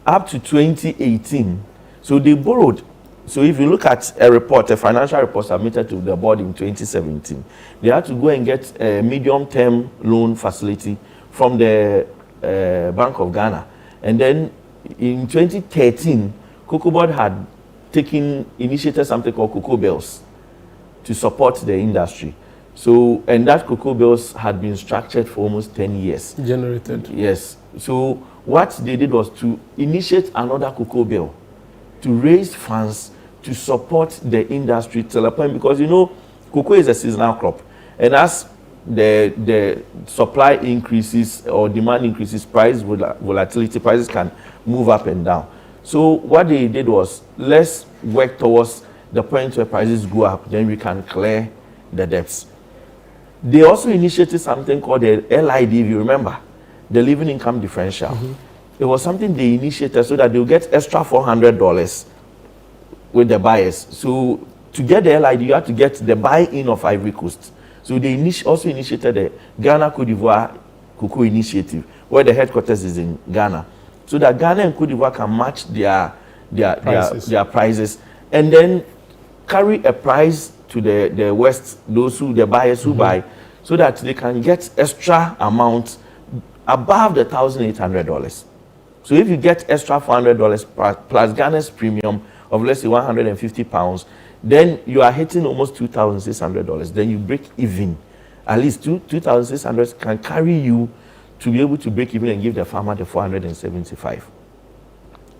S2: up to 2018, so they borrowed. So if you look at a report, a financial report submitted to the board in 2017, they had to go and get a medium-term loan facility from the Bank of Ghana. And then in 2013, Cocoa Board had initiated something called Cocoa Bills to support the industry. So, and that Cocoa Bills had been structured for almost 10 years.
S1: Generated.
S2: Yes. So what they did was to initiate another Cocoa Bill to raise funds to support the industry till a point, because cocoa is a seasonal crop, and as the supply increases or demand increases, price volatility, prices can move up and down. So what they did was, let's work towards the point where prices go up, then we can clear the debts. They also initiated something called the LID, if you remember, the living income differential. It was something they initiated so that they'll get extra $400 with the buyers. So to get the LID, you have to get the buy-in of Ivory Coast. So they also initiated the Ghana Cote d'Ivoire Cocoa Initiative, where the headquarters is in Ghana, so that Ghana and Cote d'Ivoire can match their prices, and then carry a price to the West, the buyers who buy, so that they can get extra amount above the $1,800. So if you get extra $400 plus Ghana's premium of, let's say, £150, then you are hitting almost $2,600. Then you break even. At least $2,600 can carry you to be able to break even and give the farmer the 475.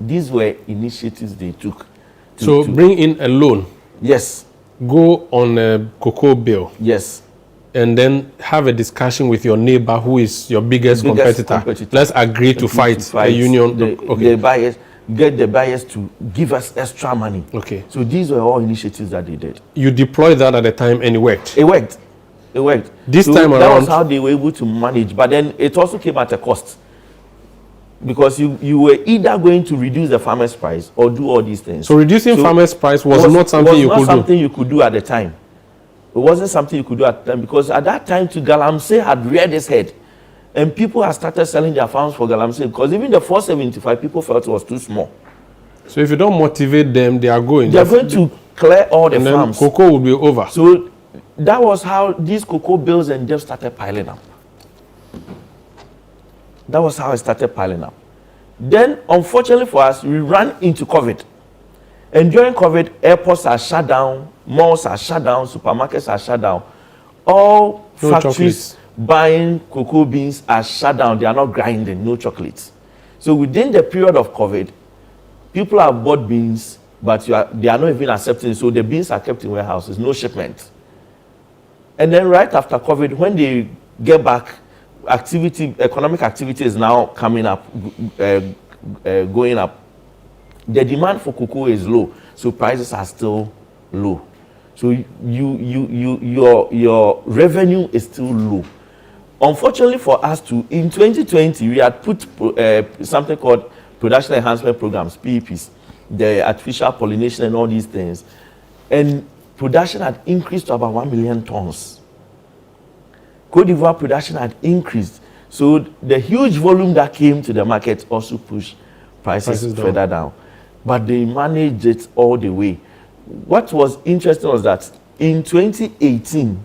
S2: These were initiatives they took.
S1: So bring in a loan.
S2: Yes.
S1: Go on a cocoa bill.
S2: Yes.
S1: And then have a discussion with your neighbor who is your biggest competitor. Let's agree to fight a union.
S2: The buyers, get the buyers to give us extra money.
S1: Okay.
S2: So these were all initiatives that they did.
S1: You deployed that at the time and it worked.
S2: It worked. It worked.
S1: This time around,
S2: that was how they were able to manage. But then it also came at a cost, because you were either going to reduce the farmer's price or do all these things.
S1: So reducing farmer's price was not something you could do.
S2: Something you could do at the time. It wasn't something you could do at the time, because at that time, Galamsey had reared its head, and people had started selling their farms for Galamsey, because even the 475 people felt it was too small.
S1: So if you don't motivate them, they are going.
S2: They are going to clear all the farms.
S1: Then cocoa will be over.
S2: So that was how these cocoa bills and debts started piling up. That was how it started piling up. Then, unfortunately for us, we ran into COVID. And during COVID, airports are shut down, malls are shut down, supermarkets are shut down. All factories buying cocoa beans are shut down. They are not grinding, no chocolates. So within the period of COVID, people have bought beans, but they are not even accepting. So the beans are kept in warehouses, no shipment. And then right after COVID, when they get back, economic activity is now coming up, going up. The demand for cocoa is low, so prices are still low. So your revenue is still low. Unfortunately for us too, in 2020 we had put something called production enhancement programs, PEPs, the artificial pollination and all these things, and production had increased to about 1 million tons. Cote d'Ivoire production had increased, so the huge volume that came to the market also pushed prices further down. But they managed it all the way. What was interesting was that in 2018,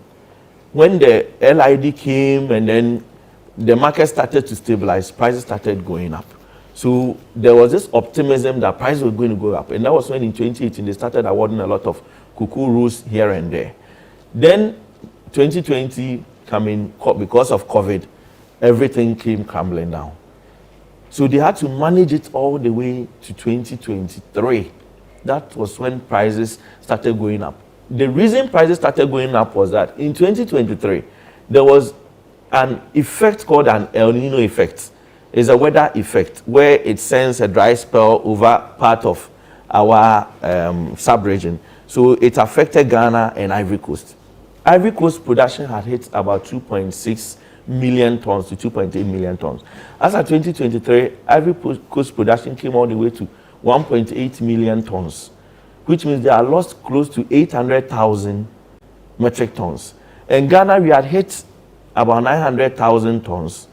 S2: when the LID came and then the market started to stabilize, prices started going up. So there was this optimism that prices were going to go up. And that was when in 2018 they started awarding a lot of cocoa rows here and there. Then 2020 coming, because of COVID, everything came crumbling down. So they had to manage it all the way to 2023. That was when prices started going up. The reason prices started going up was that in 2023, there was an effect called an El Nino effect. It's a weather effect where it sends a dry spell over part of our sub-region. So it affected Ghana and Ivory Coast. Ivory Coast production had hit about 2.6 million tons to 2.8 million tons. As of 2023, Ivory Coast production came all the way to 1.8 million tons, which means they are lost close to 800,000 metric tons. In Ghana, we had hit about 900,000 tons.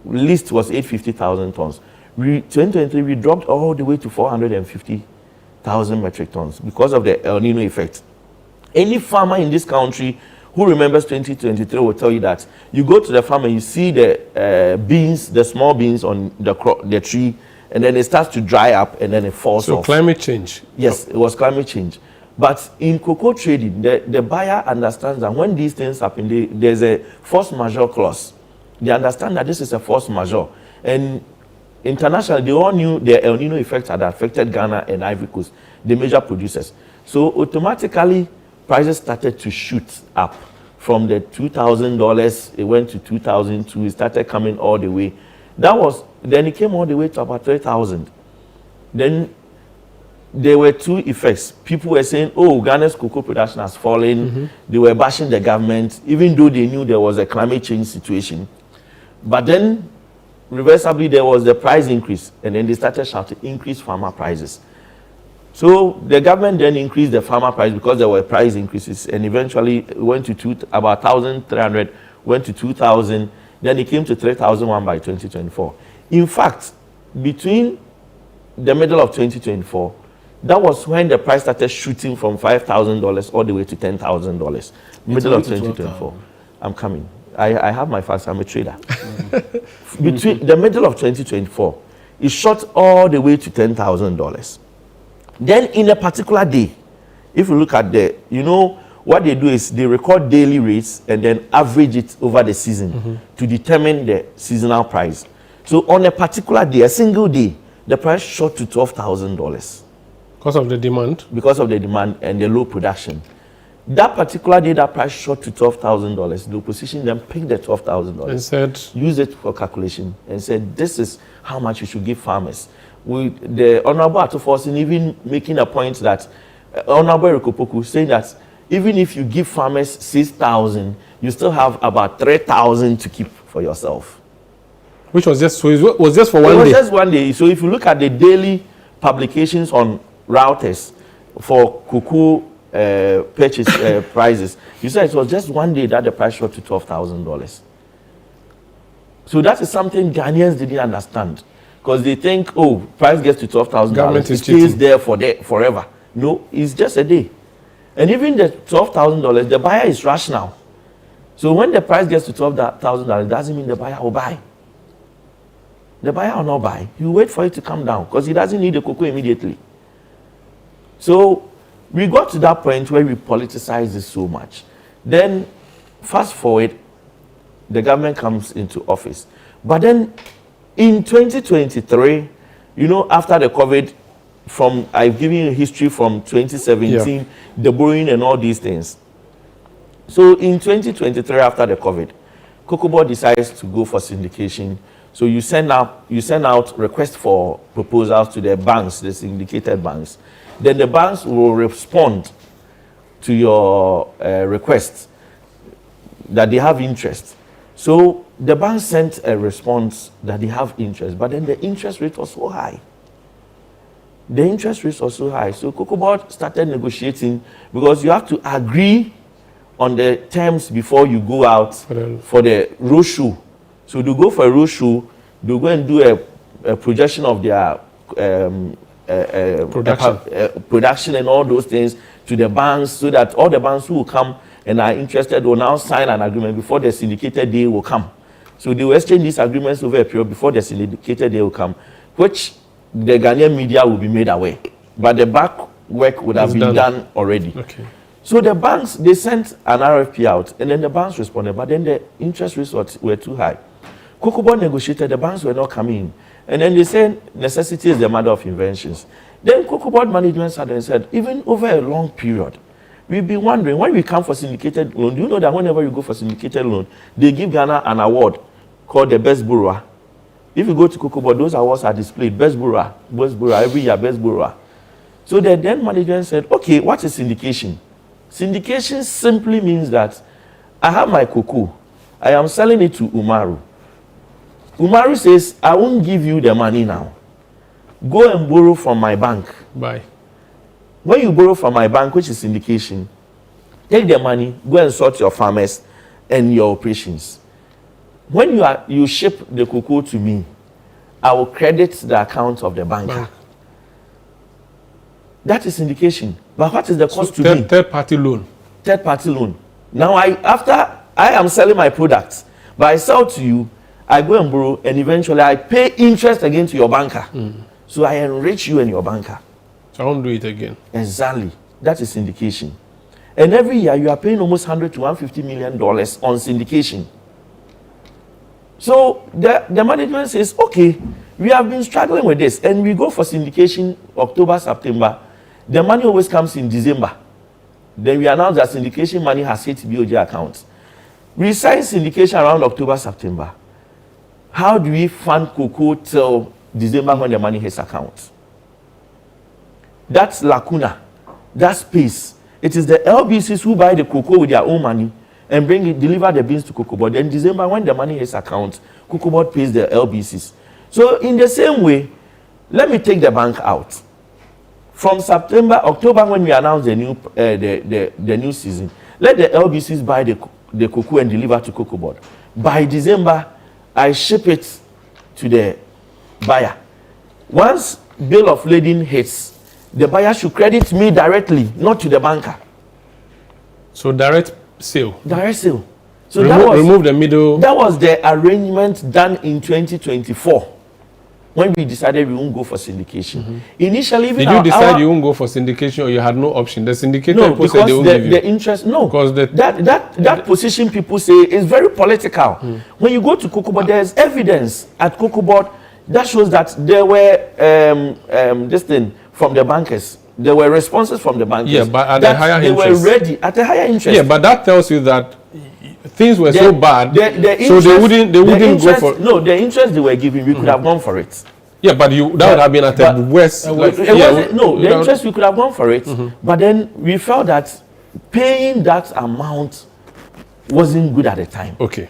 S2: Least was 850,000 tons. 2023, we dropped all the way to 450,000 metric tons because of the El Nino effect. Any farmer in this country who remembers 2023 will tell you that you go to the farm and you see the beans, the small beans on the tree, and then it starts to dry up and then it falls off.
S1: So climate change.
S2: Yes, it was climate change. But in cocoa trading, the buyer understands that when these things happen, there's a force majeure clause. They understand that this is a force majeure. And internationally, they all knew the El Nino effect had affected Ghana and Ivory Coast, the major producers. So automatically, prices started to shoot up. From the $2,000, it went to $2,002. It started coming all the way. Then it came all the way to about 3,000. Then there were two effects. People were saying, oh, Ghana's cocoa production has fallen. They were bashing the government, even though they knew there was a climate change situation. But then, reversibly, there was the price increase. And then they started shouting, increase farmer prices. So the government then increased the farmer price because there were price increases, and eventually it went to about 1,300, went to 2,000, then it came to 3,001 by 2024. In fact, between the middle of 2024, that was when the price started shooting from $5,000 all the way to $10,000. Middle of 2024. I'm coming. I have my facts. I'm a trader. Between the middle of 2024, it shot all the way to $10,000. Then in a particular day, if you look at what they do is they record daily rates and then average it over the season to determine the seasonal price. So on a particular day, a single day, the price shot to $12,000.
S1: Because of the demand? Because
S2: of the demand and the low production. That particular day, that price shot to $12,000. The opposition then picked the $12,000
S1: and said,
S2: use it for calculation and said, this is how much you should give farmers. With the Honorable Atufosin even making a point that Honorable Rikopoku saying that even if you give farmers 6,000, you still have about 3,000 to keep for yourself.
S1: Which was just, so it was just for one day?
S2: It was just one day. So if you look at the daily publications on routers for cocoa purchase prices, you said it was just one day that the price shot to $12,000. So that is something Ghanaians didn't understand. Because they think, oh, price gets to $12,000, it stays there forever. No, it's just a day. And even the $12,000, the buyer is rational. So when the price gets to $12,000, it doesn't mean the buyer will buy. The buyer will not buy. He will wait for it to come down because he doesn't need the cocoa immediately. So we got to that point where we politicized this so much. Then, fast forward, the government comes into office. But then, in 2023, after the COVID, I've given you history from 2017, the borrowing and all these things. So in 2023, after the COVID, COCOBOD decides to go for syndication. So you send out requests for proposals to the banks, the syndicated banks. Then the banks will respond to your requests that they have interest. So the bank sent a response that they have interest, but then the interest rate was so high. The interest rates were so high. So COCOBOD started negotiating, because you have to agree on the terms before you go out for the roadshow. So they go for a roadshow, they go and do a projection of their production and all those things to the banks, so that all the banks who will come and are interested will now sign an agreement before the syndicated day will come. So they will exchange these agreements over a period before the syndicated day will come, which the Ghanaian media will be made aware. But the back work would have been done already.
S1: Okay.
S2: So the banks, they sent an RFP out, and then the banks responded, but then the interest rates were too high. COCOBOD negotiated, the banks were not coming in. And then they said necessity is the mother of inventions. Then COCOBOD management sat and said, even over a long period, we've been wondering, when we come for syndicated loan, do you know that whenever you go for syndicated loan, they give Ghana an award called the best borrower? If you go to COCOBOD, those awards are displayed, best borrower, every year, best borrower. So the then management said, okay, what is syndication? Syndication simply means that I have my cocoa, I am selling it to Umaru. Umaru says, I won't give you the money now. Go and borrow from my bank.
S1: Bye.
S2: When you borrow from my bank, which is syndication, take the money, go and sort your farmers and your operations. When you ship the cocoa to me, I will credit the account of the banker. That is syndication. But what is the cost to me?
S1: Third-party loan.
S2: Third-party loan. Now, after I am selling my products, but I sell to you, I go and borrow, and eventually I pay interest again to your banker. So I enrich you and your banker.
S1: So I won't do it again.
S2: Exactly. That is syndication. And every year you are paying almost $100 to $150 million on syndication. So the management says, okay, we have been struggling with this, and we go for syndication October, September. The money always comes in December. Then we announce that syndication money has hit BOJ accounts. We sign syndication around October, September. How do we fund cocoa till December when the money hits accounts? That's lacuna. That space. It is the LBCs who buy the cocoa with their own money and deliver the beans to COCOBOD. Then December, when the money hits accounts, COCOBOD pays the LBCs. So in the same way, let me take the bank out. From October, when we announce the new season, let the LBCs buy the cocoa and deliver to COCOBOD. By December, I ship it to the buyer. Once bill of lading hits, the buyer should credit me directly, not to the banker.
S1: So direct sale.
S2: Direct sale. So
S1: remove the middle.
S2: That was the arrangement done in 2024 when we decided we won't go for syndication. Initially,
S1: did you decide you won't go for syndication, or you had no option? The syndicator
S2: no,
S1: people said they won't give you.
S2: The interest, no.
S1: Because
S2: that position people say is very political. When you go to COCOBOD, there's evidence at COCOBOD that shows that there were this thing from the bankers. There were responses from the bankers.
S1: Yeah, but at a higher interest.
S2: They were ready at a higher interest.
S1: Yeah, but that tells you that things were so bad, so they wouldn't go for.
S2: No, the interest they were giving, we could have gone for it.
S1: Yeah, but that would have been at the worst.
S2: The interest we could have gone for it, but then we felt that paying that amount wasn't good at the time.
S1: Okay.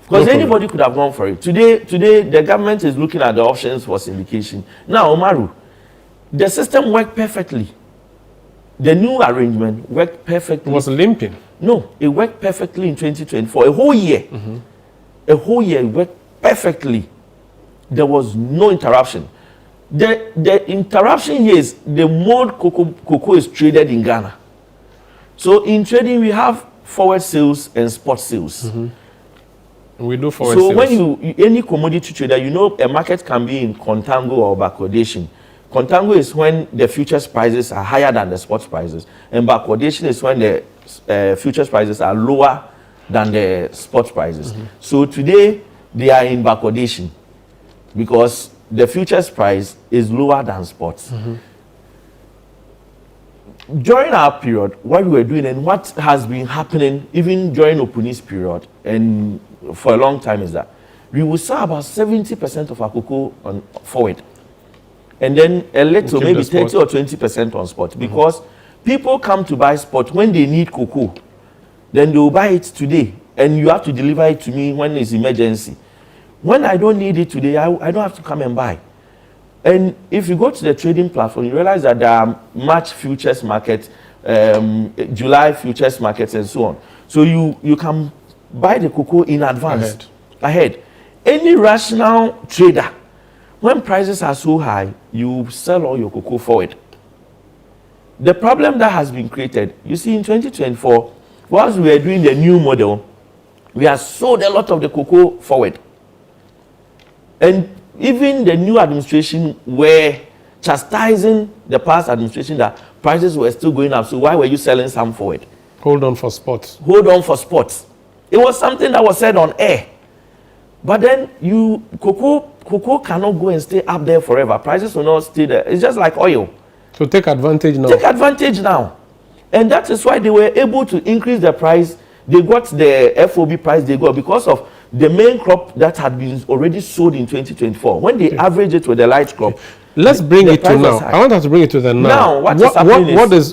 S2: Because anybody could have gone for it. Today, the government is looking at the options for syndication. Now, Omaru, the system worked perfectly. The new arrangement worked perfectly.
S1: It was limping.
S2: No, it worked perfectly in 2024. A whole year. A whole year, it worked perfectly. There was no interruption. The interruption here is the mode cocoa is traded in Ghana. So in trading, we have forward sales and spot sales.
S1: We do forward sales.
S2: So when any commodity trader, you know a market can be in contango or backwardation. Contango is when the futures prices are higher than the spot prices, and backwardation is when the futures prices are lower than the spot prices. So today they are in backwardation because the futures price is lower than spots. during our period, what we were doing and what has been happening even during Opuni's period and for a long time is that we will sell about 70% of our cocoa on forward. And then a little, maybe 30 or 20% on spot. Because people come to buy spot when they need cocoa. Then they will buy it today. And you have to deliver it to me when it's emergency. When I don't need it today, I don't have to come and buy. And if you go to the trading platform, you realize that there are March futures markets, July futures markets, and so on. So you can buy the cocoa in advance, ahead. Any rational trader, when prices are so high, you sell all your cocoa forward. The problem that has been created, you see, in 2024, whilst we were doing the new model, we have sold a lot of the cocoa forward. And even the new administration were chastising the past administration that prices were still going up. So why were you selling some forward?
S1: Hold on for spots.
S2: Hold on for spots. It was something that was said on air. But then cocoa cannot go and stay up there forever. Prices will not stay there. It's just like oil.
S1: So take advantage now.
S2: Take advantage now. And that is why they were able to increase the price. They got the FOB price they got because of the main crop that had been already sold in 2024. When they average it with the light crop,
S1: let's bring it to now. I want us to bring it to the now.
S2: Now, what is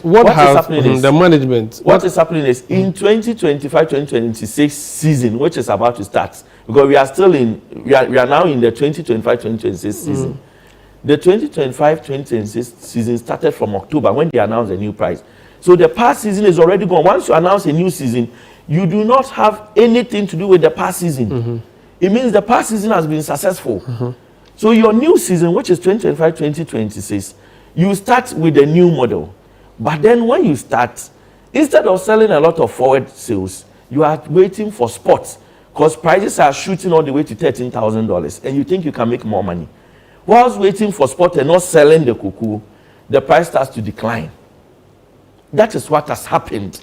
S2: happening
S1: the management?
S2: What is happening is in 2025-2026 season, which is about to start, because we are still we are now in the 2025-2026 season. The 2025-2026 season started from October when they announced the new price. So the past season is already gone. Once you announce a new season, you do not have anything to do with the past season. It means the past season has been successful. So your new season, which is 2025-2026, you start with the new model. But then when you start, instead of selling a lot of forward sales, you are waiting for spots because prices are shooting all the way to $13,000 and you think you can make more money. Whilst waiting for spot and not selling the cocoa, the price starts to decline. That is what has happened.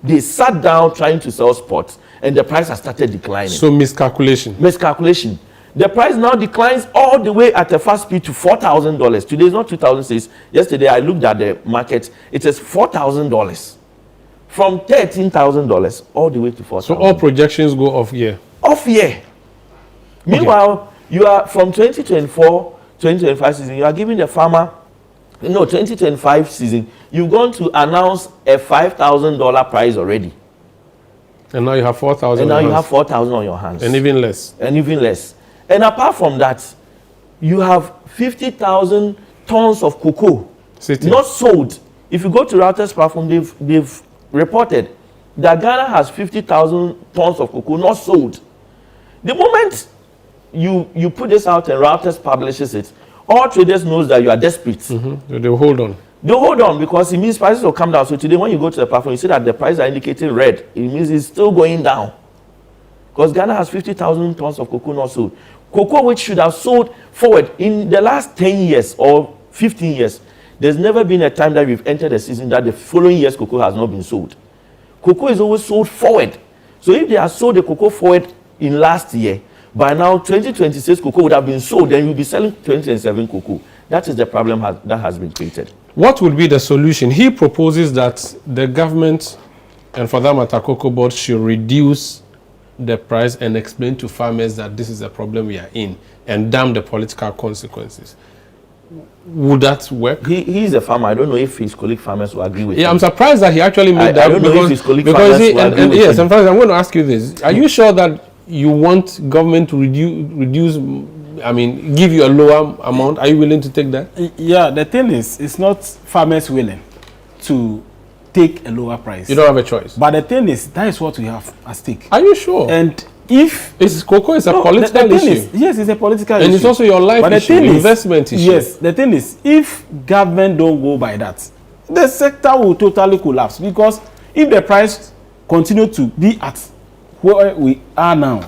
S2: They sat down trying to sell spots and the price has started declining.
S1: So miscalculation.
S2: Miscalculation. The price now declines all the way at a fast speed to $4,000. Today is not 2006. Yesterday I looked at the market. It is $4,000. From $13,000 all the way to $4,000.
S1: So all projections go off year.
S2: Off year. Meanwhile, you are from 2024, 2025 season, you are giving the farmer, 2025 season, you've gone to announce a $5,000 price already.
S1: And now you have 4,000.
S2: And now you have 4,000 on your hands.
S1: And even less.
S2: And even less. And apart from that, you have 50,000 tons of cocoa not sold. If you go to Reuters platform, they've reported that Ghana has 50,000 tons of cocoa not sold. The moment you put this out and Reuters publishes it, all traders knows that you are desperate.
S1: So they hold on.
S2: They hold on because it means prices will come down. So today when you go to the platform, you see that the prices are indicating red. It means it's still going down. Because Ghana has 50,000 tons of cocoa not sold. Cocoa which should have sold forward in the last 10 years or 15 years. There's never been a time that we've entered a season that the following year's cocoa has not been sold. Cocoa is always sold forward. So if they have sold the cocoa forward in last year, by now 2026 cocoa would have been sold, then you'll be selling 2027 cocoa. That is the problem that has been created.
S1: What would be the solution? He proposes that the government, and for that matter, Cocoa Board, should reduce the price and explain to farmers that this is the problem we are in and damn the political consequences. Would that work?
S2: He's a farmer. I don't know if his colleague farmers will agree with him.
S1: I'm surprised that he actually made that.
S2: I don't know if his colleague farmers will agree with him.
S1: Yes, I'm going to ask you this. Are you sure that you want government to reduce, give you a lower amount? Are you willing to take that?
S4: Yeah, the thing is, it's not farmers willing to take a lower price.
S1: You don't have a choice.
S4: But the thing is, that is what we have at stake.
S1: Are you sure?
S4: And if
S1: cocoa is a political issue.
S4: Yes, it's a political issue.
S1: And it's also your life issue, investment issue.
S4: Yes, the thing is, if government don't go by that, the sector will totally collapse. Because if the price continue to be at where we are now,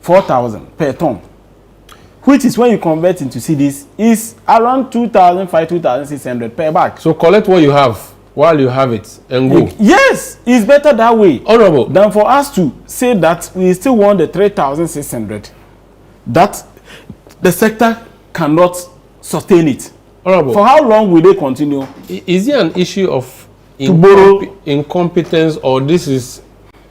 S4: 4,000 per ton, which is when you convert into cedis, is around 2,500, 2,600 per bag.
S1: So collect what you have while you have it and go.
S4: Yes, it's better that way.
S1: Honorable.
S4: Than for us to say that we still want the 3,600. That the sector cannot sustain it.
S1: Honorable.
S4: For how long will they continue?
S1: Is it an issue of incompetence, or this is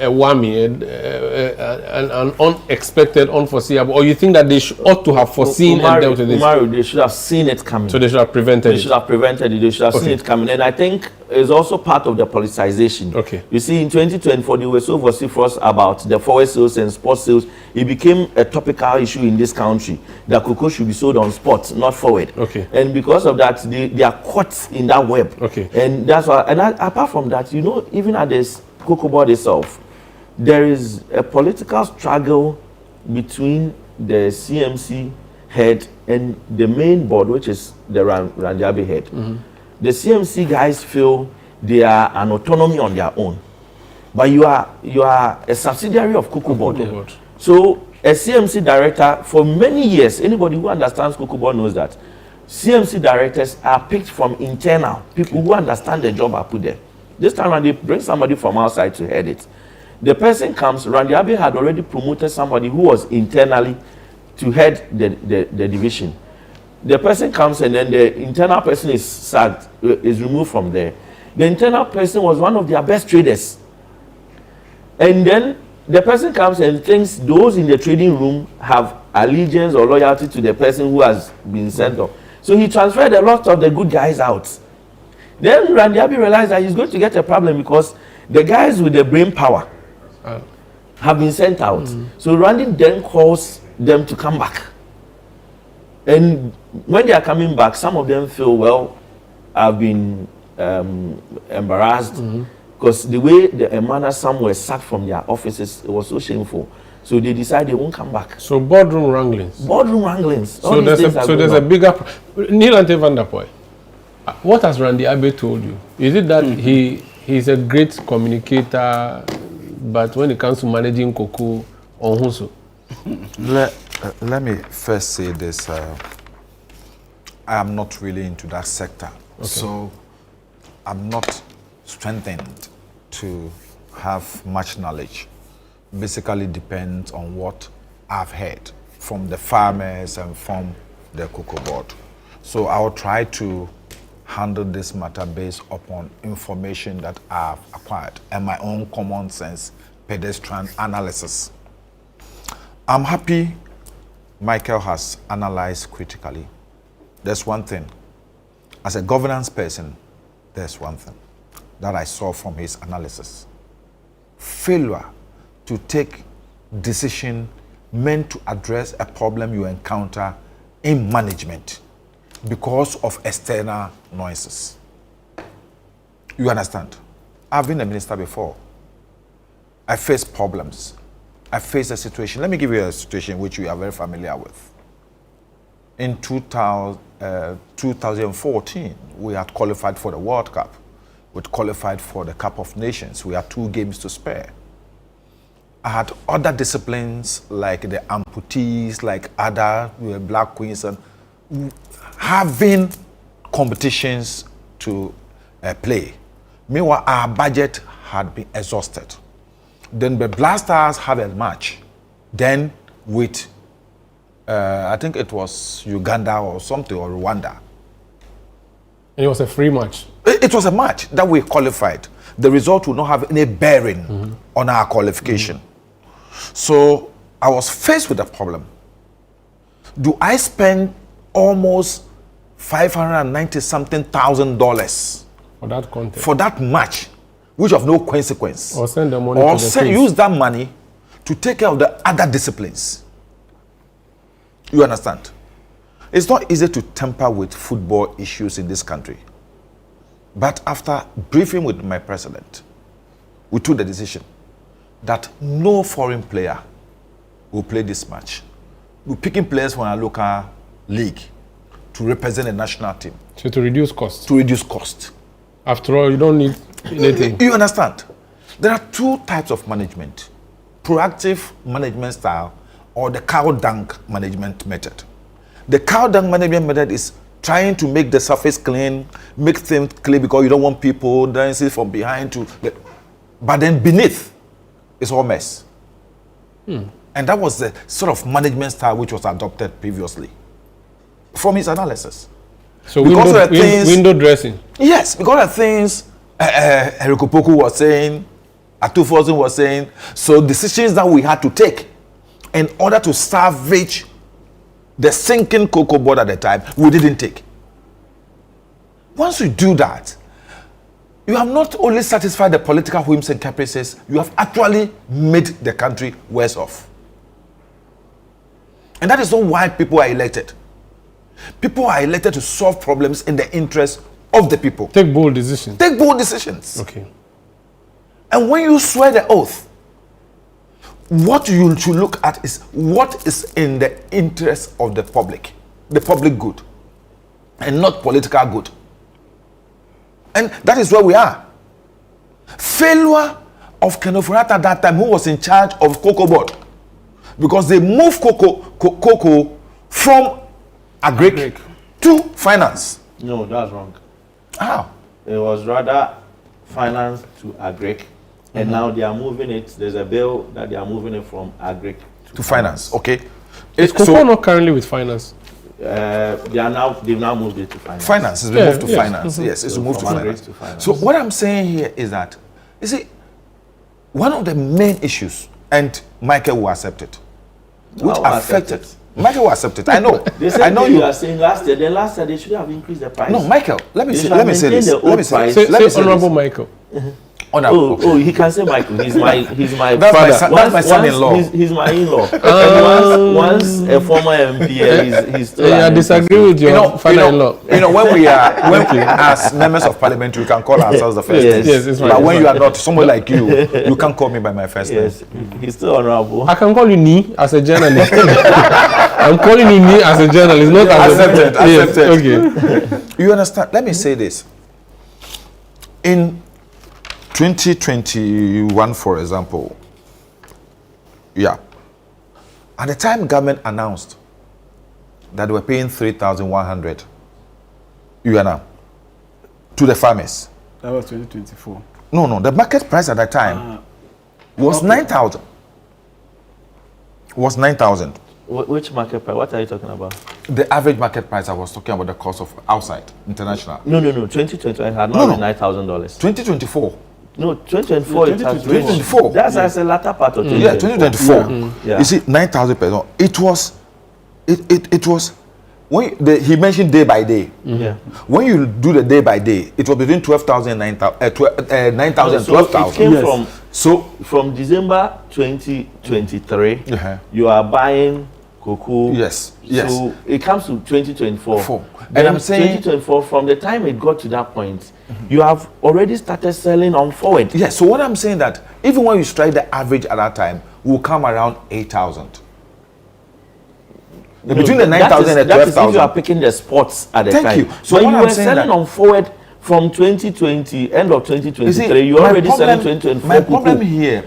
S1: a whammy, an unexpected, unforeseeable, or you think that they ought to have foreseen and dealt with this?
S2: They should have seen it coming.
S1: So they should have prevented it.
S2: They should have prevented it. They should have seen it coming. And I think it's also part of the politicization.
S1: Okay.
S2: You see, in 2024, they were so vociferous about the forward sales and spot sales. It became a topical issue in this country that cocoa should be sold on spot, not forward.
S1: Okay.
S2: And because of that, they are caught in that web.
S1: Okay.
S2: And that's why. And apart from that, you know, even at this cocoa board itself, there is a political struggle between the CMC head and the main board, which is the Randiabe head. The CMC guys feel they are an autonomy on their own, but you are a subsidiary of Cocoa Board. So a CMC director, for many years, anybody who understands Cocoa Board knows that CMC directors are picked from internal people who understand the job are put there. This time around, they bring somebody from outside to head it. The person comes, Randy Abe had already promoted somebody who was internally to head the division. The person comes and then the internal person is sacked, is removed from there. The internal person was one of their best traders. And then the person comes and thinks those in the trading room have allegiance or loyalty to the person who has been sent off. So he transferred a lot of the good guys out. Then Randy Abe realized that he's going to get a problem because the guys with the brain power have been sent out. So Randy then calls them to come back. And when they are coming back, some of them feel, well, I've been embarrassed because the way the manner some were sacked from their offices, it was so shameful. So they decided they won't come back.
S1: So boardroom wranglings.
S2: Boardroom wranglings.
S1: So there's a bigger. Neil Ante van der Poel, what has Randy Abe told you? Is it that he's a great communicator, but when it comes to managing cocoa, on whoso?
S3: Let me first say this. I am not really into that sector. Okay. So I'm not strengthened to have much knowledge. Basically depends on what I've heard from the farmers and from the cocoa board. So I'll try to handle this matter based upon information that I've acquired and my own common sense pedestrian analysis. I'm happy Michael has analyzed critically. There's one thing. As a governance person, there's one thing that I saw from his analysis. Failure to take decision meant to address a problem you encounter in management because of external noises. You understand? I've been a minister before. I faced problems. I faced a situation. Let me give you a situation which you are very familiar with. In 2014, we had qualified for the World Cup. We qualified for the Cup of Nations. We had 2 games to spare. I had other disciplines like the amputees, like other black queens, and having competitions to play. Meanwhile, our budget had been exhausted. Then the Black Stars had a match. Then with, I think it was Uganda or something, or Rwanda.
S1: And it was a free match?
S3: It was a match that we qualified. The result would not have any bearing on our qualification. So I was faced with a problem. Do I spend almost $590,000
S1: for that contest,
S3: for that match, which of no consequence,
S1: or send the money
S3: or
S1: to the
S3: use that money to take care of the other disciplines? You understand? It's not easy to tamper with football issues in this country. But after briefing with my president, we took the decision that no foreign player will play this match. We're picking players from our local league to represent the national team.
S1: So to reduce cost? To
S3: reduce cost.
S1: After all, you don't need anything.
S3: You understand? There are 2 types of management. Proactive management style or the cow dung management method. The cow dung management method is trying to make the surface clean, make things clean because you don't want people dancing from behind to... But then beneath, it's all mess. And that was the sort of management style which was adopted previously from his analysis.
S1: So window dressing?
S3: Yes, because of things Eric Opoku was saying, Atufosun was saying, so decisions that we had to take in order to salvage the sinking cocoa board at the time, we didn't take. Once you do that, you have not only satisfied the political whims and caprices, you have actually made the country worse off. And that is not why people are elected. People are elected to solve problems in the interest of the people.
S1: Take bold decisions.
S3: Take bold decisions.
S1: Okay.
S3: And when you swear the oath, what you should look at is what is in the interest of the public good, and not political good. And that is where we are. Failure of Kenofurata at that time, who was in charge of Cocoa Board, because they moved cocoa from agric to finance.
S2: No, that's wrong.
S3: How?
S2: It was rather finance to agric, and now they are moving it. There's a bill that they are moving it from agric
S3: To finance. Okay.
S1: Is cocoa not currently with finance?
S2: They've now moved it to finance.
S3: Finance has been moved to
S1: yes.
S3: finance. Yes, it's moved to
S2: from
S3: finance.
S2: agric to finance.
S3: So what I'm saying here is that, you see, one of the main issues, and Michael will accept it, which
S2: I'll accept
S3: affected.
S2: it.
S3: Michael will accept it. I know.
S2: They said
S3: I know you
S2: are saying last year. Then last year they should have increased the price.
S3: No, Michael. Let me
S2: They
S3: say.
S2: shall
S3: Let me say
S2: maintain
S3: this.
S2: the
S3: Let me
S2: old
S3: say.
S2: price.
S3: Let me
S1: Say
S3: say
S1: Honorable
S3: this.
S1: Michael.
S2: Oh, he can say Michael. He's my
S3: That's my
S2: father.
S3: son- that's my son-in-law.
S2: He's my in-law. And once a former MP, he's still.
S1: I
S2: an
S1: disagree
S2: MP.
S1: with your father-in-law.
S3: When we are as members of parliament, we can call ourselves the first.
S2: Yes.
S1: Yes, it's
S3: But
S1: fine.
S3: when you are not, someone like you can't call me by my first name.
S2: Yes, he's still honorable.
S1: I can call you Ni as a journalist. I'm calling you Ni as a journalist, not as
S3: Accepted,
S1: a... Yes,
S3: accepted.
S1: okay.
S3: You understand? Let me say this. In 2021, for example, at the time government announced that they were paying 3,100 to the farmers.
S4: That was 2024.
S3: No, the market price at that time was 9,000. Was 9,000.
S2: Which market price? What are you talking about?
S3: The average market price, I was talking about the cost of outside, international.
S2: No. 2021 had not been $9,000.
S3: 2024.
S2: No, 2024. It has
S3: 2024.
S2: reached. That's the latter part of 2024.
S3: Yeah, 2024.
S2: Yeah.
S3: You see, 9,000 per ton. It was when he mentioned day by day.
S2: Yeah.
S3: When you do the day by day, it was between 12,000 and 9,000,
S2: So it
S3: 12,000.
S2: came
S3: So
S2: from December 2023.
S3: you
S2: You are buying cocoa.
S3: Yes.
S2: So it comes to 2024.
S3: And
S2: Then
S3: I'm saying
S2: 2024, from the time it got to that point, you have already started selling on forward.
S3: yes. So what I'm saying that even when you strike the average at that time, will come around 8,000. Between the 9,000 and
S2: that is if you are
S3: 12,000.
S2: picking the spots at the
S3: Thank
S2: time.
S3: you. So
S2: So
S3: what
S2: when you
S3: I'm
S2: were
S3: saying
S2: selling
S3: that-
S2: on forward from 2020, end of 2023, you
S3: my
S2: already selling
S3: problem-
S2: 2024.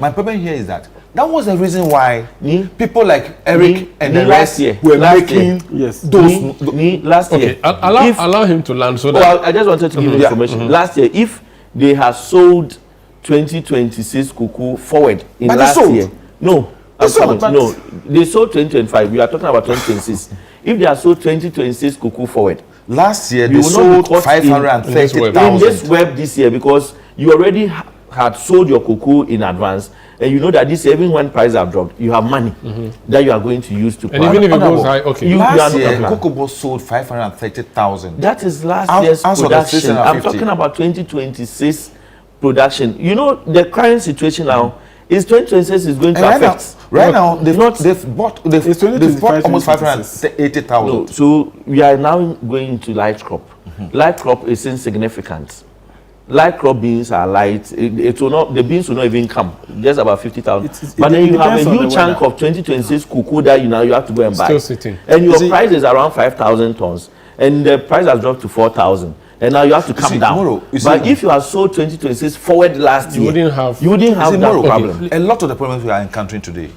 S3: My problem here is that was the reason why
S2: Me?
S3: people like Eric and the
S2: last
S3: rest
S2: year.
S3: were
S2: Last
S3: making
S4: Yes.
S3: those.
S2: Last year.
S1: Okay, allow him to land so
S2: Oh,
S1: that...
S2: I just wanted to give you information. Last year, if they had sold 2026 cocoa forward in
S3: But they
S2: last
S3: sold.
S2: year, no,
S3: They
S2: I'm
S3: sold,
S2: coming. No, they sold 2025. We are talking about 2026. If they had sold 2026 cocoa forward,
S3: Last year
S2: You
S3: they
S2: will not be
S3: sold
S2: caught in
S1: this web.
S3: 530,000.
S2: in this web this year, because you already had sold your cocoa in advance, and you know that this year, even when prices have dropped, you have money that you are going to use to
S1: And even if it
S3: Honorable.
S1: goes high, okay.
S2: You-
S3: Last
S2: are
S3: year,
S2: not-
S3: Cocoa Board sold 530,000.
S2: that is last
S3: Out-
S2: year's
S3: out of the
S2: production.
S3: 650.
S2: I'm talking about 2026 production. You know, the current situation now is 2026 is going to
S3: And
S2: affect.
S3: right now, they've
S2: not-
S3: they've bought
S4: It's 2025,
S3: almost
S4: 2026.
S3: 580,000.
S2: No, so we are now going into light crop. Light crop is insignificant. Light crop beans are light. It will not. The beans will not even come. Just about 50,000. But then you have a
S4: depends on
S2: huge
S4: the
S2: chunk
S4: weather.
S2: of 2026 cocoa that you have to go and buy.
S1: Still sitting.
S2: And your
S3: See-
S2: price is around 5,000 tons, and the price has dropped to 4,000. And now you have to come
S3: see,
S2: down.
S3: Moro, you
S2: But
S3: see-
S2: if you have sold 2026 forward last
S1: You
S2: year,
S1: wouldn't have...
S2: you wouldn't have
S3: See,
S2: that
S3: Moro,
S2: problem.
S3: a lot of the problems we are encountering today.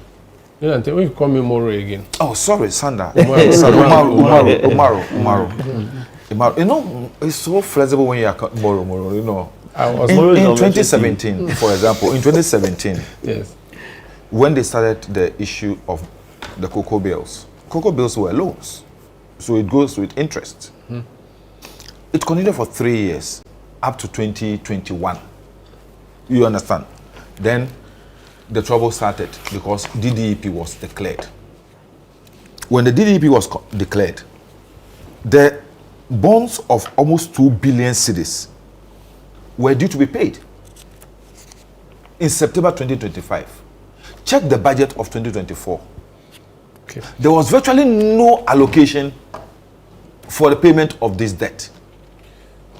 S1: You know, when you call me Moro again.
S3: Oh, sorry, Sanda.
S1: Umaru.
S3: Umaru. You know, it's so flexible when you are Moro, you know.
S1: I was...
S3: In
S2: Moro is not
S3: 2017, for example, in 2017,
S1: Yes.
S3: when they started the issue of the cocoa bills were loans. So it goes with interest. It continued for 3 years. up to 2021. You understand? Then the trouble started because DDEP was declared. When the DDEP was declared, the bonds of almost 2 billion cedis were due to be paid in September 2025. Check the budget of 2024.
S1: Okay.
S3: There was virtually no allocation for the payment of this debt.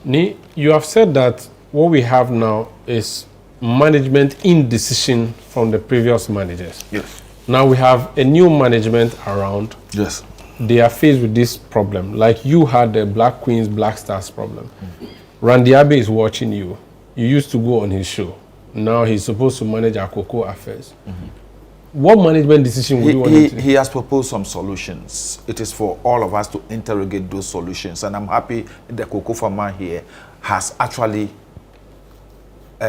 S1: Ni, you have said that what we have now is management indecision from the previous managers.
S3: Yes.
S1: Now we have a new management around.
S3: Yes.
S1: They are faced with this problem. Like you had the Black Queens, Black Stars problem. Randy Abe is watching you. You used to go on his show. Now he's supposed to manage our cocoa affairs. What management decision would you want to take?
S3: He has proposed some solutions. It is for all of us to interrogate those solutions. And I'm happy the cocoa farmer here has actually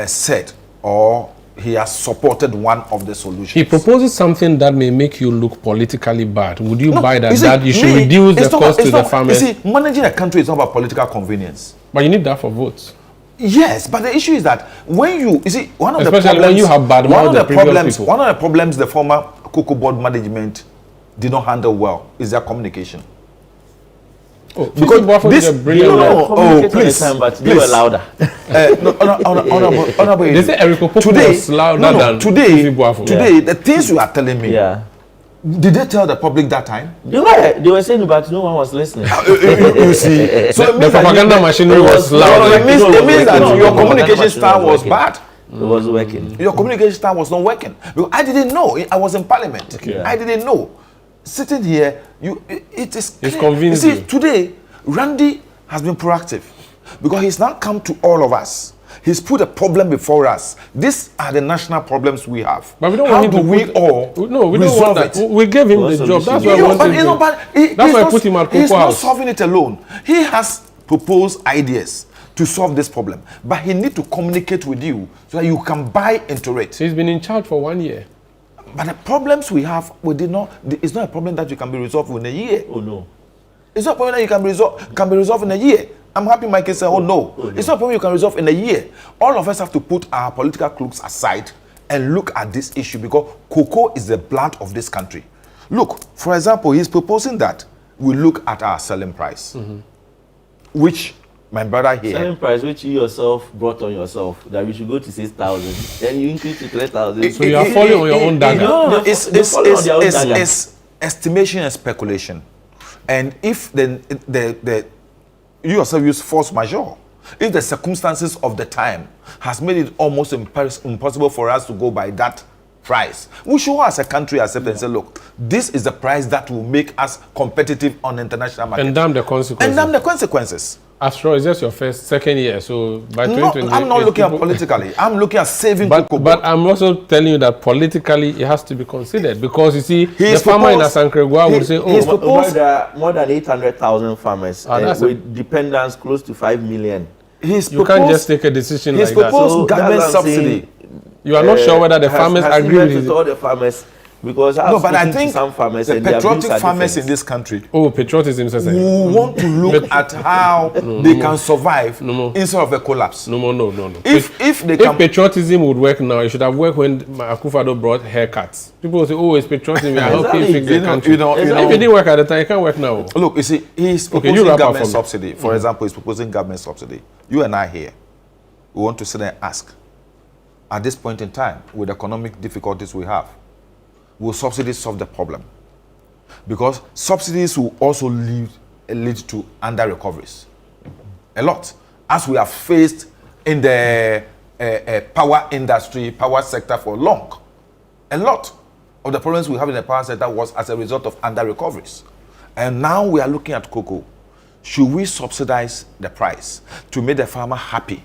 S3: said, or he has supported one of the solutions.
S1: He proposes something that may make you look politically bad. Would you buy that?
S3: You see,
S1: That you should reduce the cost to the farmers?
S3: You see, managing a country is not about political convenience.
S1: But you need that for votes.
S3: Yes, but the issue is that when you see one of
S1: Especially
S3: the problems,
S1: when you have bad
S3: one of
S1: the
S3: the
S1: previous
S3: problems,
S1: people.
S3: one of the problems the former cocoa board management did not handle well is their communication.
S1: Oh, because this is a brilliant
S3: please,
S2: but they were louder.
S3: Honorable,
S1: They say Eric Opoku was louder than
S3: today,
S1: Buafo.
S3: today, the things you are telling me,
S2: Yeah.
S3: did they tell the public that time?
S2: They were saying, but no one was listening.
S3: You see, so
S1: The propaganda machinery was loud.
S3: it means that your communication style was bad.
S2: It was working.
S3: Your communication style was not working. Because I didn't know. I was in parliament.
S1: Okay.
S3: I didn't know. Sitting here, it is
S1: It's
S3: clear.
S1: convinced
S3: You see,
S1: you.
S3: today, Randy has been proactive because he's now come to all of us. He's put a problem before us. These are the national problems we have.
S1: But we don't
S3: How
S1: want him
S3: do
S1: to
S3: we
S1: put,
S3: all
S1: No, we don't
S3: resolve
S1: want that.
S3: it?
S1: We gave him
S2: What's
S1: the
S2: the
S1: job. That's
S2: solution?
S1: why I want him to. That's why I put him at
S3: He's
S1: Cocoa
S3: not
S1: House.
S3: solving it alone. He has proposed ideas to solve this problem, but he needs to communicate with you so that you can buy into it.
S1: He's been in charge for 1 year.
S3: But the problems we have, it's not a problem that you can be resolved in a year.
S2: Oh no.
S3: It's not a problem that you can be resolved in a year. I'm happy Michael said, oh no. It's not a problem you can resolve in a year. All of us have to put our political cloaks aside and look at this issue because cocoa is the blood of this country. Look, for example, he's proposing that we look at our selling price, which my brother here.
S2: Selling price, which you yourself brought on yourself, that we should go to 6,000, then you increase to 3,000.
S1: So you are falling on your own dagger.
S2: No,
S3: It's estimation and speculation. And if you yourself use force majeure, if the circumstances of the time has made it almost impossible for us to go by that price, we should as a country accept and say, look, this is the price that will make us competitive on the international market.
S1: And damn the consequences.
S3: And damn the consequences.
S1: Astro, is this your second year? So by 2020,
S3: I'm not looking at politically. I'm looking at saving cocoa.
S1: But I'm also telling you that politically it has to be considered because you see,
S3: He's
S1: the farmer in
S3: proposed-
S1: Asankregua would say,
S3: he's
S1: oh,
S3: proposed-
S2: more than 800,000 farmers
S1: that's
S2: with dependents close to 5 million.
S1: you can't just take a decision
S3: He's
S1: like that.
S3: proposed
S2: So
S3: government
S2: that's what I'm
S3: subsidy.
S2: saying.
S1: You are not sure whether the farmers
S2: has
S1: agree with
S2: with
S1: it.
S2: all the farmers because
S3: No, but I think
S2: some farmers
S3: the
S2: and their views
S3: patriotic
S2: are
S3: farmers
S2: different.
S3: in this country
S1: Oh, patriotism, sir.
S3: who want to look at how they can survive instead of a collapse.
S1: No.
S3: If they can,
S1: patriotism would work now, it should have worked when Akufo-Addo brought haircuts. People will say, oh, it's patriotism, we are helping
S2: Exactly.
S1: fix the country.
S3: you know,
S1: If it didn't work at the time, it can't work now.
S3: look, you see, he's
S1: Okay,
S3: proposing
S1: you wrap up
S3: government
S1: for me.
S3: subsidy. For example, he's proposing government subsidy. You and I here, we want to sit and ask, at this point in time, with economic difficulties we have, will subsidies solve the problem? Because subsidies will also lead to under recoveries. A lot. As we have faced in the power industry, power sector for long. A lot of the problems we have in the power sector was as a result of under recoveries. And now we are looking at cocoa. Should we subsidize the price to make the farmer happy,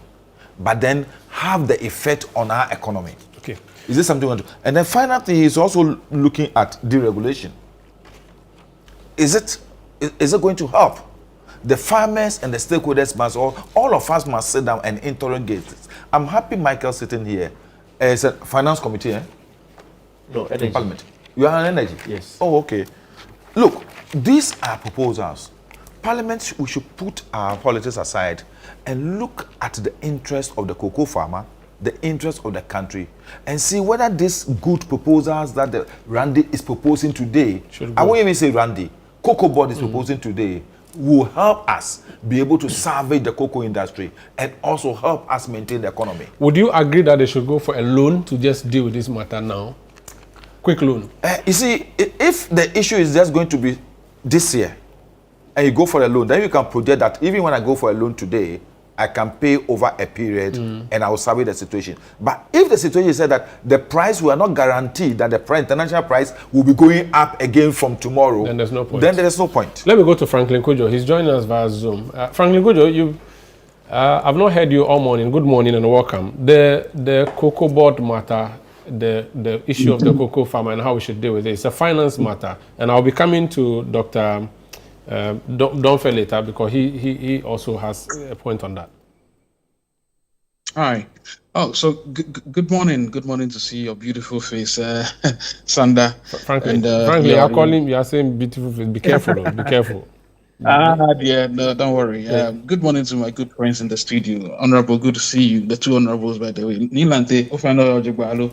S3: but then have the effect on our economy?
S1: Okay.
S3: Is this something we want to? And then final thing, he's also looking at deregulation. Is it going to help? The farmers and the stakeholders must all of us must sit down and interrogate this. I'm happy Michael sitting here as a finance committee,
S2: No,
S3: in
S2: energy.
S3: parliament. You are on energy?
S2: Yes.
S3: Oh, okay. Look, these are proposals Parliament, we should put our politics aside and look at the interest of the cocoa farmer, the interest of the country, and see whether these good proposals that the Randy is proposing today, I won't even say Randy, Cocoa Board is proposing today, will help us be able to salvage the cocoa industry and also help us maintain the economy.
S1: Would you agree that they should go for a loan to just deal with this matter now? Quick loan.
S3: You see, if the issue is just going to be this year, and you go for a loan, then you can project that even when I go for a loan today, I can pay over a period and I will survey the situation. But if the situation is said that the price, we are not guaranteed that the price, international price will be going up again from tomorrow,
S1: then there's no point.
S3: Then there is no point.
S1: Let me go to Franklin Kojo. He's joining us via Zoom. Franklin Kojo, I've not heard you all morning. Good morning and welcome. The cocoa board matter, the issue of the cocoa farmer and how we should deal with it, it's a finance matter. And I'll be coming to Dr. Donfe later because he also has a point on that.
S7: Hi. Oh, so good morning. Good morning to see your beautiful face, Sanda.
S1: Frankly, you are calling. You are saying beautiful face. Be careful, though. Be careful.
S7: Yeah, no, don't worry. Good morning to my good friends in the studio. Honorable, good to see you. The two honorables, by the way. Nilante, Ofano Ojegbalo,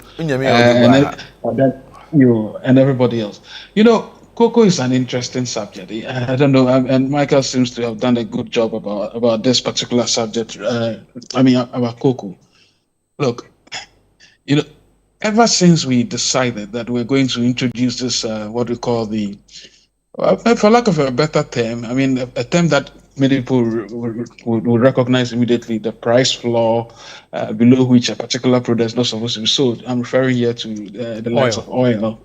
S7: and everybody else. You know, cocoa is an interesting subject. I don't know, and Michael seems to have done a good job about this particular subject. About cocoa. Look, you know, ever since we decided that we're going to introduce this, what we call the, for lack of a better term, I mean, a term that many people will recognize immediately, the price floor below which a particular product is not supposed to be sold. I'm referring here to the likes of oil,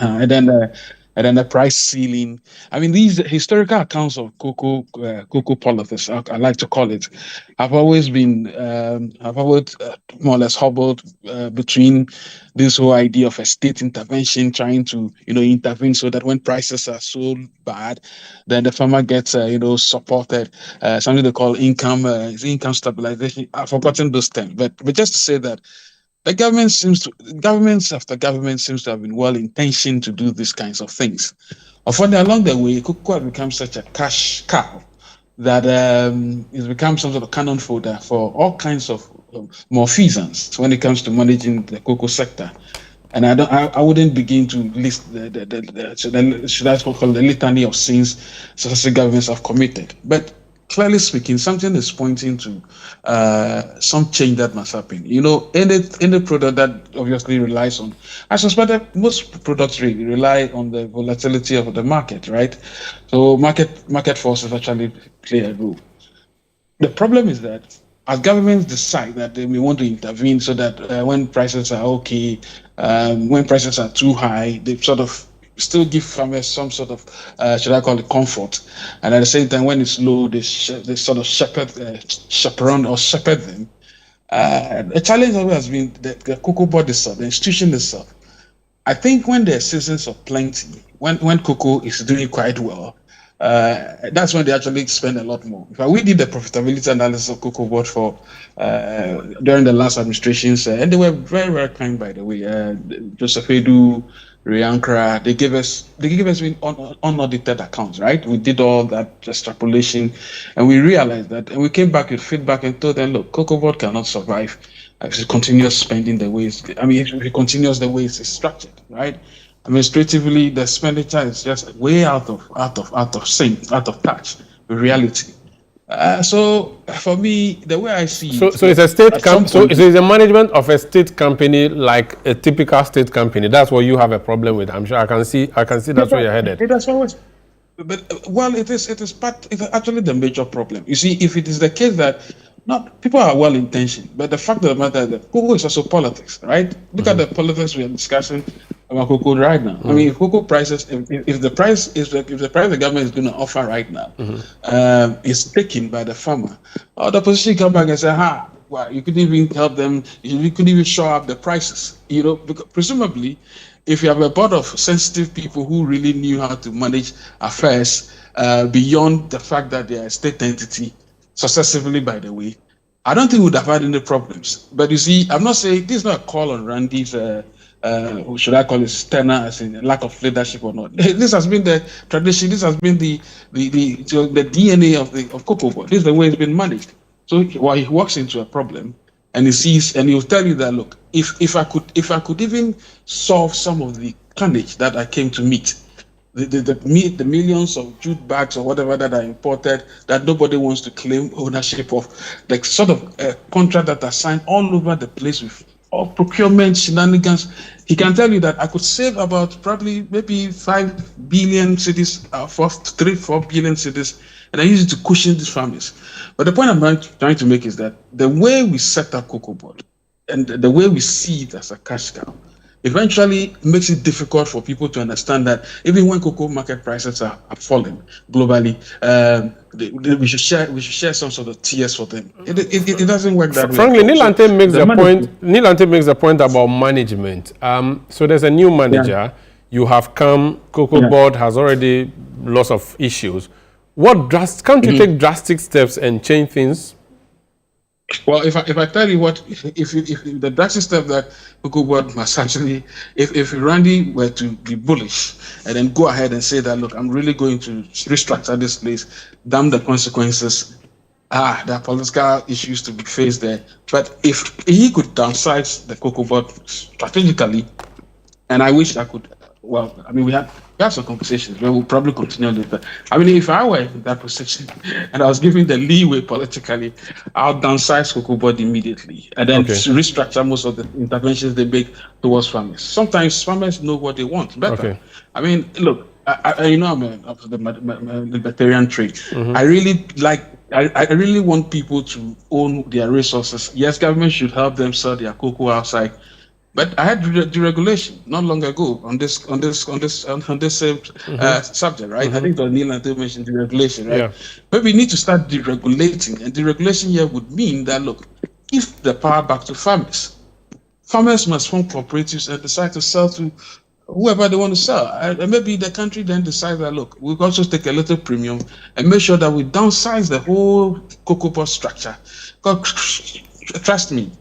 S7: and then the price ceiling. I mean, these historical accounts of cocoa politics, I like to call it, have always been, more or less hobbled between this whole idea of a state intervention, trying to, intervene so that when prices are so bad, then the farmer gets, supported, something they call income stabilization. I've forgotten those terms, but just to say that the governments after government seems to have been well intentioned to do these kinds of things. Unfortunately, along the way, cocoa has become such a cash cow that it's become some sort of cannon fodder for all kinds of malfeasance when it comes to managing the cocoa sector. And I wouldn't begin to list the litany of sins successive governments have committed. But clearly speaking, something is pointing to some change that must happen. Any product that obviously relies on, I suspect that most products really rely on the volatility of the market, right? So market forces actually play a role. The problem is that as governments decide that they may want to intervene so that when prices are okay, when prices are too high, they sort of still give farmers some sort of, should I call it, comfort. And at the same time, when it's low, they sort of shepherd them. The challenge always has been the cocoa board itself, the institution itself. I think when there are seasons of plenty, when cocoa is doing quite well, that's when they actually spend a lot more. In fact, we did the profitability analysis of cocoa board for during the last administrations, and they were very, very kind, by the way. Joseph Edu, Nkrumah, they gave us unaudited accounts, right? We did all that extrapolation, and we realized that, and we came back with feedback and told them, look, cocoa board cannot survive if it continues spending the way if it continues the way it's structured, right? Administratively, the expenditure is just way out of sync, out of touch with reality. So for me, the way I see
S1: so it's a state company. So it's the management of a state company, like a typical state company. That's what you have a problem with. I'm sure I can see that's where you're headed.
S7: It has always, but well, it is actually the major problem. You see, if it is the case that not people are well intentioned, but the fact of the matter is that cocoa is also politics, right? Look at the politics we are discussing about cocoa right now. I mean, if cocoa prices, if the price the government is going to offer right now is taken by the farmer, or the opposition come back and say, well, you couldn't even help them, you couldn't even show up the prices, because presumably, if you have a board of sensitive people who really knew how to manage affairs beyond the fact that they are a state entity, successively, by the way, I don't think we would have had any problems. But you see, I'm not saying this is not a call on Randy's should I call it sterner, as in lack of leadership or not? This has been the tradition. This has been the DNA of Cocoa Board. This is the way it's been managed. So while he walks into a problem, and he sees, and he'll tell you that, look, if I could even solve some of the carnage that I came to meet, the millions of jute bags or whatever that are imported that nobody wants to claim ownership of, like sort of a contract that are signed all over the place with all procurement shenanigans, he can tell you that I could save about probably maybe 5 billion cities, 4 billion cities, and I use it to cushion these families. But the point I'm trying to make is that the way we set up Cocoa Board and the way we see it as a cash cow eventually makes it difficult for people to understand that even when cocoa market prices are falling globally, we should share some sort of tears for them. It doesn't work that way.
S1: Frankly, Nilante makes the point. Nilante makes the point about management. So there's a new manager. Yeah. You have come. Cocoa Board has already lots of issues. Can't you take drastic steps and change things?
S7: Well, if I tell you what, if the drastic step that Cocoa Board must actually, if Randy were to be bullish and then go ahead and say that, look, I'm really going to restructure this place, damn the consequences, there are political issues to be faced there. But if he could downsize the Cocoa Board strategically, and I wish I could, well, I mean, we have some conversations, but we'll probably continue later. I mean, if I were in that position and I was given the leeway politically, I'll downsize Cocoa Board immediately and then restructure most of the interventions they make towards farmers. Sometimes farmers know what they want better. Okay. I mean, look, I know I'm of the libertarian trait. I really I really want people to own their resources. Yes, government should help them sell their cocoa outside. But I had deregulation not long ago on this same subject, right? I think Neil and mentioned deregulation, right? Yeah. But we need to start deregulating, and deregulation here would mean that, look, give the power back to farmers. Farmers must form cooperatives and decide to sell to whoever they want to sell. And maybe the country then decides that, look, we'll also take a little premium and make sure that we downsize the whole cocoa board structure. Because trust me,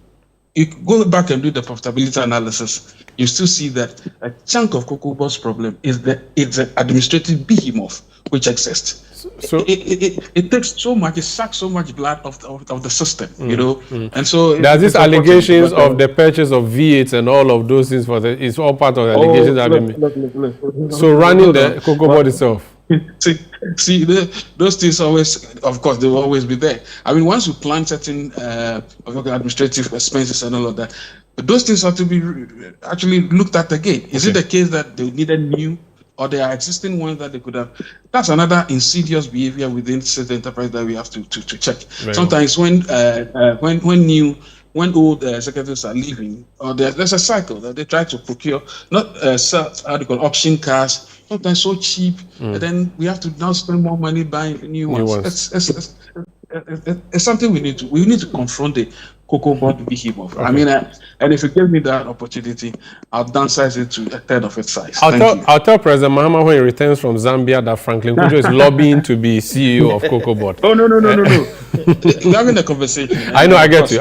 S7: you go back and do the profitability analysis, you still see that a chunk of Cocoa Board's problem is it's an administrative behemoth which exists. So it takes so much, it sucks so much blood of the system, you know. And so
S1: there's these allegations of the purchase of V8 and all of those things it's all part of the allegations that have been made. So running the Cocoa Board itself.
S7: See, those things always, of course, they will always be there. I mean, once you plan certain administrative expenses and all of that, but those things have to be actually looked at again. Is it the case that they needed new, or there are existing ones that they could have? That's another insidious behavior within certain enterprise that we have to check. Very Sometimes when old secretaries are leaving, or there's a cycle that they try to procure, not auction cars, sometimes so cheap, and then we have to now spend more money buying new ones. It's something we need to confront the Cocoa Board behemoth. I mean, and if you give me that opportunity, I'll downsize it to a third of its size.
S1: I'll tell President Mahama when he returns from Zambia that Franklin Kujo is lobbying to be CEO of Cocoa Board.
S7: Oh no! We're having a conversation.
S1: I know, I get you.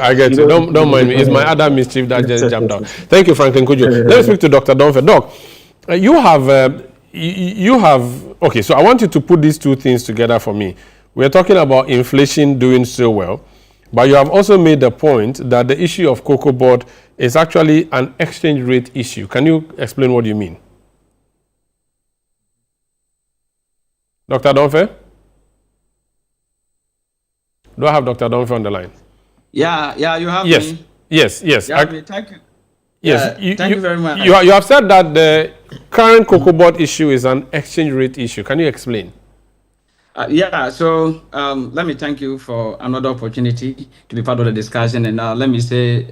S1: Don't mind me. It's my other mischief that just jumped out. Thank you, Franklin Kujo. Let's speak to Dr. Donfe. Doc, you have okay. So I want you to put these two things together for me. We're talking about inflation doing so well, but you have also made the point that the issue of Cocoa Board is actually an exchange rate issue. Can you explain what you mean? Dr. Donfe? Do I have Dr. Donfe on the line?
S6: Yeah, you have me.
S1: Yes.
S6: Thank you.
S1: Yes,
S6: thank you very much.
S1: You have said that the current Cocoa Board issue is an exchange rate issue. Can you explain?
S6: So let me thank you for another opportunity to be part of the discussion. And let me say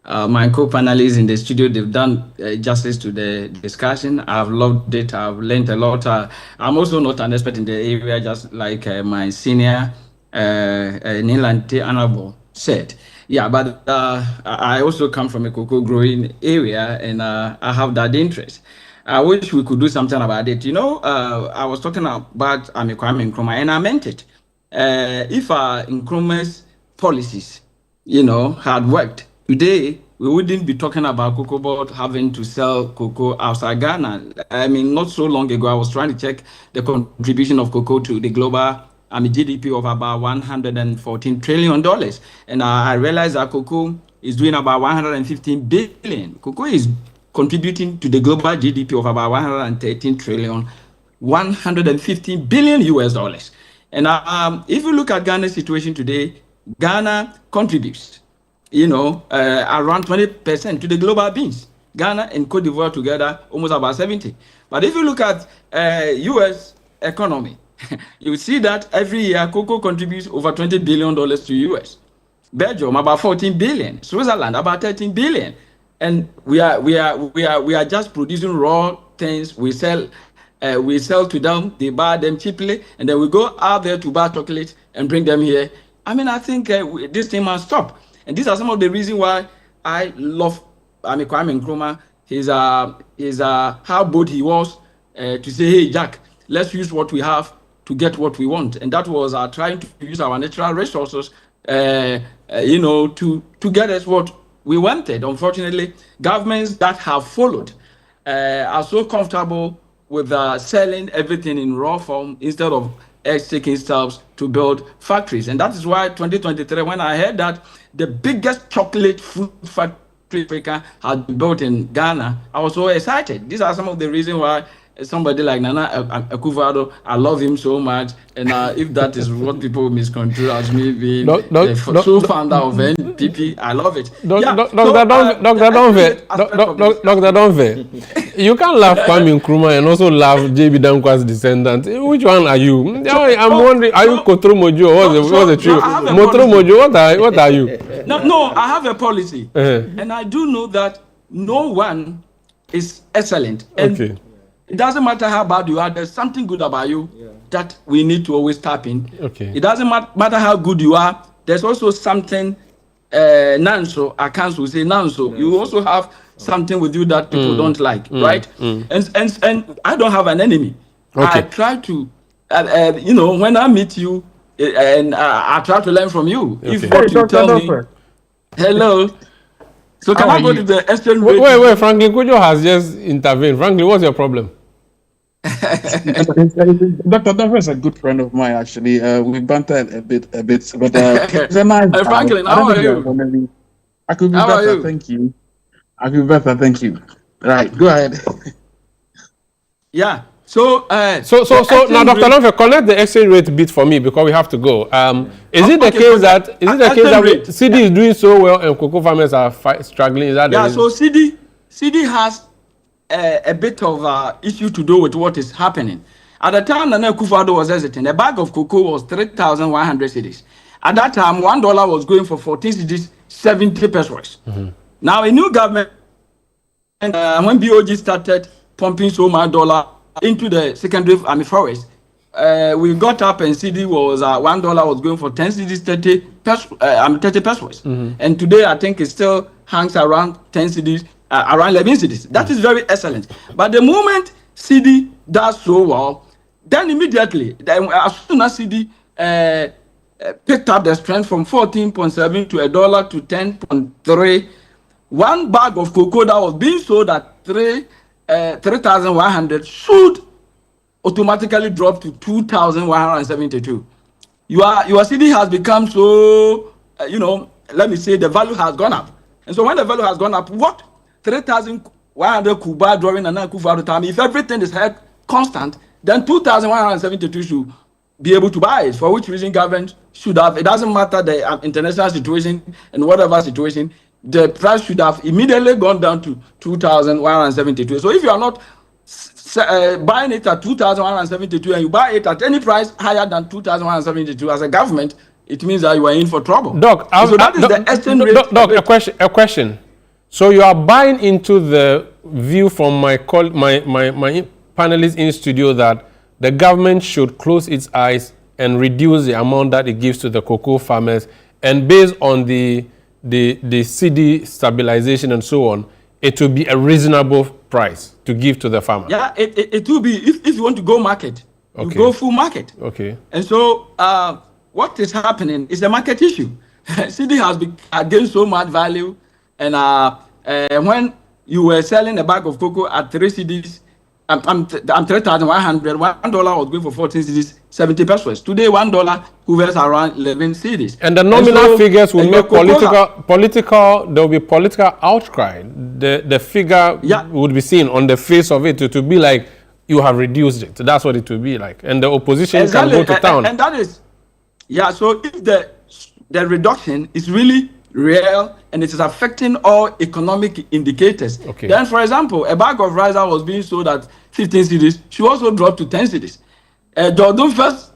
S6: my co-panelists in the studio, they've done justice to the discussion. I've loved it. I've learned a lot. I'm also not an expert in the area, just like my senior Nilante Anabo said. Yeah, but I also come from a cocoa growing area, and I have that interest. I wish we could do something about it. You know, I was talking about Kwame Nkrumah, and I meant it. If Nkrumah's policies, had worked, today we wouldn't be talking about Cocoa Board having to sell cocoa outside Ghana. I mean, not so long ago, I was trying to check the contribution of cocoa to the global GDP of about $114 trillion. And I realized that cocoa is doing about 115 billion. Cocoa is contributing to the global GDP of about 113 trillion, 115 billion US dollars. And if you look at Ghana's situation today, Ghana contributes, around 20% to the global beans. Ghana and Cote d'Ivoire together, almost about 70. But if you look at US economy, you see that every year cocoa contributes over $20 billion to US. Belgium about 14 billion, Switzerland about 13 billion. And we are just producing raw things. We sell to them, they buy them cheaply, and then we go out there to buy chocolate and bring them here. I mean, I think this thing must stop. And these are some of the reasons why I love Kwame Nkrumah. His how bold he was to say, hey, Jack, let's use what we have to get what we want. And that was trying to use our natural resources, to get us what we wanted. Unfortunately, governments that have followed are so comfortable with selling everything in raw form instead of taking steps to build factories. And that is why 2023, when I heard that the biggest chocolate fruit factory in Africa had been built in Ghana, I was so excited. These are some of the reasons why somebody like Nana Akufo-Addo, I love him so much. And if that is what people misconstrue as me being sole founder of NPP, I love it.
S1: Dr. Donve, you can't laugh Kwame Nkrumah and also laugh JB Dankwa's descendant. Which one are you? I'm wondering, are you Kotoro Mojo or what's the truth? Motoro Mojo, what are you?
S6: No, I have a policy. And I do know that no one is excellent. And
S1: okay.
S6: It doesn't matter how bad you are, there's something good about you that we need to always tap in.
S1: Okay.
S6: It doesn't matter how good you are, there's also something, Nanso, I can't say Nanso, you also have something with you that people don't like, right? And I don't have an enemy.
S1: Okay.
S6: I try to, when I meet you, and I try to learn from you. Okay. If what you tell me, hello. So can I go to the exchange rate?
S1: Wait, Franklin Kujo has just intervened. Franklin, what's your problem?
S7: Dr. Duff is a good friend of mine, actually. We bantered a bit, but he's a nice guy.
S6: Franklin, how are you?
S7: I could be better, thank you. I could be better, thank you. Right, go ahead.
S6: Yeah. So now,
S1: Dr. Donve, connect the exchange rate bit for me because we have to go. Is it the case that CD is doing so well and cocoa farmers are struggling? Is that
S6: so CD has a bit of issue to do with what is happening. At the time Nana Akufo-Addo was hesitant, a bag of cocoa was 3,100 cedis. At that time, $1 was going for 14 cedis, 70 pesos. Now a new government, and when BOG started pumping so much dollar into the secondary forest, we got up and CD was $1 was going for 10 cedis, 30 pesos. And today I think it still hangs around 10 cedis, around 11 cedis. That is very excellent. But the moment CD does so well, then immediately, as soon as CD picked up the strength from 14.7 to $1 to 10.3, one bag of cocoa that was being sold at 3,100 should automatically drop to 2,172. Your CD has become so, let me say the value has gone up. And so when the value has gone up, what 3,100 could buy drawing and Akufo-Addo time, if everything is held constant, then 2,172 should be able to buy it, for which reason government should have, it doesn't matter the international situation and whatever situation, the price should have immediately gone down to 2,172. So if you are not buying it at 2,172 and you buy it at any price higher than 2,172 as a government, it means that you are in for trouble.
S1: Doc,
S6: so that is the exchange rate.
S1: Doc, a question. So you are buying into the view from my panelists in studio that the government should close its eyes and reduce the amount that it gives to the cocoa farmers, and based on the CD stabilization and so on, it will be a reasonable price to give to the farmer.
S6: Yeah, it will be if you want to go market, you go full market.
S1: Okay.
S6: And so what is happening is a market issue. CD has gained so much value, And when you were selling a bag of cocoa at 3 cedis, I'm 3,100. $1 was going for 14 cedis, 70 pesos. Today, $1 hovers around 11 cedis.
S1: And the nominal figures will make political. There will be political outcry. The figure would be seen on the face of it to be like you have reduced it. That's what it will be like, and the opposition can go to town.
S6: And that is, so if the reduction is really real and it is affecting all economic indicators, then, for example, a bag of rice that was being sold at 15 cedis should also drop to 10 cedis. Jordan first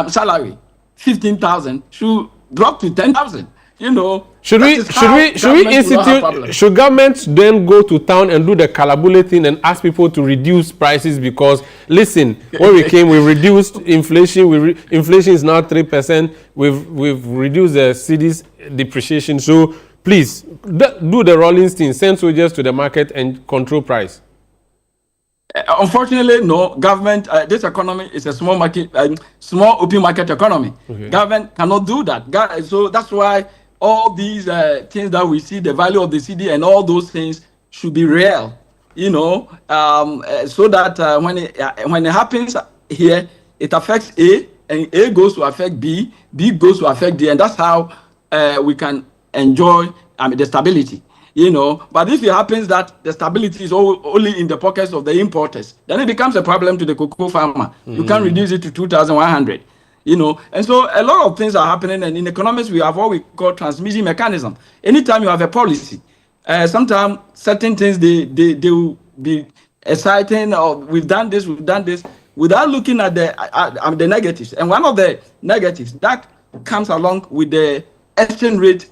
S6: salary 15,000 should drop to 10,000. You know, should we
S1: institute? Should government then go to town and do the Kalabule thing and ask people to reduce prices? Because listen, when we came, we reduced inflation. Inflation is now 3%. We've reduced the city's depreciation. So please do the rolling thing. Send soldiers to the market and control price.
S6: Unfortunately, no. Government, this economy is a small market, small open market economy. Government cannot do that. So that's why all these things that we see, the value of the city and all those things should be real, you know, so that when it happens here, it affects A, and A goes to affect B, B goes to affect D, and that's how we can enjoy the stability. You know, but if it happens that the stability is only in the pockets of the importers, then it becomes a problem to the cocoa farmer. You can't reduce it to 2,100, you know. And so a lot of things are happening, and in economics, we have what we call transmission mechanism. Anytime you have a policy, sometimes certain things, they will be exciting, or we've done this, without looking at the negatives. And one of the negatives that comes along with the exchange rate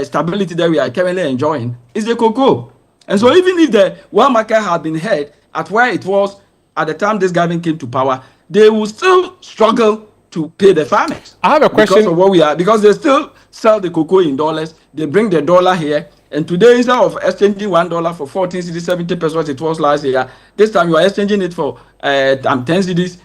S6: stability that we are currently enjoying is the cocoa. And so even if the world market had been held at where it was at the time this government came to power, they will still struggle to pay the farmers.
S1: I have a question.
S6: Because of what we are, because they still sell the cocoa in dollars, they bring the dollar here, and today instead of exchanging $1 for 14 cedis, 70 pesos it was last year, this time you are exchanging it for 10 cedis,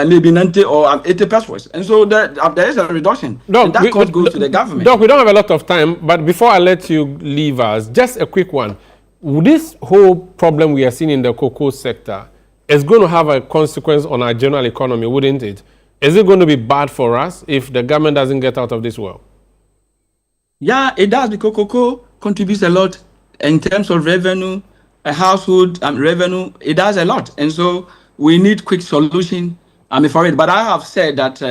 S6: maybe 90 or 80 pesos. And so there is a reduction.
S1: Doc,
S6: and that cost goes to the government.
S1: Doc, we don't have a lot of time, but before I let you leave us, just a quick one. This whole problem we are seeing in the cocoa sector is going to have a consequence on our general economy, wouldn't it? Is it going to be bad for us if the government doesn't get out of this world?
S6: Yeah, it does, because cocoa contributes a lot in terms of revenue, household revenue. It does a lot. And so we need quick solution. For it, but I have said that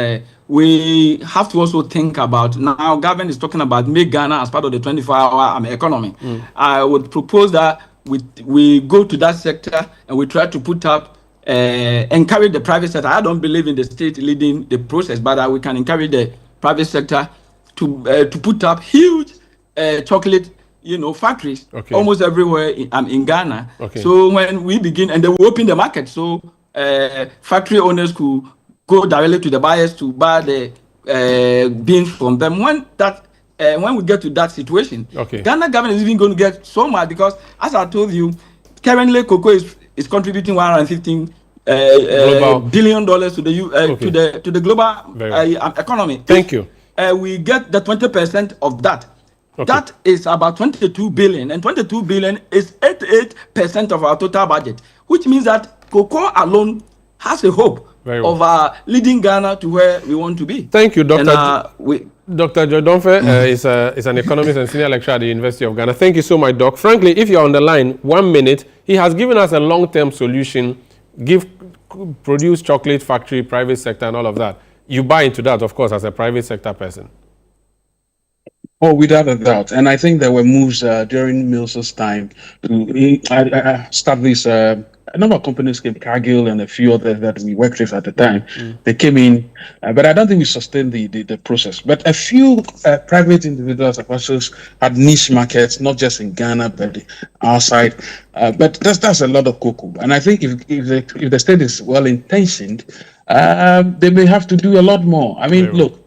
S6: we have to also think about, now government is talking about make Ghana as part of the 24-hour economy. I would propose that we go to that sector and we try to put up, encourage the private sector. I don't believe in the state leading the process, but we can encourage the private sector to put up huge chocolate, factories almost everywhere in Ghana. So when we begin, and they will open the market, so factory owners could go directly to the buyers to buy the beans from them. When we get to that situation, Ghana government is even going to get so much, because as I told you, currently cocoa is contributing $115 billion to the global economy.
S1: Thank you.
S6: We get the 20% of that. That is about 22 billion, and 22 billion is 88% of our total budget, which means that cocoa alone has a hope of leading Ghana to where we want to be.
S1: Thank you, Dr. Dr. Jodonfe is an economist and senior lecturer at the University of Ghana. Thank you so much, Doc. Frankly, if you're on the line, 1 minute, he has given us a long-term solution, produce chocolate factory, private sector, and all of that. You buy into that, of course, as a private sector person.
S7: Oh, without a doubt. And I think there were moves during Mills's time to start this. A number of companies came, Cargill and a few others that we worked with at the time. They came in, but I don't think we sustained the process. But a few private individuals had niche markets, not just in Ghana, but outside. But that's a lot of cocoa. And I think if the state is well intentioned, they may have to do a lot more. I mean, look.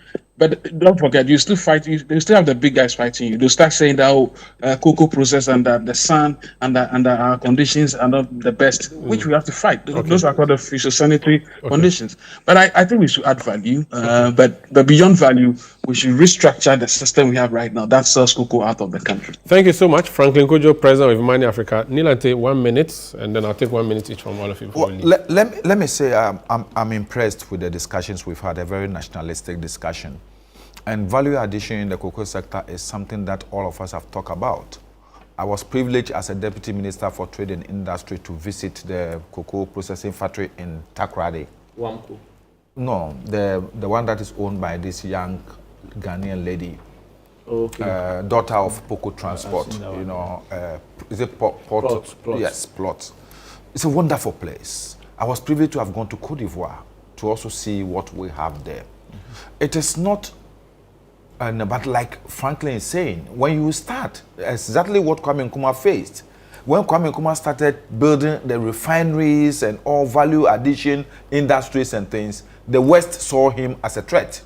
S7: But don't forget, you still fight. You still have the big guys fighting you. They'll start saying that cocoa process under the sun, under our conditions are not the best, which we have to fight. Those are called the phytosanitary conditions. But I think we should add value. But beyond value, we should restructure the system we have right now that sells cocoa out of the country.
S1: Thank you so much, Franklin Kojo, President of Money Africa. Nilante, 1 minute, and then I'll take 1 minute each from all of you.
S3: Well, let me say I'm impressed with the discussions we've had, a very nationalistic discussion. And value addition in the cocoa sector is something that all of us have talked about. I was privileged as a Deputy Minister for Trade and Industry to visit the cocoa processing factory in Takoradi.
S2: Wamco?
S3: No, the one that is owned by this young Ghanaian lady, daughter of Poco Transport. You know, is it Plot? Yes, Plot. It's a wonderful place. I was privileged to have gone to Cote d'Ivoire to also see what we have there. It is not. But like Franklin is saying, when you start, exactly what Kwame Nkrumah faced. When Kwame Nkrumah started building the refineries and all value addition industries and things, the West saw him as a threat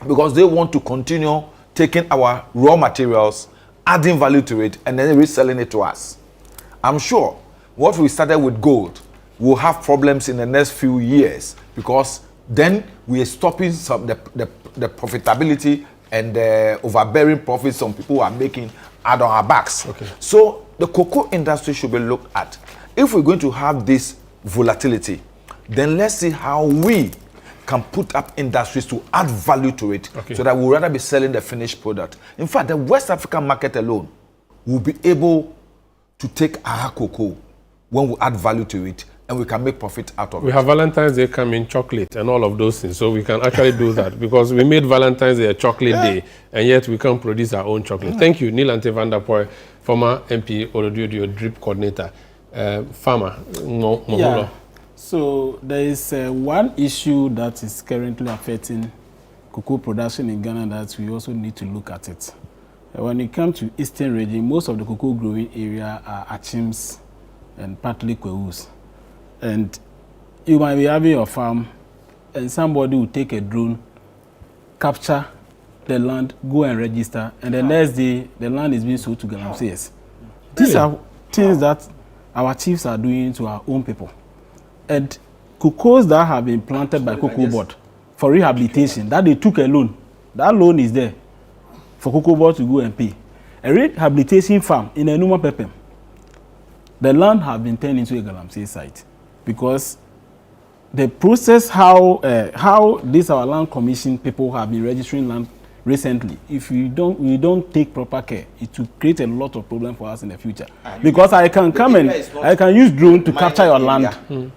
S3: because they want to continue taking our raw materials, adding value to it, and then reselling it to us. I'm sure what we started with gold will have problems in the next few years because then we are stopping some the profitability and the overbearing profits some people are making out on our backs. So the cocoa industry should be looked at. If we're going to have this volatility, then let's see how we can put up industries to add value to it so that we'll rather be selling the finished product. In fact, the West African market alone will be able to take our cocoa when we add value to it and we can make profit out of it.
S1: We have Valentine's Day coming, chocolate and all of those things, so we can actually do that because we made Valentine's Day a chocolate day and yet we can't produce our own chocolate. Thank you, Nilante van der Poel, former MP, Overdue, drip coordinator, farmer, Mohulo.
S4: So there is one issue that is currently affecting cocoa production in Ghana that we also need to look at it. When it comes to Eastern region, most of the cocoa growing area are Achims and partly Kwewus. And you might be having your farm and somebody will take a drone, capture the land, go and register, and the next day the land is being sold to Galamseyers. These are things that our chiefs are doing to our own people. And cocoas that have been planted by Cocoa Board for rehabilitation, that they took a loan, that loan is there for Cocoa Board to go and pay. A rehabilitation farm in Nkrumah Pepem, the land have been turned into a Galamsey site because the process how this our land commission people have been registering land recently, if we don't take proper care, it will create a lot of problem for us in the future. Because I can come and I can use drone to capture your land.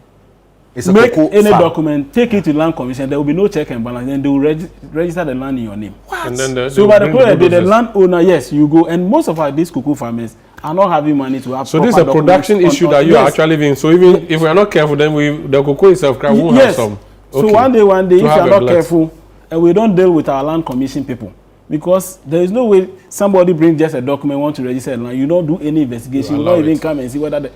S4: Make any document, take it to land commission, there will be no check and balance, then they will register the land in your name.
S1: And then
S4: so by the process, the landowner, yes, you go, and most of these cocoa farmers are not having money to have.
S1: So this is a production issue that you are actually living. So even if we are not careful, then the cocoa itself won't have some.
S4: So one day, if you are not careful, and we don't deal with our land commission people, because there is no way somebody brings just a document, want to register a land, you don't do any investigation, you don't even come and see whether the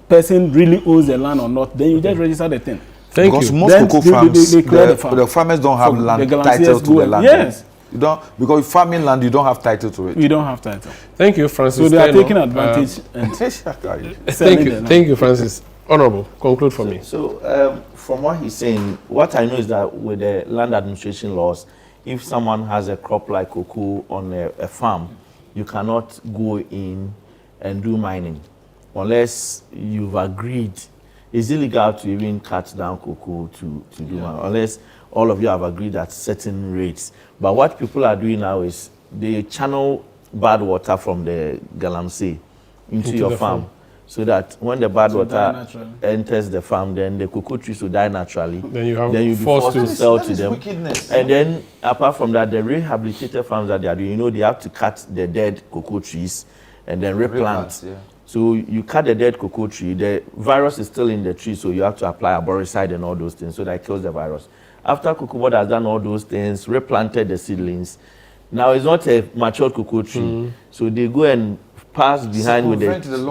S4: person really owns the land or not, then you just register the thing.
S3: Because most cocoa farms, the farmers don't have land title to the land.
S4: Yes.
S3: You don't, because farming land, you don't have title to it.
S4: We don't have title.
S1: Thank you, Francis.
S4: So they are taking advantage.
S1: Thank you, Francis. Honorable, conclude for me.
S2: So from what he's saying, what I know is that with the land administration laws, if someone has a crop like cocoa on a farm, you cannot go in and do mining unless you've agreed. It's illegal to even cut down cocoa to do mining, unless all of you have agreed at certain rates. But what people are doing now is they channel bad water from the Galamsey into your farm. So that when the bad water enters the farm, then the cocoa trees will die naturally. Then you'll be forced to sell to them. Wickedness. And then, apart from that, the rehabilitated farms that they are doing, they have to cut the dead cocoa trees and then replant. So you cut the dead cocoa tree, the virus is still in the tree, so you have to apply arboricide and all those things so that it kills the virus. After Cocoa Board has done all those things, replanted the seedlings, now it's not a mature cocoa tree, so they go and pass behind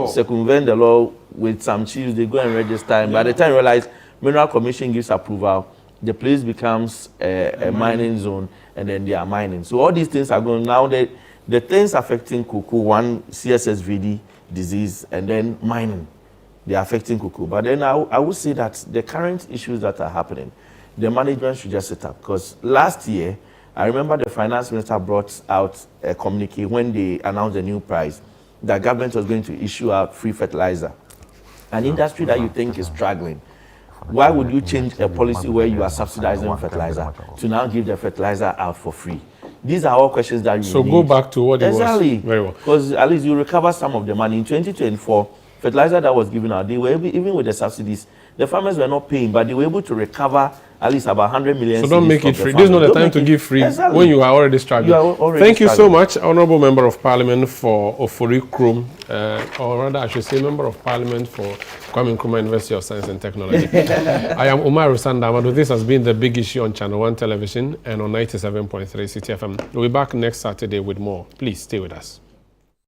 S2: circumvent the law with some chiefs, they go and register, and by the time you realize Mineral Commission gives approval, the place becomes a mining zone, and then they are mining. So all these things are going now. The things affecting cocoa, one CSSVD disease, and then mining, they are affecting cocoa. But then I would say that the current issues that are happening, the management should just sit up. Because last year, I remember the finance minister brought out a communique when they announced the new price, that government was going to issue out free fertilizer. An industry that you think is struggling. Why would you change a policy where you are subsidizing fertilizer to now give the fertilizer out for free? These are all questions that you
S1: So
S2: need.
S1: go back to what it was.
S2: Exactly.
S1: Very well.
S2: Because at least you recover some of the money. In 2024, fertilizer that was given out, they were able, even with the subsidies, the farmers were not paying, but they were able to recover at least about 100 million.
S1: So don't make it free. This is not the time to give free when you are already struggling.
S2: You are already
S1: Thank you so
S2: struggling.
S1: much, Honourable Member of Parliament for Ofori Krom, or rather I should say Member of Parliament for Kwame Nkrumah University of Science and Technology. I am Omar Rusanda Amado. This has been The Big Issue on Channel One Television and on 97.3 City FM. We'll be back next Saturday with more. Please stay with us.